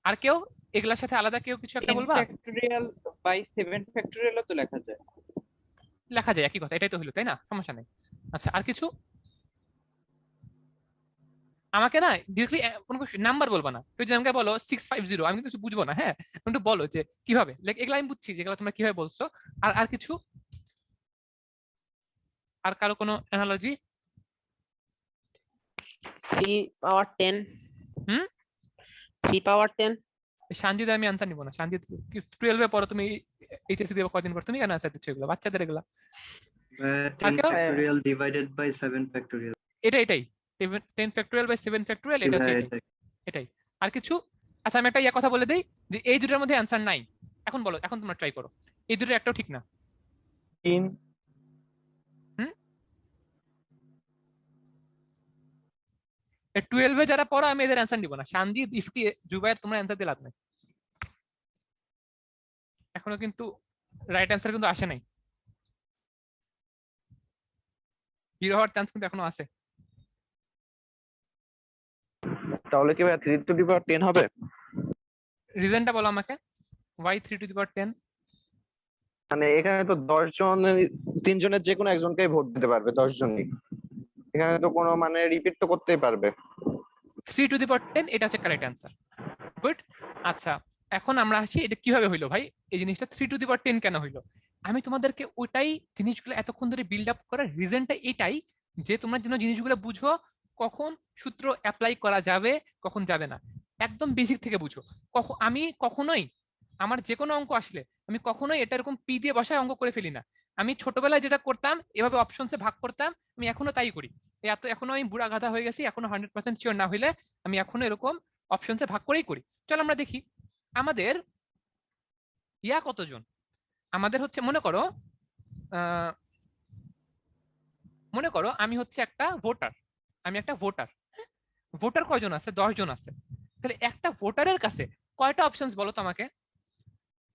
আর কেউ এগুলার সাথে আলাদা কেউ কিছু একটা বলবা? 10 factorial by 7 factorial তো লেখা যায়, লেখা যায়, একই কথা, এটাই তো হলো, তাই না? সমস্যা নেই। আচ্ছা, আর কিছু? আমাকে না ডিরেক্টলি কোনো নাম্বার বলবো না, তুই যদি আমাকে বলো 650, আমি কিছু বুঝবো না, হ্যাঁ একটু বলো যে কিভাবে, লাইক এগুলো আমি বুঝছি যেগুলো তোমরা কিভাবে বলছো। আর আর কিছু, আর কারো কোনো অ্যানালজি? 3 power 10। 3 power 10। সঞ্জিত আমি আনসার নিব না। সঞ্জিত 12 এ পড়ো তুমি, এইচএসসি দেবো কদিন পর, তুমি কেন আনসার দিচ্ছ এগুলো? বাচ্চাদের এগুলা 10 factorial divided by 7 factorial। এটাই 10 ফ্যাক্টোরিয়াল বাই 7 ফ্যাক্টোরিয়াল, এটা হচ্ছে এটাই। আর কিছু? আচ্ছা, আমি একটা কথা বলে দেই যে এই দুটোর মধ্যে অ্যানসার নাই। এখন বলো, এখন তোমরা ট্রাই করো, এই দুটো একটাও ঠিক না। 3 12 যারা পড়ো আমি এদের অ্যান্সার দিব না। শানজি, দীপ্তি, জুবায়ের তোমরা অ্যান্সার দিয়ে লাভ নাই, এখনো কিন্তু রাইট অ্যান্সার কিন্তু আসে নাই। হিরো হওয়ার চান্স কিন্তু এখনো আছে। তাহলে কি ভাই 3 টু দি পাওয়ার 10 হবে? রিজনটা বলো আমাকে, why 3 to the power 10? মানে এখানে তো 10 জন, 3 জনের যে কোনো একজনকেই ভোট দিতে পারবে, 10 জনই। এখানে তো কোনো মানে রিপিট তো করতেই পারবে। 3 to the power 10 এটা হচ্ছে কারেক্ট অ্যান্সার। গুড। আচ্ছা এখন আমরা আসি এটা কিভাবে হইলো ভাই, এই জিনিসটা 3 to the power 10 কেন হইলো। আমি তোমাদেরকে ওইটাই জিনিসগুলো এতক্ষণ ধরে বিল্ড আপ করার রিজনটা এটাই যে তোমরা যেন জিনিসগুলো বুঝো কখন সূত্র অ্যাপ্লাই করা যাবে কখন যাবে না, একদম বেসিক থেকে বুঝো। আমি কখনোই আমার যে কোনো অঙ্ক আসলে আমি কখনোই এটা এরকম পি দিয়ে বসায় অঙ্ক করে ফেলি না। আমি ছোটবেলায় যেটা করতাম এভাবে অপশনসে ভাগ করতাম, আমি এখনো তাই করি। এখনো আমি বুড়া গাধা হয়ে গেছি, এখনো 100% শিওর না হইলে আমি এখনো এরকম অপশনসে ভাগ করেই করি। চল আমরা দেখি আমাদের কতজন। আমাদের হচ্ছে মনে করো আমি হচ্ছে একটা ভোটার, ভোটার কয়জন আছে? 10 জন আছে। তাহলে একটা ভোটারের কাছে কয়টা অপশনস বলো তো আমাকে,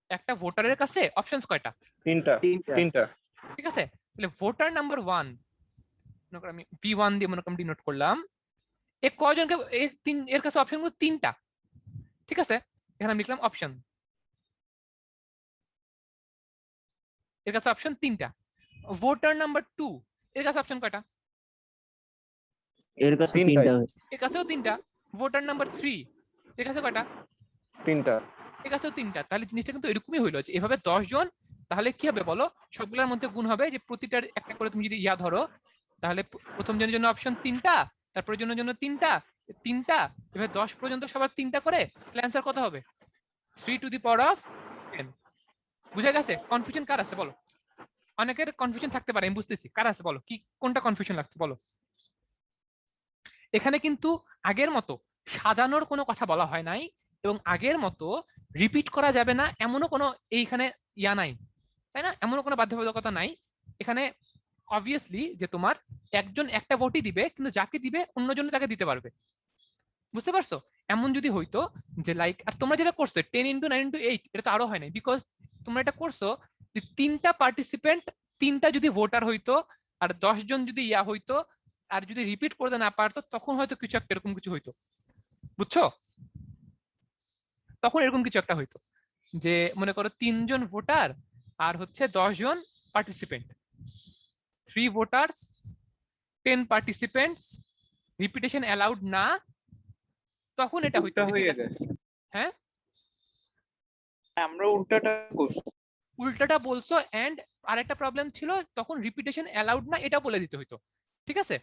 একটা ভোটারের কাছে অপশনস কয়টা? 3টা। ঠিক আছে, তাহলে ভোটার নাম্বার 1 মনে করো আমি V1 দিয়ে মনে করো ডিনোট করলাম, কয়জনকে এর কাছে অপশন গুলো 3টা। ঠিক আছে, এখানে আমি লিখলাম অপশন, এর কাছে অপশন 3টা। ভোটার নাম্বার 2 এর কাছে অপশন কয়টা? এর কাছে 3টা। এর কাছেও 3টা। ভোটার নাম্বার 3 এর কাছে কয়টা? 3টা। এর কাছেও 3টা। তাহলে জিনিসটা কিন্তু এরকমই হইলো যে এভাবে 10 জন, তাহলে কি হবে বলো, সবগুলোর মধ্যে গুণ হবে যে প্রতিটার একটা করে তুমি যদি ধরো, তাহলে প্রথম জনের জন্য অপশন 3টা, তারপরের জন্য 3টা, এভাবে 10 পর্যন্ত সবার 3টা করে, তাহলে অ্যান্সার কত হবে? 3 to the power of 10। বুঝা গেছে? কনফিউশন কার আছে বলো? অনেকের কনফিউশন থাকতে পারে, আমি বুঝতেছি। কার আছে বলো, কি কোনটা কনফিউশন লাগছে বলো? এখানে কিন্তু আগের মতো সাজানোর কোনো কথা বলা হয় নাই, এবং আগের মতো রিপিট করা যাবে না এমনও কোনো এইখানে নাই, তাই না? এমনও কোনো বাধ্যবাধকতা নাই এখানে। অবভিয়াসলি যে তোমার একজন একটা ভোটই দিবে, কিন্তু যাকে দিবে অন্যজন তাকে দিতে পারবে। বুঝতে পারছো? এমন যদি হইতো যে লাইক, আর তোমরা যেটা করছো 10 into 9 into 8, এটা তো আরো হয় নাই, বিকজ তোমরা এটা করছো যে 3টা পার্টিসিপেন্ট, 3টা যদি ভোটার হইতো আর 10 জন যদি হইতো, আর যদি রিপিট করতে না পারতো তখন হয়তো কিছু একটা এরকম কিছু হইতো। বুঝছো? তখন এরকম কিছু একটা হইতো যে মনে করো 3 জন ভোটার আর হচ্ছে 10 জন participant, 3 voters 10 participants, repetition allowed না, তখন এটা হইতো। হ্যাঁ, আমরা উল্টাটা বলছো। এন্ড আরেকটা প্রবলেম ছিল, তখন রিপিটেশন অ্যালাউড না এটা বলে দিতে হইতো। ঠিক আছে,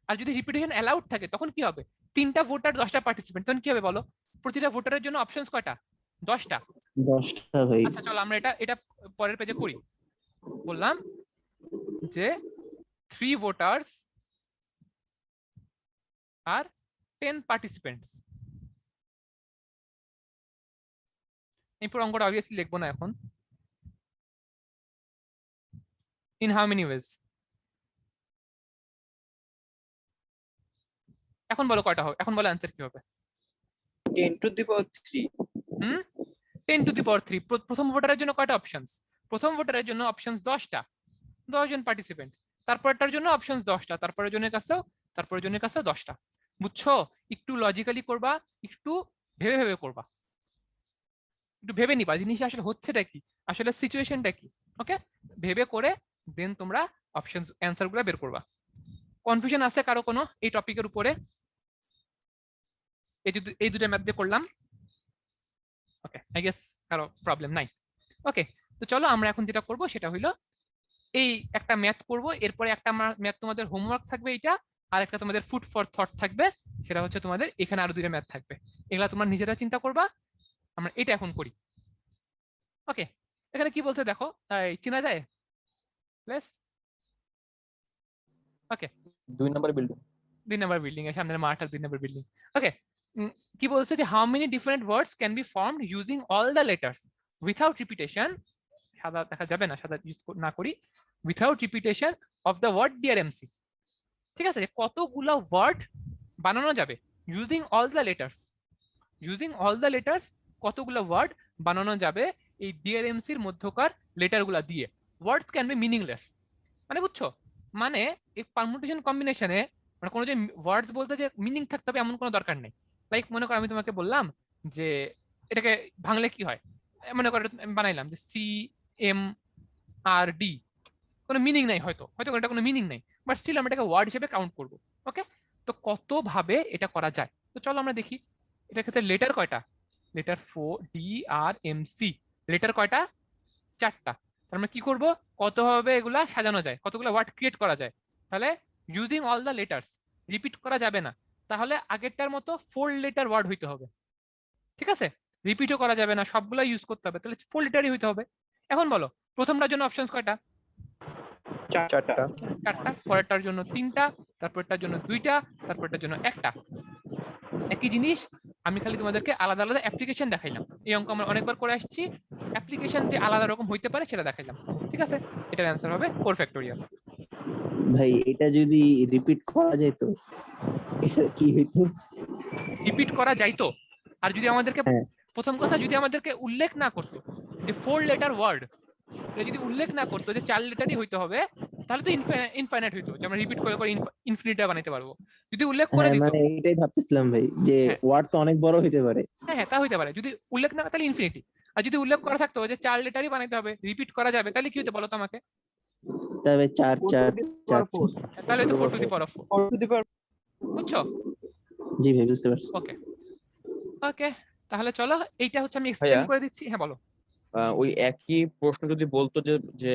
আর যদি রিপিটেশন অ্যালাউড থাকে তখন কি হবে? 3টা ভোটার 10টা পার্টিসিপেন্ট, তখন কি হবে বলো? প্রতিটা ভোটারের জন্য অপশনস কয়টা? 10টা। 10টা ভাই। আচ্ছা চলো আমরা এটা পরের পেজে করি। বললাম যে 3 voters আর 10 participants। এই পুরো অঙ্কটা অবভিয়াসলি লিখবো না এখন। In how many wedge? এখন বলো কয়টা হবে, এখন বলো অ্যান্সার কি হবে? 10 to the power 3। 10 to the power 3। প্রথম ভোটারের জন্য কয়টা অপশনস? প্রথম ভোটারের জন্য অপশনস 10টা, 10 জন পার্টিসিপেন্ট। তারপরটার জন্য অপশনস 10টা, তারপরের জনের কাছেও 10টা। বুঝছো? একটু লজিক্যালি করবা, একটু ভেবে ভেবে করবা, একটু ভেবে নিবা জিনিসটা আসলে হচ্ছেটা কি, আসলে সিচুয়েশনটা কি। ওকে, ভেবে করে দেন তোমরা অপশনস অ্যান্সার গুলো বের করবা। কনফিউশন আছে কারো কোনো এই টপিকের উপরে? এই দুটো ম্যাথ যে করলাম, ওকে, আই গেস কারো প্রবলেম নাই। ওকে, তো চলো আমরা এখন যেটা করব সেটা হইলো এই একটা ম্যাথ করব, এরপরে একটা ম্যাথ তোমাদের হোমওয়ার্ক থাকবে এইটা, আর একটা তোমাদের ফুড ফর থট থাকবে, সেটা হচ্ছে তোমাদের এখানে আরো 2টা ম্যাথ থাকবে। এগুলা তোমরা নিজেরা চিন্তা করবা, আমরা এটা এখন করি। ওকে, এখানে কি বলছে দেখো, চেনা যায় প্লেস? ওকে, 2 নম্বর বিল্ডিং, 2 নম্বর বিল্ডিং এর সামনের মাঠ আর 2 নম্বর বিল্ডিং। ওকে, কি বলছে যে how many different words can be formed using all the letters without repetition সাদা দেখা যাবে না, সাদা ইউজ না করি, without repetition of the word dear MC. ঠিক আছে, কতগুলো ওয়ার্ড বানানো যাবে using all the letters, using all the letters কতগুলো ওয়ার্ড বানানো যাবে এই ডিয়ার এমসির মধ্যকার লেটারগুলো দিয়ে। ওয়ার্ডস ক্যান বি মিনিংলেস, মানে বুঝছো, মানে এই পারমুটেশন কম্বিনেশনে মানে কোনো যে ওয়ার্ডস বলতে যে মিনিং থাকতে হবে এমন কোনো দরকার নেই। লাইক মনে করো আমি তোমাকে বললাম যে এটাকে ভাঙলে কি হয়, মনে করো আমি বানাইলাম যে CMRD, কোনো মিনিং নাই, হয়তো হয়তো এটা কোনো মিনিং নেই, বাট স্টিল আমরা এটাকে ওয়ার্ড হিসেবে কাউন্ট করবো। ওকে, তো কত ভাবে এটা করা যায়, তো চলো আমরা দেখি। এটার ক্ষেত্রে লেটার কয়টা, লেটার 4 DRMC, লেটার কয়টা, 4টা। তার মানে কি করব, কতভাবে এগুলা সাজানো যায়, কতগুলো ওয়ার্ড ক্রিয়েট করা যায়। তাহলে using all the letters, repeat করা যাবে না, তাহলে আগেরটার মতো 4 লেটার ওয়ার্ড হইতে হবে। ঠিক আছে, রিপিটও করা যাবে না, সবগুলো ইউজ করতে হবে, তাহলে 4 লেটারই হইতে হবে। এখন বলো প্রথমটার জন্য অপশনস কয়টা, 4টা, পরেরটার জন্য 3টা, তারপরটার জন্য 2টা, তারপরটার জন্য 1টা। একই জিনিস, আমি খালি তোমাদেরকে আলাদা আলাদা অ্যাপ্লিকেশন দেখাইলাম। এই অঙ্ক আমরা অনেকবার করে আসছি, অ্যাপ্লিকেশন যে আলাদা রকম হইতে পারে সেটা দেখাইলাম। ঠিক আছে, এটার অ্যান্সার হবে 4 ফ্যাক্টোরিয়াল। ভাই এটা যদি রিপিট করা যেত এটা কি হইতো? রিপিট করা যাইতো, আর যদি আমাদেরকে প্রথম কথা যদি আমাদেরকে উল্লেখ না করতো যে 4 লেটার ওয়ার্ড, এটা যদি উল্লেখ না করতো যে 4 লেটারই হইতে হবে, তাহলে তো ইনফাইনাইট হইতো, যে আমরা রিপিট করে করে ইনফিনিটা বানাইতে পারবো। যদি উল্লেখ করে দিত, মানে এটাই ভাবতেছিলাম ভাই যে ওয়ার্ড তো অনেক বড় হইতে পারে। হ্যাঁ তা হইতে পারে, যদি উল্লেখ না তাহলে ইনফিনিটি, আর যদি উল্লেখ করা থাকতো যে 4 লেটারই বানাইতে হবে, রিপিট করা যাবে, তাহলে কি হতো বলো তো আমাকে? তবে 4 4 4, তাহলে তো 4 টু দি পাওয়ার অফ 4, বুঝছো? জি ভাই বুঝতে পারছি। ওকে ওকে, তাহলে চলো এইটা হচ্ছে আমি এক্সপ্লেইন করে দিচ্ছি। হ্যাঁ বলো। ওই একই প্রশ্ন যদি বলতো যে যে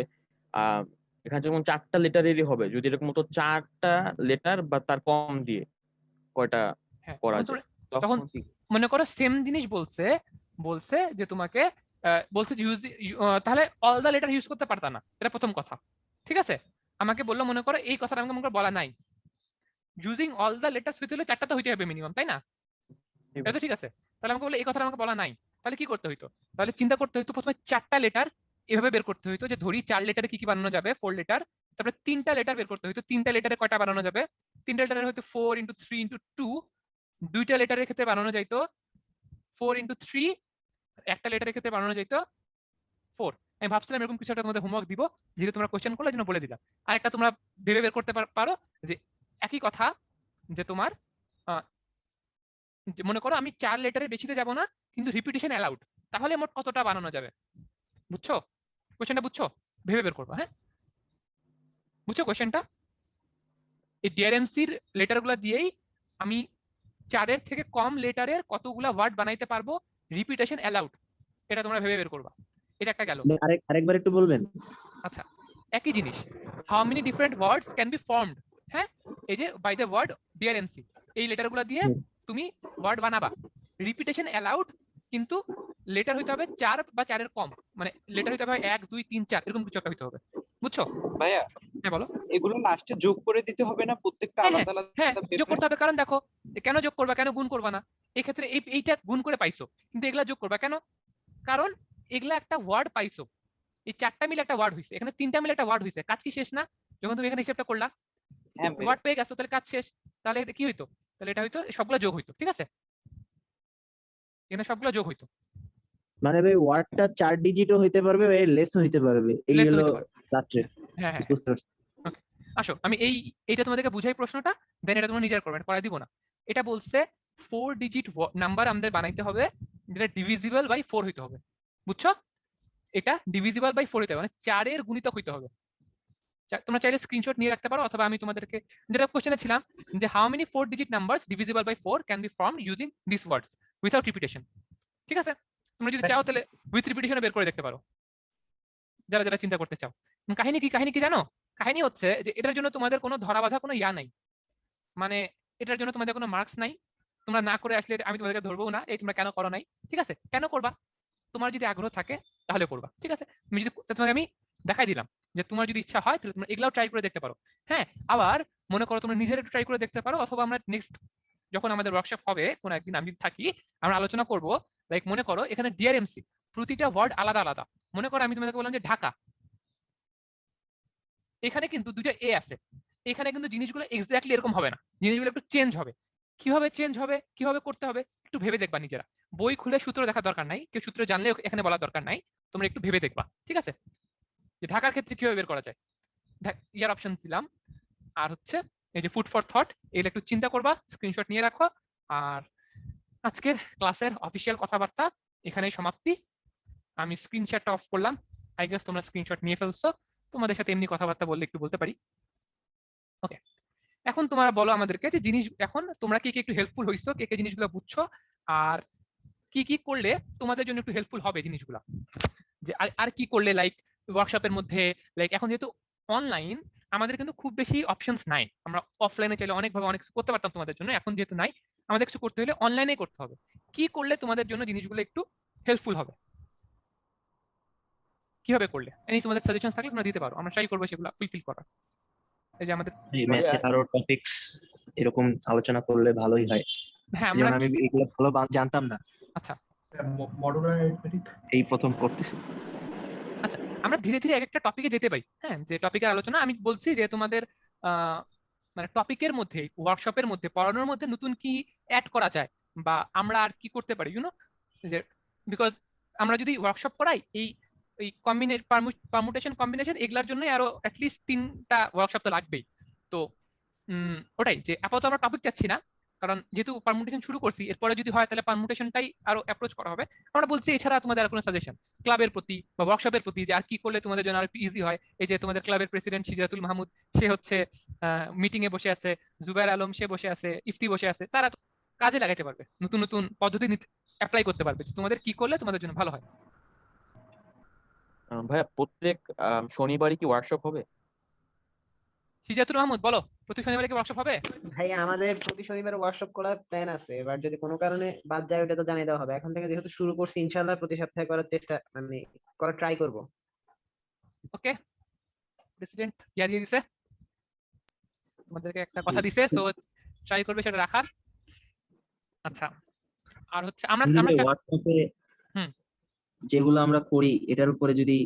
এখানে যেমন 4টা লেটারেরই হবে, যদি এরকম হতো 4টা লেটার বা তার কম দিয়ে কয়টা করা যায়, তখন মনে করো সেম জিনিস বলছে যে তোমাকে বলছে যে ইউজ, তাহলে অল দা লেটার ইউজ করতে পারতা না, এটা প্রথম কথা। ঠিক আছে, আমাকে বললো মনে করো এই কথাটা আমাকে মনে করো বলা নাই, ইউজিং অল দা লেটার্স হইতে হলে 4টা তো হইতে হবে মিনিমাম, তাই না? এটা তো ঠিক আছে, তাহলে আমাকে বললো এই কথাটা আমাকে বলা নাই, তাহলে কি করতে হইতো? তাহলে চিন্তা করতে হইতো প্রথমে 4টা লেটার এভাবে বের করতে হইতো, যে ধরি 4 লেটারে কি কি বানানো যাবে, 4 লেটার, তারপরে 3টা লেটার বের করতে হইতো, 3টা লেটারে কয়টা বানানো যাবে, 3টা লেটারে হয়তো 4 × 3 × 2, 2টা লেটারের ক্ষেত্রে বানানো যাইতো 4 × 3, একটা লেটারের ক্ষেত্রে বানানো যাইতো 4। আমি ভাবছিলাম এরকম কিছু একটা তোমাদের হোমওয়ার্ক দিব, যেহেতু তোমরা কোশ্চেন করলে জন্য বলে দিলাম। আর একটা তোমরা ভেবে বের করতে পারো যে একই কথা, যে তোমার মনে করো আমি 4 লেটারের বেশিতে যাব না, কিন্তু রিপিটেশন অ্যালাউড, তাহলে মোট কতটা বানানো যাবে? বুঝছো কোশ্চেনটা? বুঝছো? ভেবে বের করবা। হ্যাঁ বুঝছো কোশ্চেনটা? এই ডিআরএমসির লেটারগুলো দিয়েই আমি 4-এর থেকে কম লেটারের কতগুলা ওয়ার্ড বানাইতে পারবো, রিপিটেশন অ্যালাউড, এটা তোমরা ভেবে বের করবা। এটা একটা গেল। আরেকবার একটু বলবেন? আচ্ছা, একই জিনিস, how many different words can be formed. হ্যাঁ, এই যে বাই দ্য ওয়ার্ড ডিআরএমসি, এই লেটারগুলো দিয়ে তুমি ওয়ার্ড বানাবা, রিপিটেশন অ্যালাউড, কিন্তু লেটার হইতে হবে 4 বা 4-এর কম, মানে লেটার হইতে হবে 1 2 3 4 এরকম কিছু একটা হইতে হবে। বুঝছো ভাইয়া? হ্যাঁ বলো। এগুলো লাস্টে যোগ করে দিতে হবে না প্রত্যেকটা আলাদা আলাদা? হ্যাঁ যোগ করতে হবে, কারণ দেখো কেন যোগ করবা, কেন গুণ করবা না? এই ক্ষেত্রে এইটা গুণ করে পাইছো, কিন্তু এগুলা যোগ করবা কেন? কারণ এগুলা একটা ওয়ার্ড পাইছো, এই 4টা মিলে একটা ওয়ার্ড হইছে, এখানে 3টা মিলে একটা ওয়ার্ড হইছে, কাজ কি শেষ না? যখন তুমি এখানে হিসাবটা করলা ওয়ার্ড পেয়ে গেছো, তাহলে কাজ শেষ। তাহলে এটা কি হইতো? তাহলে এটা হইতো সবগুলো যোগ হইতো। ঠিক আছে, এখানে সবগুলো যোগ হইতো। মানে ভাই ওয়ার্ডটা 4 ডিজিটও হইতে পারবে, এর লেস হইতে পারবে, এই হলো রাত্রে। হ্যাঁ হ্যাঁ বুঝতে পারছি। ওকে আসো আমি এইটা তোমাদেরকে বুঝাই প্রশ্নটা, দেন এটা তোমরা নিজের করবে, করা দিব না। এটা বলছে 4 ডিজিট নাম্বার আমাদের বানাইতে হবে, যেটা ডিভিজিবল বাই 4 হইতে হবে। বুঝছো? এটা ডিভিজিবল বাই 4 হইতে হবে, মানে 4-এর গুণিতক হইতে হবে। তোমরা চাইলে স্ক্রিনশট নিয়ে রাখতে পারো, অথবা আমি তোমাদেরকে যেটা কোশ্চেনে ছিলাম যে how many 4 digit numbers divisible by 4 can be formed using this words without repetition. ঠিক আছে, তোমরা যদি চাও তাহলে উইথ রিপিটেশনে বের করে দেখতে পারো, যারা যারা চিন্তা করতে চাও। কাহিনী কি জানো? কাহিনী হচ্ছে যে এটার জন্য তোমাদের কোনো ধরা বাঁধা কোনো ইয়া নাই, মানে এটার জন্য তোমাদের কোনো মার্কস নাই, তোমরা না করে আসলে আমি তোমাদেরকে ধরবো না এই তোমরা কেন করো নাই। ঠিক আছে, কেন করবা? তোমার যদি আগ্রহ থাকে তাহলে করবা। ঠিক আছে, আমি যদি তোমাকে আমি দেখাই দিলাম যে তোমার যদি ইচ্ছা হয় তাহলে তোমরা এগুলাও ট্রাই করে দেখতে পারো। হ্যাঁ, আবার মনে করো তোমরা নিজেরা একটু ট্রাই করে দেখতে পারো, অথবা আমরা নেক্সট যখন আমাদের ওয়ার্কশপ হবে কোন একদিন আমি থাকি, আমরা আলোচনা করব লাইক মনে করো এখানে ডিআরএমসি, প্রতিটা ওয়ার্ড আলাদা আলাদা। মনে করো আমি তোমাদেরকে বললাম যে ঢাকা, এখানে কিন্তু দুটো এ আছে, এখানে কিন্তু জিনিসগুলো এক্স্যাক্টলি এরকম হবে না, জিনিসগুলো একটু চেঞ্জ হবে। কিভাবে চেঞ্জ হবে, কিভাবে করতে হবে একটু ভেবে দেখবা নিজেরা। বই খুলে সূত্র দেখার দরকার নাই, কেউ সূত্র জানলে এখানে বলার দরকার নাই, তোমরা একটু ভেবে দেখবা, ঠিক আছে? যে ঢাকার ক্ষেত্রে কিভাবে বের করা যায়, ইয়ার অপশন দিলাম। আর হচ্ছে এই যে ফুড ফর থট, এগুলো একটু চিন্তা করবা, স্ক্রিনশট নিয়ে রাখো। আর আজকের ক্লাসের অফিসিয়াল কথাবার্তা এখানেই সমাপ্তি। আমি স্ক্রিনশটটা অফ করলাম, আই গেস তোমরা স্ক্রিনশট নিয়ে ফেলছো। তোমাদের সাথে এমনি কথাবার্তা বললে একটু বলতে পারি। ওকে, এখন তোমরা বলো আমাদেরকে যে জিনিস এখন তোমরা কি কি একটু হেল্পফুল হইছো, কে কে জিনিসগুলো বুঝছো, আর কি কি করলে তোমাদের জন্য একটু হেল্পফুল হবে জিনিসগুলো, যে আর কি করলে লাইক ওয়ার্কশপের মধ্যে, লাইক এখন যেহেতু অনলাইন আমাদের কিন্তু খুব বেশি অপশনস নাই, আমরা অফলাইনে চাইলে অনেকভাবে অনেক কিছু করতে পারতাম তোমাদের জন্য, এখন যেহেতু নাই আমাদের কিছু করতে হলে অনলাইনে করতে হবে। কি করলে তোমাদের জন্য জিনিসগুলো একটু হেল্পফুল হবে, কিভাবে করলে এনি তোমাদের সাজেশন থাকলে তোমরা দিতে পারো, আমরা ট্রাই করবো সেগুলো ফুলফিল করার। এই যে আমাদের আরো টপিকস এরকম আলোচনা করলে ভালোই হয়। হ্যাঁ, যেমন আমি এগুলো ভালো জানতাম না। আচ্ছা, মডুলার অ্যারিথমেটিক এই প্রথম করতেছি। আচ্ছা, আমরা ধীরে ধীরে এক একটা টপিকে যেতে পারি। হ্যাঁ, যে টপিকের আলোচনা আমি বলছি যে তোমাদের মানে টপিকের মধ্যে, ওয়ার্কশপের মধ্যে, পড়ানোর মধ্যে নতুন কি অ্যাড করা যায়, বা আমরা আর কি করতে পারি, ইউনো, যে বিকজ আমরা যদি ওয়ার্কশপ করাই এই এই পারমুটেশন কম্বিনেশন এগুলার জন্য আরো অ্যাটলিস্ট 3টা ওয়ার্কশপ তো লাগবেই। তো ওটাই যে আপাতত আমরা টপিক চাচ্ছি না, কারণ যেহেতু পারমুটেশন শুরু করছি, এরপরে যদি হয় তাহলে পারমুটেশনটাই আরো অ্যাপ্রোচ করা হবে। আমরা বলছি এছাড়া তোমাদের আর কোনো সাজেশন ক্লাবের প্রতি বা ওয়ার্কশপের প্রতি যে আর কি করলে তোমাদের জন্য আর একটু ইজি হয়। এই যে তোমাদের ক্লাবের প্রেসিডেন্ট সিজাতুল মাহমুদ, সে হচ্ছে মিটিং এ বসে আছে, জুবাইর আলম সে বসে আছে, ইফতি বসে আছে, তারা কাজে লাগাইতে পারবে, নতুন নতুন পদ্ধতি অ্যাপ্লাই করতে পারবে, তোমাদের কি করলে তোমাদের জন্য ভালো হয়। ভাইয়া প্রত্যেক শনিবারই কি ওয়ার্কশপ হবে? সিজাতুল মাহমুদ বলো, প্রতি শনিবারে কি ওয়ার্কশপ হবে? ভাই আমাদের প্রতি শনিবার ওয়ার্কশপ করার প্ল্যান আছে, এবার যদি কোনো কারণে বাদ যায় ওটা তো জানিয়ে দেওয়া হবে। এখন থেকে যেহেতু শুরু করছি ইনশাআল্লাহ প্রতি সপ্তাহে করার চেষ্টা মানে করার ট্রাই করব। ওকে, প্রেসিডেন্ট ইয়া দিয়ে দিছে, তোমাদেরকে একটা কথা দিছে, সো ট্রাই করবে সেটা রাখার। আচ্ছা, আর হচ্ছে আমরা ওয়ার্কশপে যেগুলো আমরা করি এটার উপরে যদি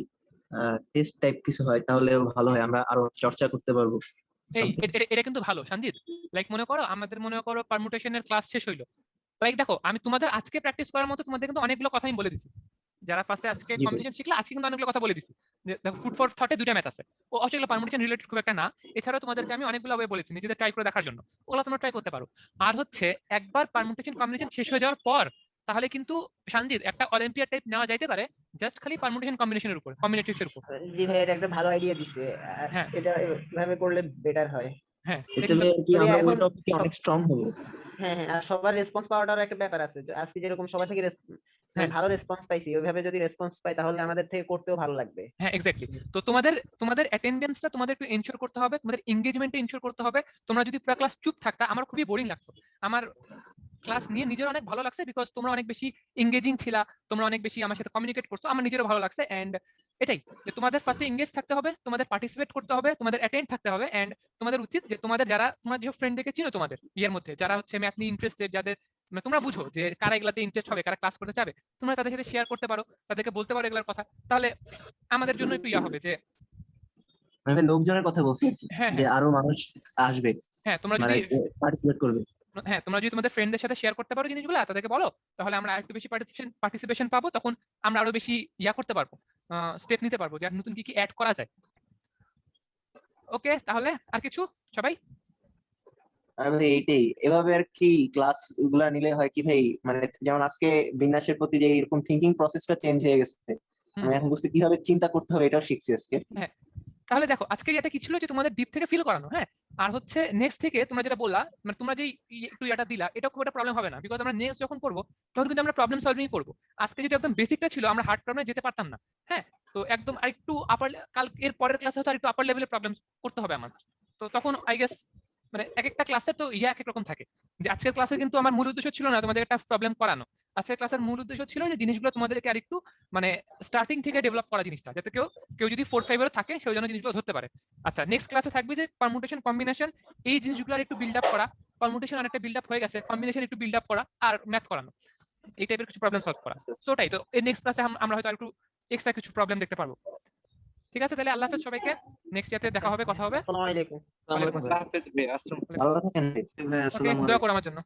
টেস্ট টাইপ কিছু হয় তাহলে ভালো হয়, আমরা আরো চর্চা করতে পারবো। এটা কিন্তু ভালো সঞ্জিত, লাইক মনে করো আমাদের মনে করো পারমুটেশনের ক্লাস শেষ হইলো, লাইক দেখো আমি তোমাদের আজকে প্র্যাকটিস করার মতো তোমাদের কিন্তু অনেকগুলো কথা আমি বলে দিছি, যারা ফার্স্টে আজকে কম্বিনেশন শিখলে আজকে কিন্তু অনেকগুলো কথা বলে দিছি। দেখো ফুড ফর থটে 2টা ম্যাথ আছে, ও অবশ্যই পারমুটেশন রিলেটেড খুব একটা না, এছাড়াও তোমাদেরকে আমি অনেকগুলো ওয়ে বলেছি নিজেদের ট্রাই করে দেখার জন্য, ওগুলো তোমরা ট্রাই করতে পারো। আর হচ্ছে একবার পারমুটেশন কম্বিনেশন শেষ হয়ে যাওয়ার পর তাহলে কিন্তু সঞ্জিত একটা অলিম্পিয়াড টাইপ নেওয়া যাইতে পারে, জাস্ট খালি পারমুটেশন কম্বিনেশনের উপর, কম্বিনেটিভস এর উপর। জি ভাই, এটা একটা ভালো আইডিয়া দিছে, এটা এভাবে করলে বেটার হয়। হ্যাঁ, এটালে কি আমরা ওই টপিকে অনেক স্ট্রং হব। হ্যাঁ হ্যাঁ, আর সবার রেসপন্স পাওয়াটার একটা ব্যাপার আছে, আজকে যেরকম সবার থেকে ভালো রেসপন্স পাইছি, ওইভাবে যদি রেসপন্স পাই তাহলে আমাদের থেকে করতেও ভালো লাগবে। হ্যাঁ এক্স্যাক্টলি, তো তোমাদের অ্যাটেন্ডেন্সটা তোমাদের একটু এনশিওর করতে হবে, তোমাদের এনগেজমেন্টটা এনশিওর করতে হবে। তোমরা যদি পুরো ক্লাস চুপ থাকতা আমার খুবই বোরিং লাগতো। আমার ক্লাস নিয়ে নিজের অনেক ভালো লাগছে, বিকজ তোমরা অনেক বেশি এঙ্গেজিং ছিলা, তোমরা অনেক বেশি আমার সাথে কমিউনিকেট করছো, আমার নিজেরও ভালো লাগছে। এন্ড এটাই যে তোমাদের ফার্স্টে এঙ্গেজ থাকতে হবে, তোমাদের পার্টিসিপেট করতে হবে, তোমাদের অ্যাটেন্ড থাকতে হবে। এন্ড তোমাদের উচিত যে তোমাদের যারা তোমরা যে ফ্রেন্ডদেরকে চিনো তোমাদের ইয়ের মধ্যে যারা হচ্ছে ম্যাথ নিয়ে ইন্টারেস্টেড, যাদের মানে তোমরা বুঝো যে কারা এগুলাতে ইন্টারেস্ট হবে, কারা ক্লাস করতে চাবে, তোমরা তাদের সাথে শেয়ার করতে পারো, তাদেরকে বলতে পারো এগুলোর কথা, তাহলে আমাদের জন্য একটু ইয়া হবে যে মানে লোকজনের কথা বলছি যে আরো মানুষ আসবে। হ্যাঁ, তোমরা যদি পার্টিসিপেট করবে, হ্যাঁ তোমরা যদি তোমাদের ফ্রেন্ডদের সাথে শেয়ার করতে পারো জিনিসগুলো, তাদেরকে বলো, তাহলে আমরা আরেকটু বেশি পার্টিসিপেশন পাবো, তখন আমরা আরো বেশি ইয়া করতে পারবো, স্টেপ নিতে পারবো যে আর নতুন কি কি অ্যাড করা যায়। ওকে, তাহলে আর কিছু সবাই এইটাই এভাবে আর কি ক্লাস গুলা নিলে হয় কি ভাই, মানে যেমন আজকে বিন্যাসের প্রতি যে এরকম থিঙ্কিং প্রসেসটা চেঞ্জ হয়ে গেছে, আমি এখন বুঝতে কিভাবে চিন্তা করতে হবে এটাও শিখছি আজকে। হ্যাঁ, তাহলে দেখো আজকে এটা কি ছিল যে তোমাদের ডিপ থেকে ফিল করানো। হ্যাঁ, আর হচ্ছে নেক্সট থেকে তোমরা যেটা বললা, মানে তোমরা যে একটু এটা দিলা, এটা খুব একটা প্রবলেম হবে না, বিকজ আমরা নেক্সট যখন করবো তখন কিন্তু আমরা প্রবলেম সলভিং করবো। আজকে যদি একদম বেসিকটা ছিল আমরা হার্ড প্রবলেমে যেতে পারতাম না। হ্যাঁ, তো একদম আরেকটু আপার, কাল এর পরের ক্লাসে হয়তো আরেকটু আপার লেভেলের প্রবলেম করতে হবে আমার। তো তখন আই গেস মানে এক একটা ক্লাসের তো ইয়া এক এক রকম থাকে। যে আজকের ক্লাসে কিন্তু আমার মূল উদ্দেশ্য ছিল না তোমাদের একটা প্রবলেম করানো, আজকের ক্লাসের মূল উদ্দেশ্য ছিল যে জিনিসগুলো তোমাদেরকে আরেকটু মানে স্টার্টিং থেকে ডেভেলপ করা জিনিসটা, যাতে কেউ যদি 4-5 এর থাকে সেই জন্য জিনিসগুলো ধরতে পারে। আচ্ছা, নেক্সট ক্লাসে থাকবে যে পারমুটেশন কম্বিনেশন, এই জিনিসগুলো একটু বিল্ড আপ করা, পারমুটেশন অনেকটা বিল্ড আপ হয়ে গেছে, কম্বিনেশন একটু বিল্ড আপ করা আর ম্যাথ করানো। এই টাইপের কিছু প্রবলেম সলভ করা। তো ওটাই তো, এই নেক্সট ক্লাসে আমরা হয়তো আরেকটু এক্সট্রা কিছু প্রবলেম দেখতে পারবো। ঠিক আছে, তাহলে আল্লাহ হাফেজ সবাইকে, নেক্সট ইয়াতে দেখা হবে, কথা হবে। আসসালামু আলাইকুম। ভালো থাকেন। ওকে, দোয়া করো আমার জন্য।